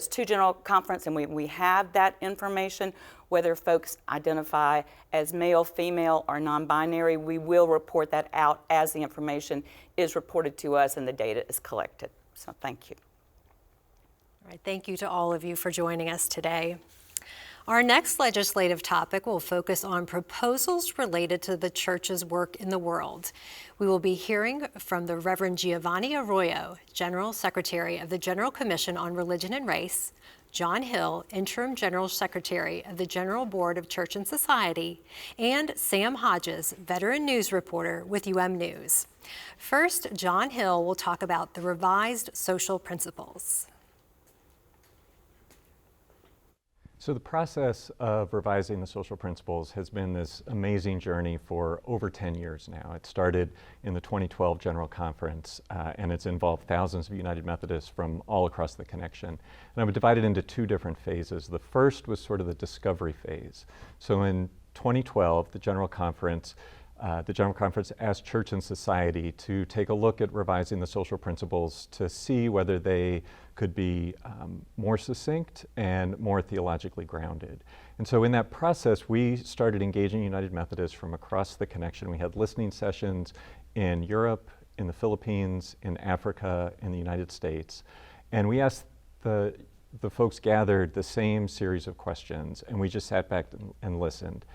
to General Conference, and we have that information. Whether folks identify as male, female, or non-binary, we will report that out as the information is reported to us and the data is collected. So thank you. All right, thank you to all of you for joining us today. Our next legislative topic will focus on proposals related to the church's work in the world. We will be hearing from the Reverend Giovanni Arroyo, General Secretary of the General Commission on Religion and Race, John Hill, Interim General Secretary of the General Board of Church and Society, and Sam Hodges, veteran news reporter with UM News. First, John Hill will talk about the revised social principles. So the process of revising the social principles has been this amazing journey for over 10 years now. It started in the 2012 General Conference, and it's involved thousands of United Methodists from all across the connection. And I would divide it into two different phases. The first was sort of the discovery phase. So in 2012, the General Conference asked Church and Society to take a look at revising the social principles to see whether they could be more succinct and more theologically grounded. And so in that process, we started engaging United Methodists from across the connection. We had listening sessions in Europe, in the Philippines, in Africa, in the United States. And we asked the folks gathered the same series of questions, and we just sat back and listened.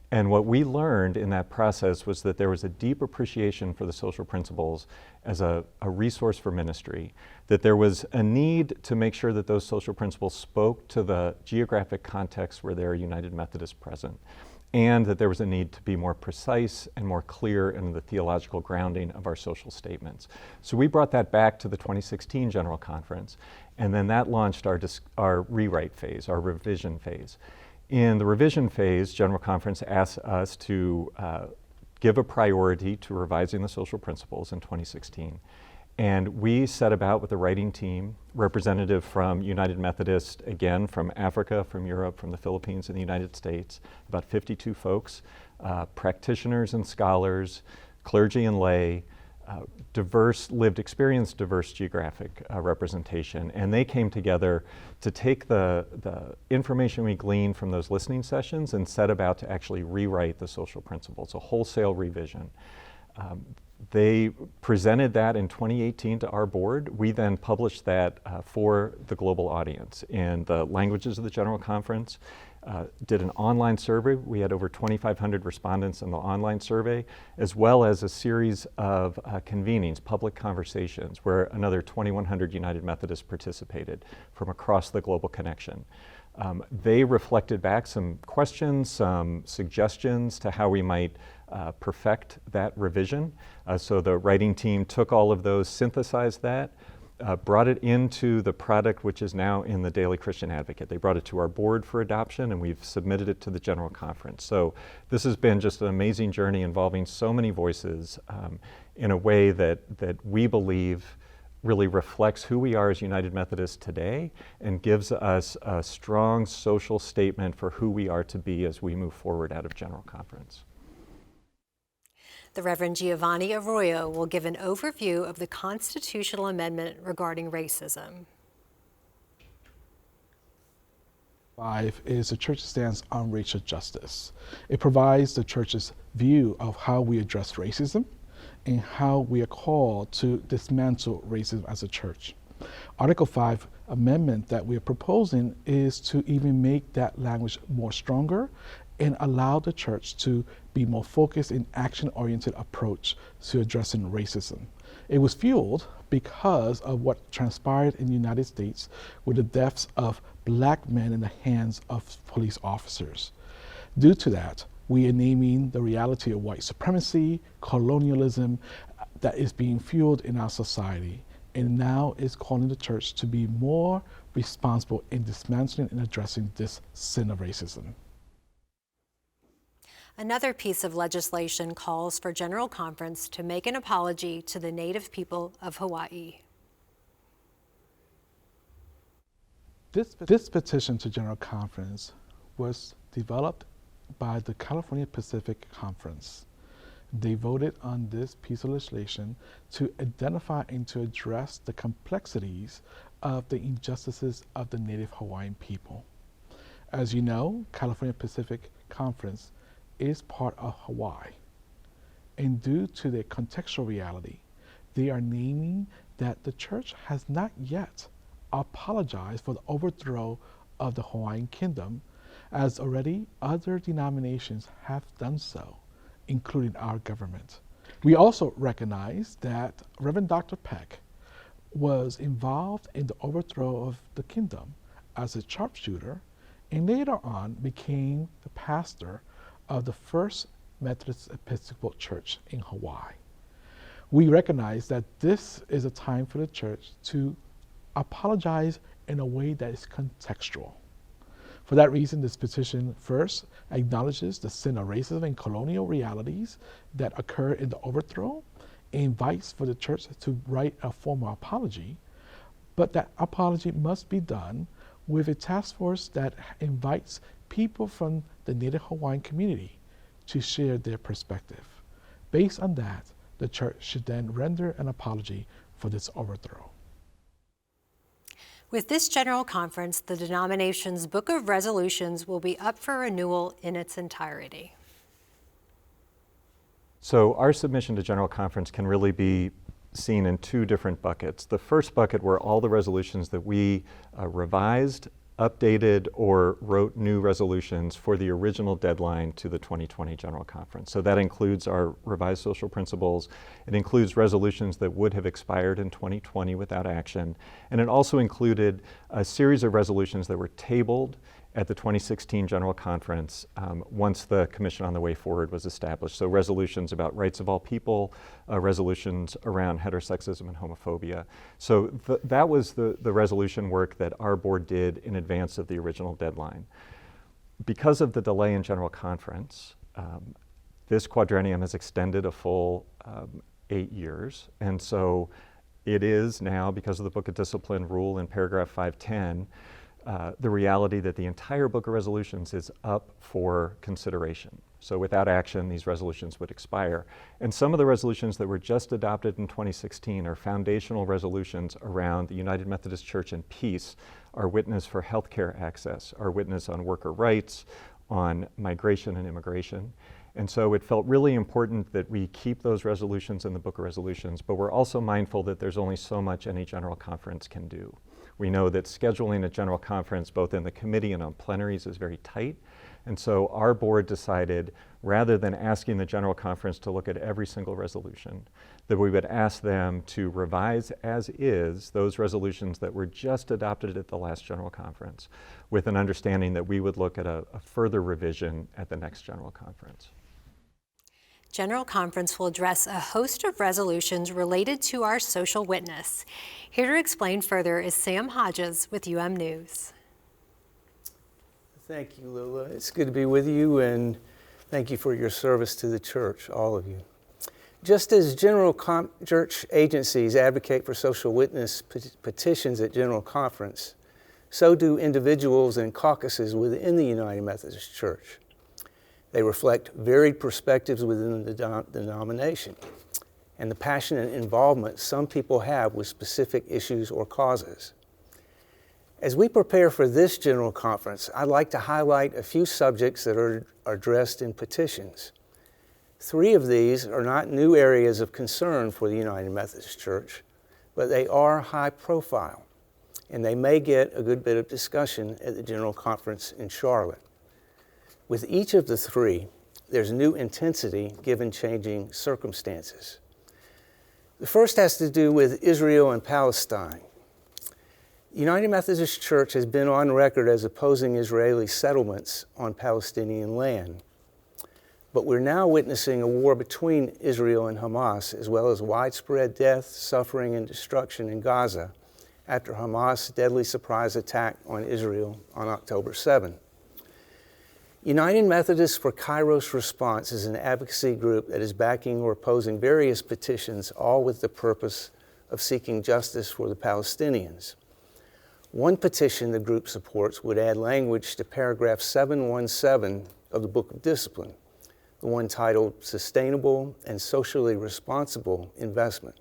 And what we learned in that process was that there was a deep appreciation for the social principles as a resource for ministry, that there was a need to make sure that those social principles spoke to the geographic context where there are United Methodists present, and that there was a need to be more precise and more clear in the theological grounding of our social statements. So we brought that back to the 2016 General Conference, and then that launched our rewrite phase, our revision phase. In the revision phase, General Conference asked us to give a priority to revising the social principles in 2016. And we set about with a writing team, representative from United Methodist, again, from Africa, from Europe, from the Philippines, and the United States, about 52 folks, practitioners and scholars, clergy and lay, diverse lived experience, diverse geographic representation. And they came together to take the information we gleaned from those listening sessions and set about to actually rewrite the social principles, a wholesale revision. They presented that in 2018 to our board. We then published that for the global audience in the languages of the General Conference, did an online survey. We had over 2,500 respondents in the online survey, as well as a series of convenings, public conversations, where another 2,100 United Methodists participated from across the global connection. They reflected back some questions, some suggestions to how we might perfect that revision. So the writing team took all of those, synthesized that, brought it into the product which is now in the Daily Christian Advocate. They brought it to our board for adoption, and we've submitted it to the General Conference. So this has been just an amazing journey involving so many voices in a way that we believe really reflects who we are as United Methodists today and gives us a strong social statement for who we are to be as we move forward out of General Conference. The Reverend Giovanni Arroyo will give an overview of the constitutional amendment regarding racism. 5 is the church's stance on racial justice. It provides the church's view of how we address racism and how we are called to dismantle racism as a church. Article 5 amendment that we are proposing is to even make that language more stronger and allow the church to be more focused in action-oriented approach to addressing racism. It was fueled because of what transpired in the United States with the deaths of Black men in the hands of police officers. Due to that, we are naming the reality of white supremacy, colonialism that is being fueled in our society, and now is calling the church to be more responsible in dismantling and addressing this sin of racism. Another piece of legislation calls for General Conference to make an apology to the Native people of Hawaii. This petition to General Conference was developed by the California Pacific Conference. They voted on this piece of legislation to identify and to address the complexities of the injustices of the Native Hawaiian people. As you know, California Pacific Conference is part of Hawaii. And due to their contextual reality, they are naming that the church has not yet apologized for the overthrow of the Hawaiian kingdom, as already other denominations have done so, including our government. We also recognize that Reverend Dr. Peck was involved in the overthrow of the kingdom as a sharpshooter, and later on became the pastor of the first Methodist Episcopal Church in Hawaii. We recognize that this is a time for the church to apologize in a way that is contextual. For that reason, this petition first acknowledges the sin of racism and colonial realities that occur in the overthrow, and invites for the church to write a formal apology, but that apology must be done with a task force that invites people from the Native Hawaiian community to share their perspective. Based on that, the church should then render an apology for this overthrow. With this General Conference, the denomination's Book of Resolutions will be up for renewal in its entirety. So our submission to General Conference can really be seen in two different buckets. The first bucket were all the resolutions that we revised, updated, or wrote new resolutions for the original deadline to the 2020 General Conference. So that includes our revised social principles. It includes resolutions that would have expired in 2020 without action. And it also included a series of resolutions that were tabled at the 2016 General Conference once the Commission on the Way Forward was established. So resolutions about rights of all people, resolutions around heterosexism and homophobia. So that was the resolution work that our board did in advance of the original deadline. Because of the delay in General Conference, this quadrennium has extended a full 8 years. And so it is now, because of the Book of Discipline rule in paragraph 510, the reality that the entire Book of Resolutions is up for consideration. So without action, these resolutions would expire. And some of the resolutions that were just adopted in 2016 are foundational resolutions around the United Methodist Church and peace, our witness for healthcare access, our witness on worker rights, on migration and immigration. And so it felt really important that we keep those resolutions in the Book of Resolutions, but we're also mindful that there's only so much any General Conference can do. We know that scheduling a General Conference, both in the committee and on plenaries, is very tight. And so our board decided, rather than asking the General Conference to look at every single resolution, that we would ask them to revise as is those resolutions that were just adopted at the last General Conference, with an understanding that we would look at a further revision at the next General Conference. General Conference will address a host of resolutions related to our social witness. Here to explain further is Sam Hodges with UM News. Thank you, Lula. It's good to be with you, and thank you for your service to the church, all of you. Just as church agencies advocate for social witness petitions at General Conference, so do individuals and caucuses within the United Methodist Church. They reflect varied perspectives within the denomination and the passionate involvement some people have with specific issues or causes. As we prepare for this General Conference, I'd like to highlight a few subjects that are addressed in petitions. 3 of these are not new areas of concern for the United Methodist Church, but they are high profile, and they may get a good bit of discussion at the General Conference in Charlotte. With each of the three, there's new intensity given changing circumstances. The first has to do with Israel and Palestine. The United Methodist Church has been on record as opposing Israeli settlements on Palestinian land. But we're now witnessing a war between Israel and Hamas, as well as widespread death, suffering, and destruction in Gaza after Hamas' deadly surprise attack on Israel on October 7. United Methodists for Kairos Response is an advocacy group that is backing or opposing various petitions, all with the purpose of seeking justice for the Palestinians. One petition the group supports would add language to paragraph 717 of the Book of Discipline, the one titled Sustainable and Socially Responsible Investment.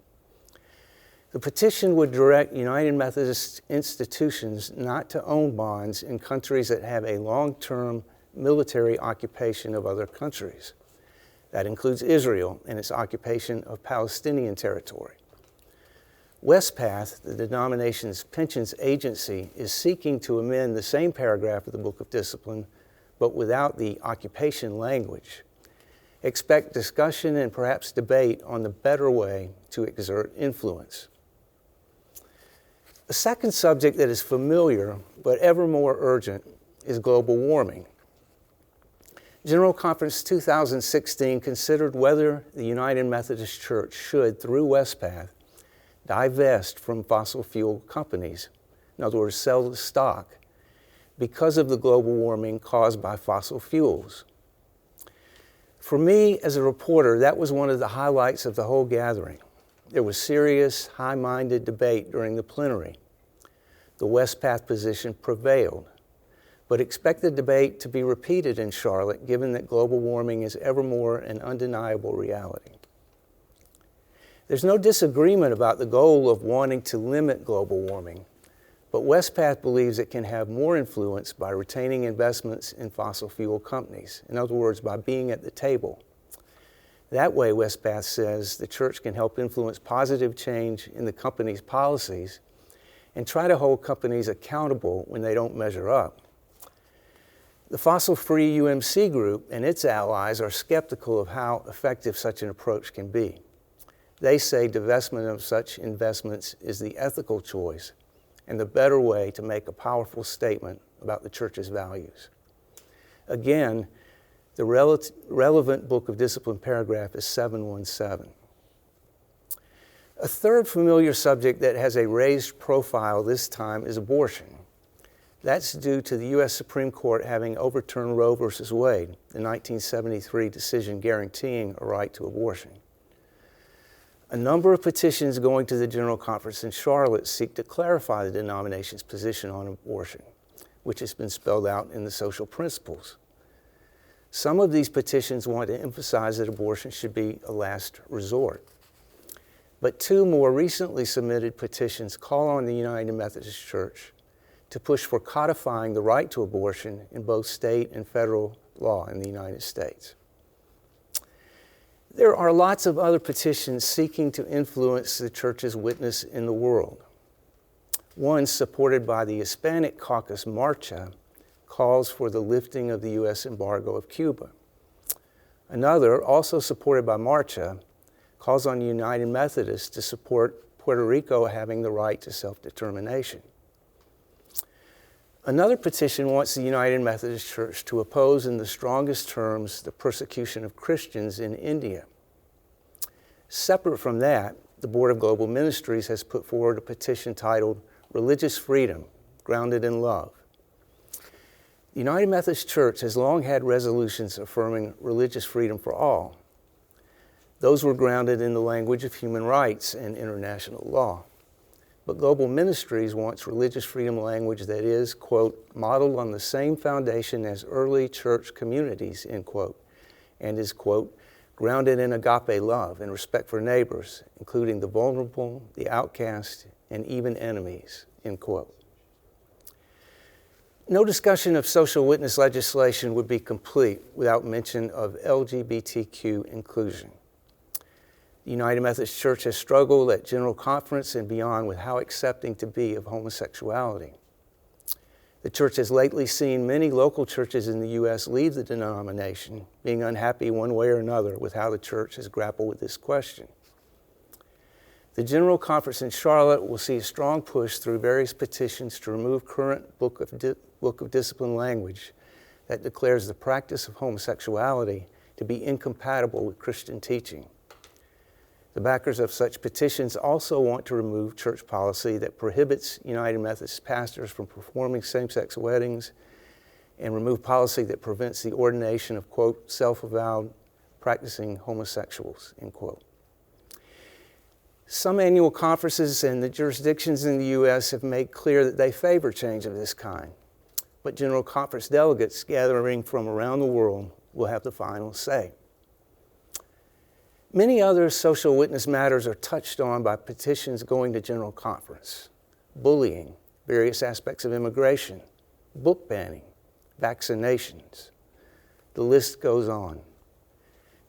The petition would direct United Methodist institutions not to own bonds in countries that have a long-term military occupation of other countries. That includes Israel and its occupation of Palestinian territory. Westpath, the denomination's pensions agency, is seeking to amend the same paragraph of the Book of Discipline, but without the occupation language. Expect discussion and perhaps debate on the better way to exert influence. A second subject that is familiar but ever more urgent is global warming. General Conference 2016 considered whether the United Methodist Church should, through Westpath, divest from fossil fuel companies, in other words, sell the stock, because of the global warming caused by fossil fuels. For me, as a reporter, that was one of the highlights of the whole gathering. There was serious, high-minded debate during the plenary. The Westpath position prevailed, but expect the debate to be repeated in Charlotte, given that global warming is ever more an undeniable reality. There's no disagreement about the goal of wanting to limit global warming, but Westpath believes it can have more influence by retaining investments in fossil fuel companies. In other words, by being at the table. That way, Westpath says, the church can help influence positive change in the company's policies and try to hold companies accountable when they don't measure up. The fossil-free UMC group and its allies are skeptical of how effective such an approach can be. They say divestment of such investments is the ethical choice and the better way to make a powerful statement about the church's values. Again, the relevant Book of Discipline paragraph is 717. A third familiar subject that has a raised profile this time is abortion. That's due to the U.S. Supreme Court having overturned Roe v. Wade, the 1973 decision guaranteeing a right to abortion. A number of petitions going to the General Conference in Charlotte seek to clarify the denomination's position on abortion, which has been spelled out in the social principles. Some of these petitions want to emphasize that abortion should be a last resort. But two more recently submitted petitions call on the United Methodist Church to push for codifying the right to abortion in both state and federal law in the United States. There are lots of other petitions seeking to influence the church's witness in the world. One, supported by the Hispanic caucus Marcha, calls for the lifting of the U.S. embargo of Cuba. Another, also supported by Marcha, calls on United Methodists to support Puerto Rico having the right to self-determination. Another petition wants the United Methodist Church to oppose in the strongest terms the persecution of Christians in India. Separate from that, the Board of Global Ministries has put forward a petition titled Religious Freedom, Grounded in Love. The United Methodist Church has long had resolutions affirming religious freedom for all. Those were grounded in the language of human rights and international law. But Global Ministries wants religious freedom language that is, quote, modeled on the same foundation as early church communities, end quote, and is, quote, grounded in agape love and respect for neighbors, including the vulnerable, the outcast, and even enemies, end quote. No discussion of social witness legislation would be complete without mention of LGBTQ inclusion. The United Methodist Church has struggled at General Conference and beyond with how accepting to be of homosexuality. The church has lately seen many local churches in the U.S. leave the denomination, being unhappy one way or another with how the church has grappled with this question. The General Conference in Charlotte will see a strong push through various petitions to remove current Book of Discipline language that declares the practice of homosexuality to be incompatible with Christian teaching. The backers of such petitions also want to remove church policy that prohibits United Methodist pastors from performing same-sex weddings and remove policy that prevents the ordination of, quote, self-avowed practicing homosexuals, end quote. Some annual conferences and the jurisdictions in the U.S. have made clear that they favor change of this kind, but General Conference delegates gathering from around the world will have the final say. Many other social witness matters are touched on by petitions going to General Conference: bullying, various aspects of immigration, book banning, vaccinations. The list goes on.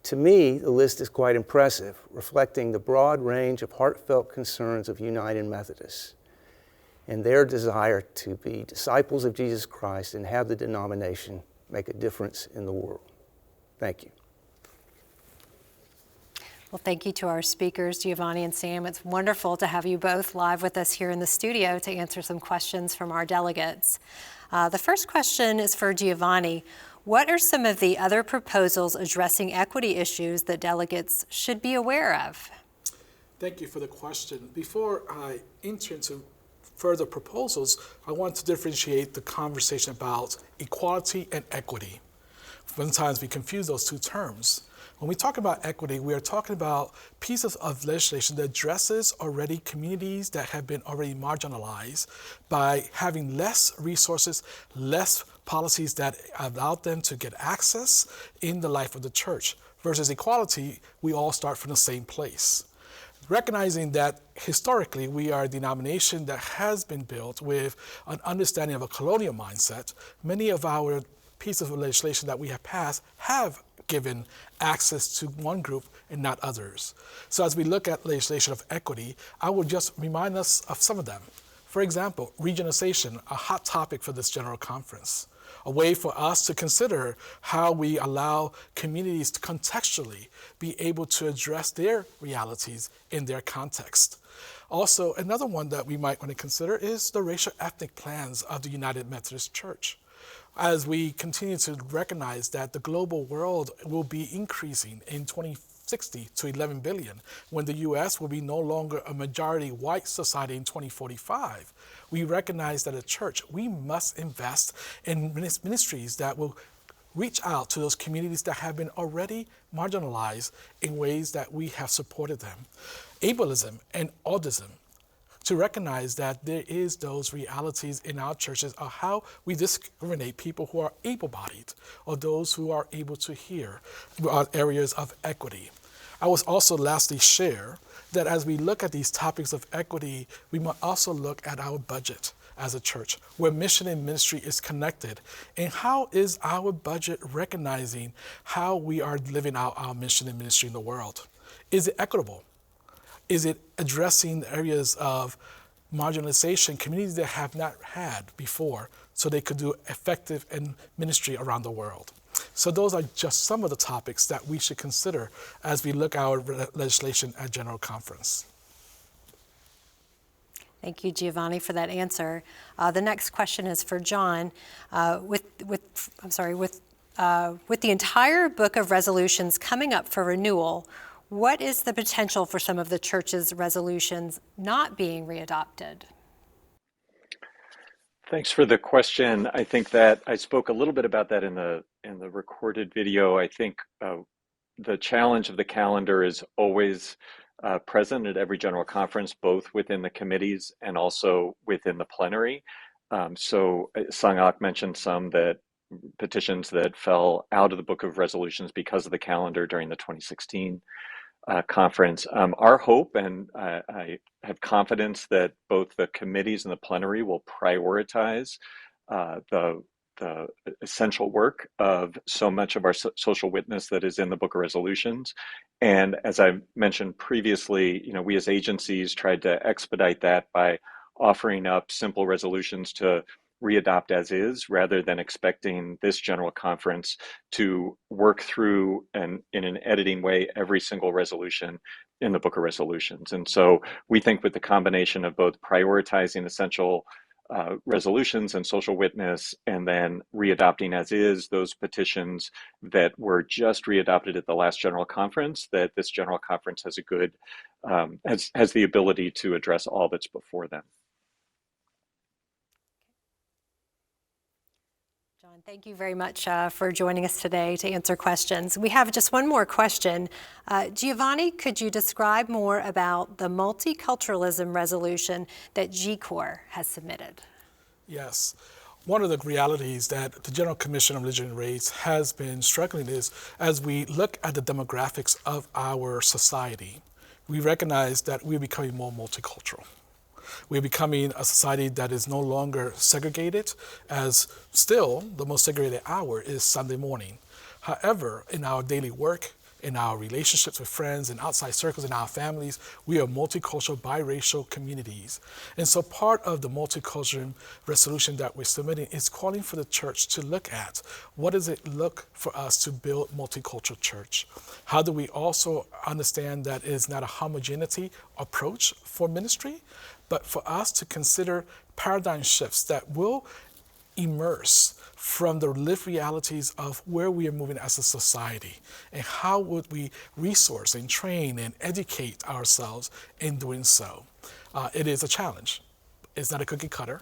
To me, the list is quite impressive, reflecting the broad range of heartfelt concerns of United Methodists and their desire to be disciples of Jesus Christ and have the denomination make a difference in the world. Thank you. Well, thank you to our speakers, Giovanni and Sam. It's wonderful to have you both live with us here in the studio to answer some questions from our delegates. The first question is for Giovanni. What are some of the other proposals addressing equity issues that delegates should be aware of? Thank you for the question. Before I enter into further proposals, I want to differentiate the conversation about equality and equity. Sometimes we confuse those two terms. When we talk about equity, we are talking about pieces of legislation that addresses already communities that have been already marginalized by having less resources, less policies that allow them to get access in the life of the church. Versus equality, we all start from the same place. Recognizing that historically we are a denomination that has been built with an understanding of a colonial mindset, many of our pieces of legislation that we have passed have given access to one group and not others. So as we look at legislation of equity, I will just remind us of some of them. For example, regionalization, a hot topic for this General Conference, a way for us to consider how we allow communities to contextually be able to address their realities in their context. Also, another one that we might want to consider is the racial ethnic plans of the United Methodist Church. As we continue to recognize that the global world will be increasing in 2060 to 11 billion, when the U.S. will be no longer a majority white society in 2045, we recognize that at church, we must invest in ministries that will reach out to those communities that have been already marginalized in ways that we have supported them. Ableism and autism, to recognize that there is those realities in our churches of how we discriminate people who are able-bodied or those who are able to hear, are areas of equity. I will also lastly share that as we look at these topics of equity, we must also look at our budget as a church, where mission and ministry is connected. And how is our budget recognizing how we are living out our mission and ministry in the world? Is it equitable? Is it addressing areas of marginalization, communities that have not had before, so they could do effective ministry around the world? So those are just some of the topics that we should consider as we look at our legislation at General Conference. Thank you, Giovanni, for that answer. The next question is for John. With the entire book of resolutions coming up for renewal, what is the potential for some of the church's resolutions not being readopted? Thanks for the question. I think that I spoke a little bit about that in the recorded video. I think the challenge of the calendar is always present at every General Conference, both within the committees and also within the plenary. So Sang-ak mentioned some petitions that fell out of the Book of Resolutions because of the calendar during the 2016 conference. Our hope, and I have confidence that both the committees and the plenary will prioritize the essential work of so much of our social witness that is in the Book of Resolutions. And as I mentioned previously, we as agencies tried to expedite that by offering up simple resolutions to readopt as is, rather than expecting this general conference to work through and in an editing way every single resolution in the Book of Resolutions. And so we think with the combination of both prioritizing essential resolutions and social witness, and then readopting as is those petitions that were just readopted at the last general conference, that this general conference has a good, has the ability to address all that's before them. John, thank you very much for joining us today to answer questions. We have just one more question. Giovanni, could you describe more about the multiculturalism resolution that GCOR has submitted? Yes. One of the realities that the General Commission on Religion and Race has been struggling is, as we look at the demographics of our society, we recognize that we're becoming more multicultural. We're becoming a society that is no longer segregated, as still the most segregated hour is Sunday morning. However, in our daily work, in our relationships with friends and outside circles, in our families, we are multicultural, biracial communities. And so part of the multicultural resolution that we're submitting is calling for the church to look at what does it look for us to build multicultural church? How do we also understand that it is not a homogeneity approach for ministry, but for us to consider paradigm shifts that will immerse from the lived realities of where we are moving as a society, and how would we resource and train and educate ourselves in doing so. It is a challenge. It's not a cookie cutter,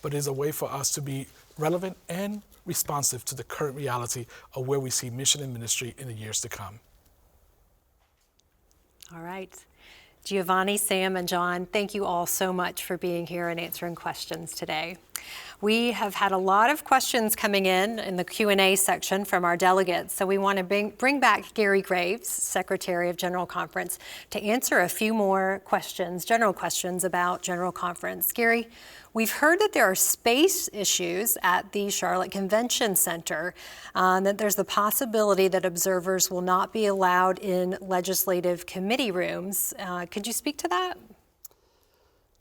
but it is a way for us to be relevant and responsive to the current reality of where we see mission and ministry in the years to come. All right. Giovanni, Sam, and John, thank you all so much for being here and answering questions today. We have had a lot of questions coming in the Q&A section from our delegates, so we want to bring back Gary Graves, Secretary of General Conference, to answer a few more questions, general questions about General Conference. Gary, we've heard that there are space issues at the Charlotte Convention Center, that there's the possibility that observers will not be allowed in legislative committee rooms. Could you speak to that?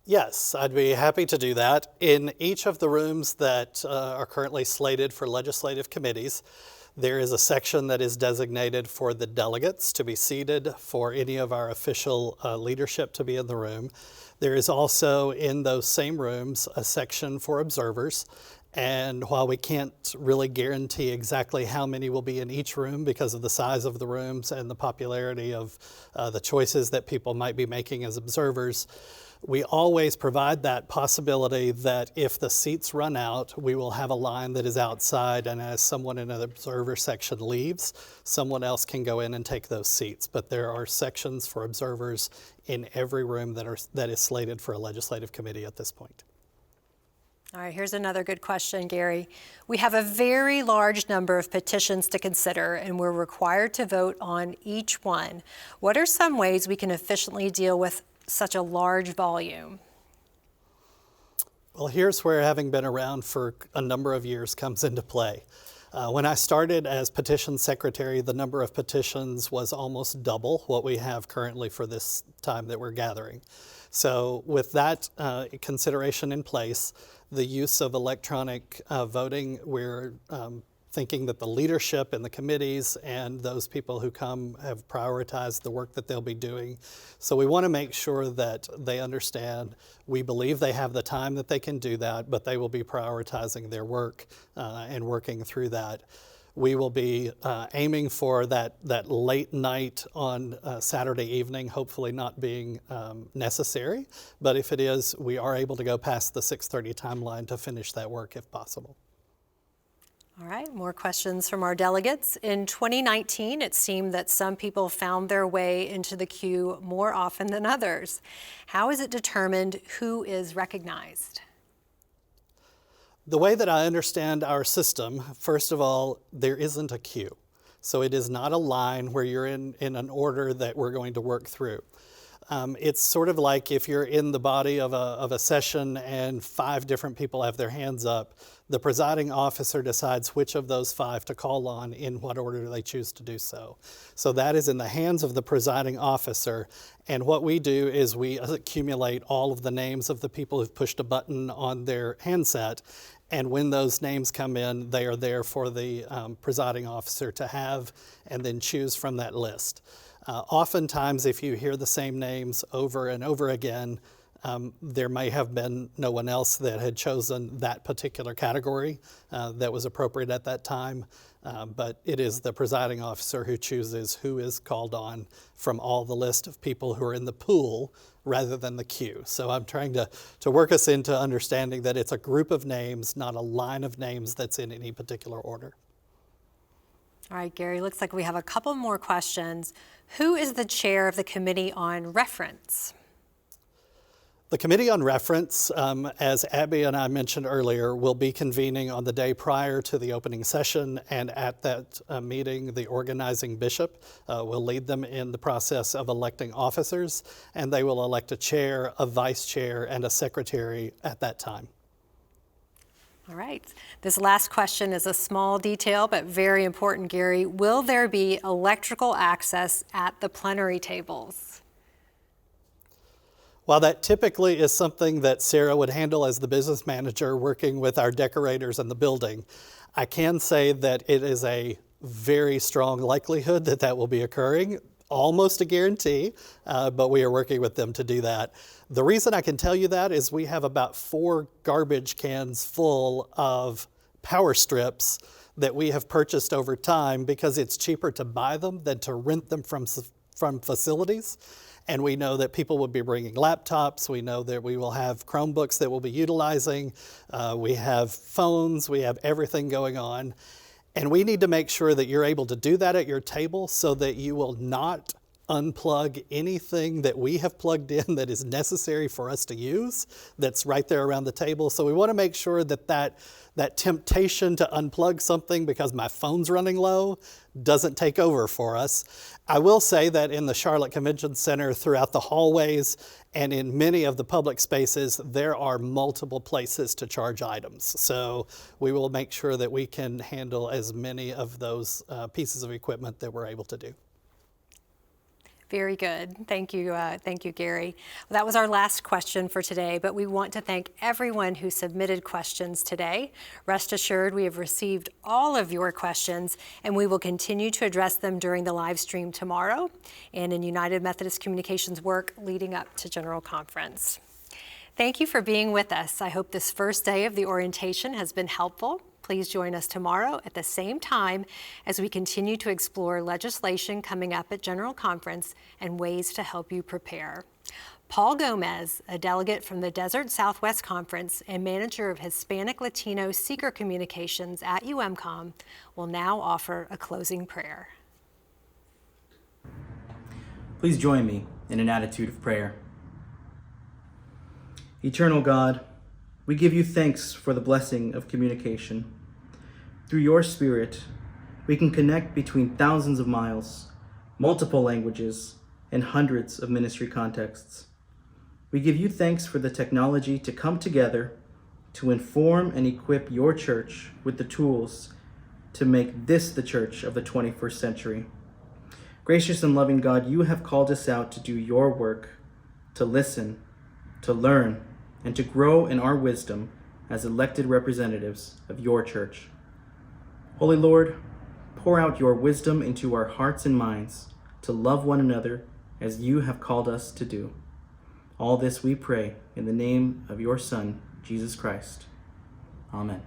Yes, I'd be happy to do that. In each of the rooms that are currently slated for legislative committees, there is a section that is designated for the delegates to be seated, for any of our official leadership to be in the room. There is also in those same rooms a section for observers. And while we can't really guarantee exactly how many will be in each room because of the size of the rooms and the popularity of the choices that people might be making as observers, we always provide that possibility that if the seats run out, we will have a line that is outside, and as someone in an observer section leaves, someone else can go in and take those seats. But there are sections for observers in every room that is slated for a legislative committee at this point. All right, here's another good question, Gary. We have a very large number of petitions to consider, and we're required to vote on each one. What are some ways we can efficiently deal with such a large volume? Well, here's where having been around for a number of years comes into play. When I started as petition secretary, the number of petitions was almost double what we have currently for this time that we're gathering. So with that consideration in place, the use of electronic voting, we're thinking that the leadership and the committees and those people who come have prioritized the work that they'll be doing. So we want to make sure that they understand we believe they have the time that they can do that, but they will be prioritizing their work and working through that. We will be aiming for that late night on Saturday evening, hopefully not being necessary, but if it is, we are able to go past the 6:30 timeline to finish that work if possible. All right, more questions from our delegates. In 2019, it seemed that some people found their way into the queue more often than others. How is it determined who is recognized? The way that I understand our system, first of all, there isn't a queue. So it is not a line where you're in an order that we're going to work through. It's sort of like if you're in the body of a session and 5 different people have their hands up, the presiding officer decides which of those 5 to call on in what order they choose to do so. So that is in the hands of the presiding officer. And what we do is we accumulate all of the names of the people who've pushed a button on their handset, And when those names come in, they are there for the presiding officer to have and then choose from that list. Oftentimes, if you hear the same names over and over again, there may have been no one else that had chosen that particular category that was appropriate at that time. But it is the presiding officer who chooses who is called on from all the list of people who are in the pool rather than the queue. So I'm trying to work us into understanding that it's a group of names, not a line of names that's in any particular order. All right, Gary, looks like we have a couple more questions. Who is the chair of the Committee on Reference? The Committee on Reference, as Abby and I mentioned earlier, will be convening on the day prior to the opening session, and at that meeting, the organizing bishop will lead them in the process of electing officers, and they will elect a chair, a vice chair, and a secretary at that time. All right. This last question is a small detail, but very important, Gary. Will there be electrical access at the plenary tables? While that typically is something that Sarah would handle as the business manager working with our decorators in the building, I can say that it is a very strong likelihood that that will be occurring. Almost a guarantee, but we are working with them to do that. The reason I can tell you that is we have about 4 garbage cans full of power strips that we have purchased over time because it's cheaper to buy them than to rent them from facilities. And we know that people will be bringing laptops. We know that we will have Chromebooks that we'll be utilizing. We have phones. We have everything going on. And we need to make sure that you're able to do that at your table so that you will not unplug anything that we have plugged in that is necessary for us to use that's right there around the table. So we want to make sure that that temptation to unplug something because my phone's running low doesn't take over for us. I will say that in the Charlotte Convention Center, throughout the hallways and in many of the public spaces, there are multiple places to charge items. So we will make sure that we can handle as many of those pieces of equipment that we're able to do. Very good. Thank you, Gary. Well, that was our last question for today, but we want to thank everyone who submitted questions today. Rest assured, we have received all of your questions, and we will continue to address them during the live stream tomorrow and in United Methodist Communications work leading up to General Conference. Thank you for being with us. I hope this first day of the orientation has been helpful. Please join us tomorrow at the same time as we continue to explore legislation coming up at General Conference and ways to help you prepare. Paul Gomez, a delegate from the Desert Southwest Conference and manager of Hispanic Latino Seeker Communications at UMCOM, will now offer a closing prayer. Please join me in an attitude of prayer. Eternal God, we give you thanks for the blessing of communication. Through your Spirit, we can connect between thousands of miles, multiple languages, and hundreds of ministry contexts. We give you thanks for the technology to come together to inform and equip your church with the tools to make this the church of the 21st century. Gracious and loving God, you have called us out to do your work, to listen, to learn, and to grow in our wisdom as elected representatives of your church. Holy Lord, pour out your wisdom into our hearts and minds to love one another as you have called us to do. All this we pray in the name of your Son, Jesus Christ. Amen.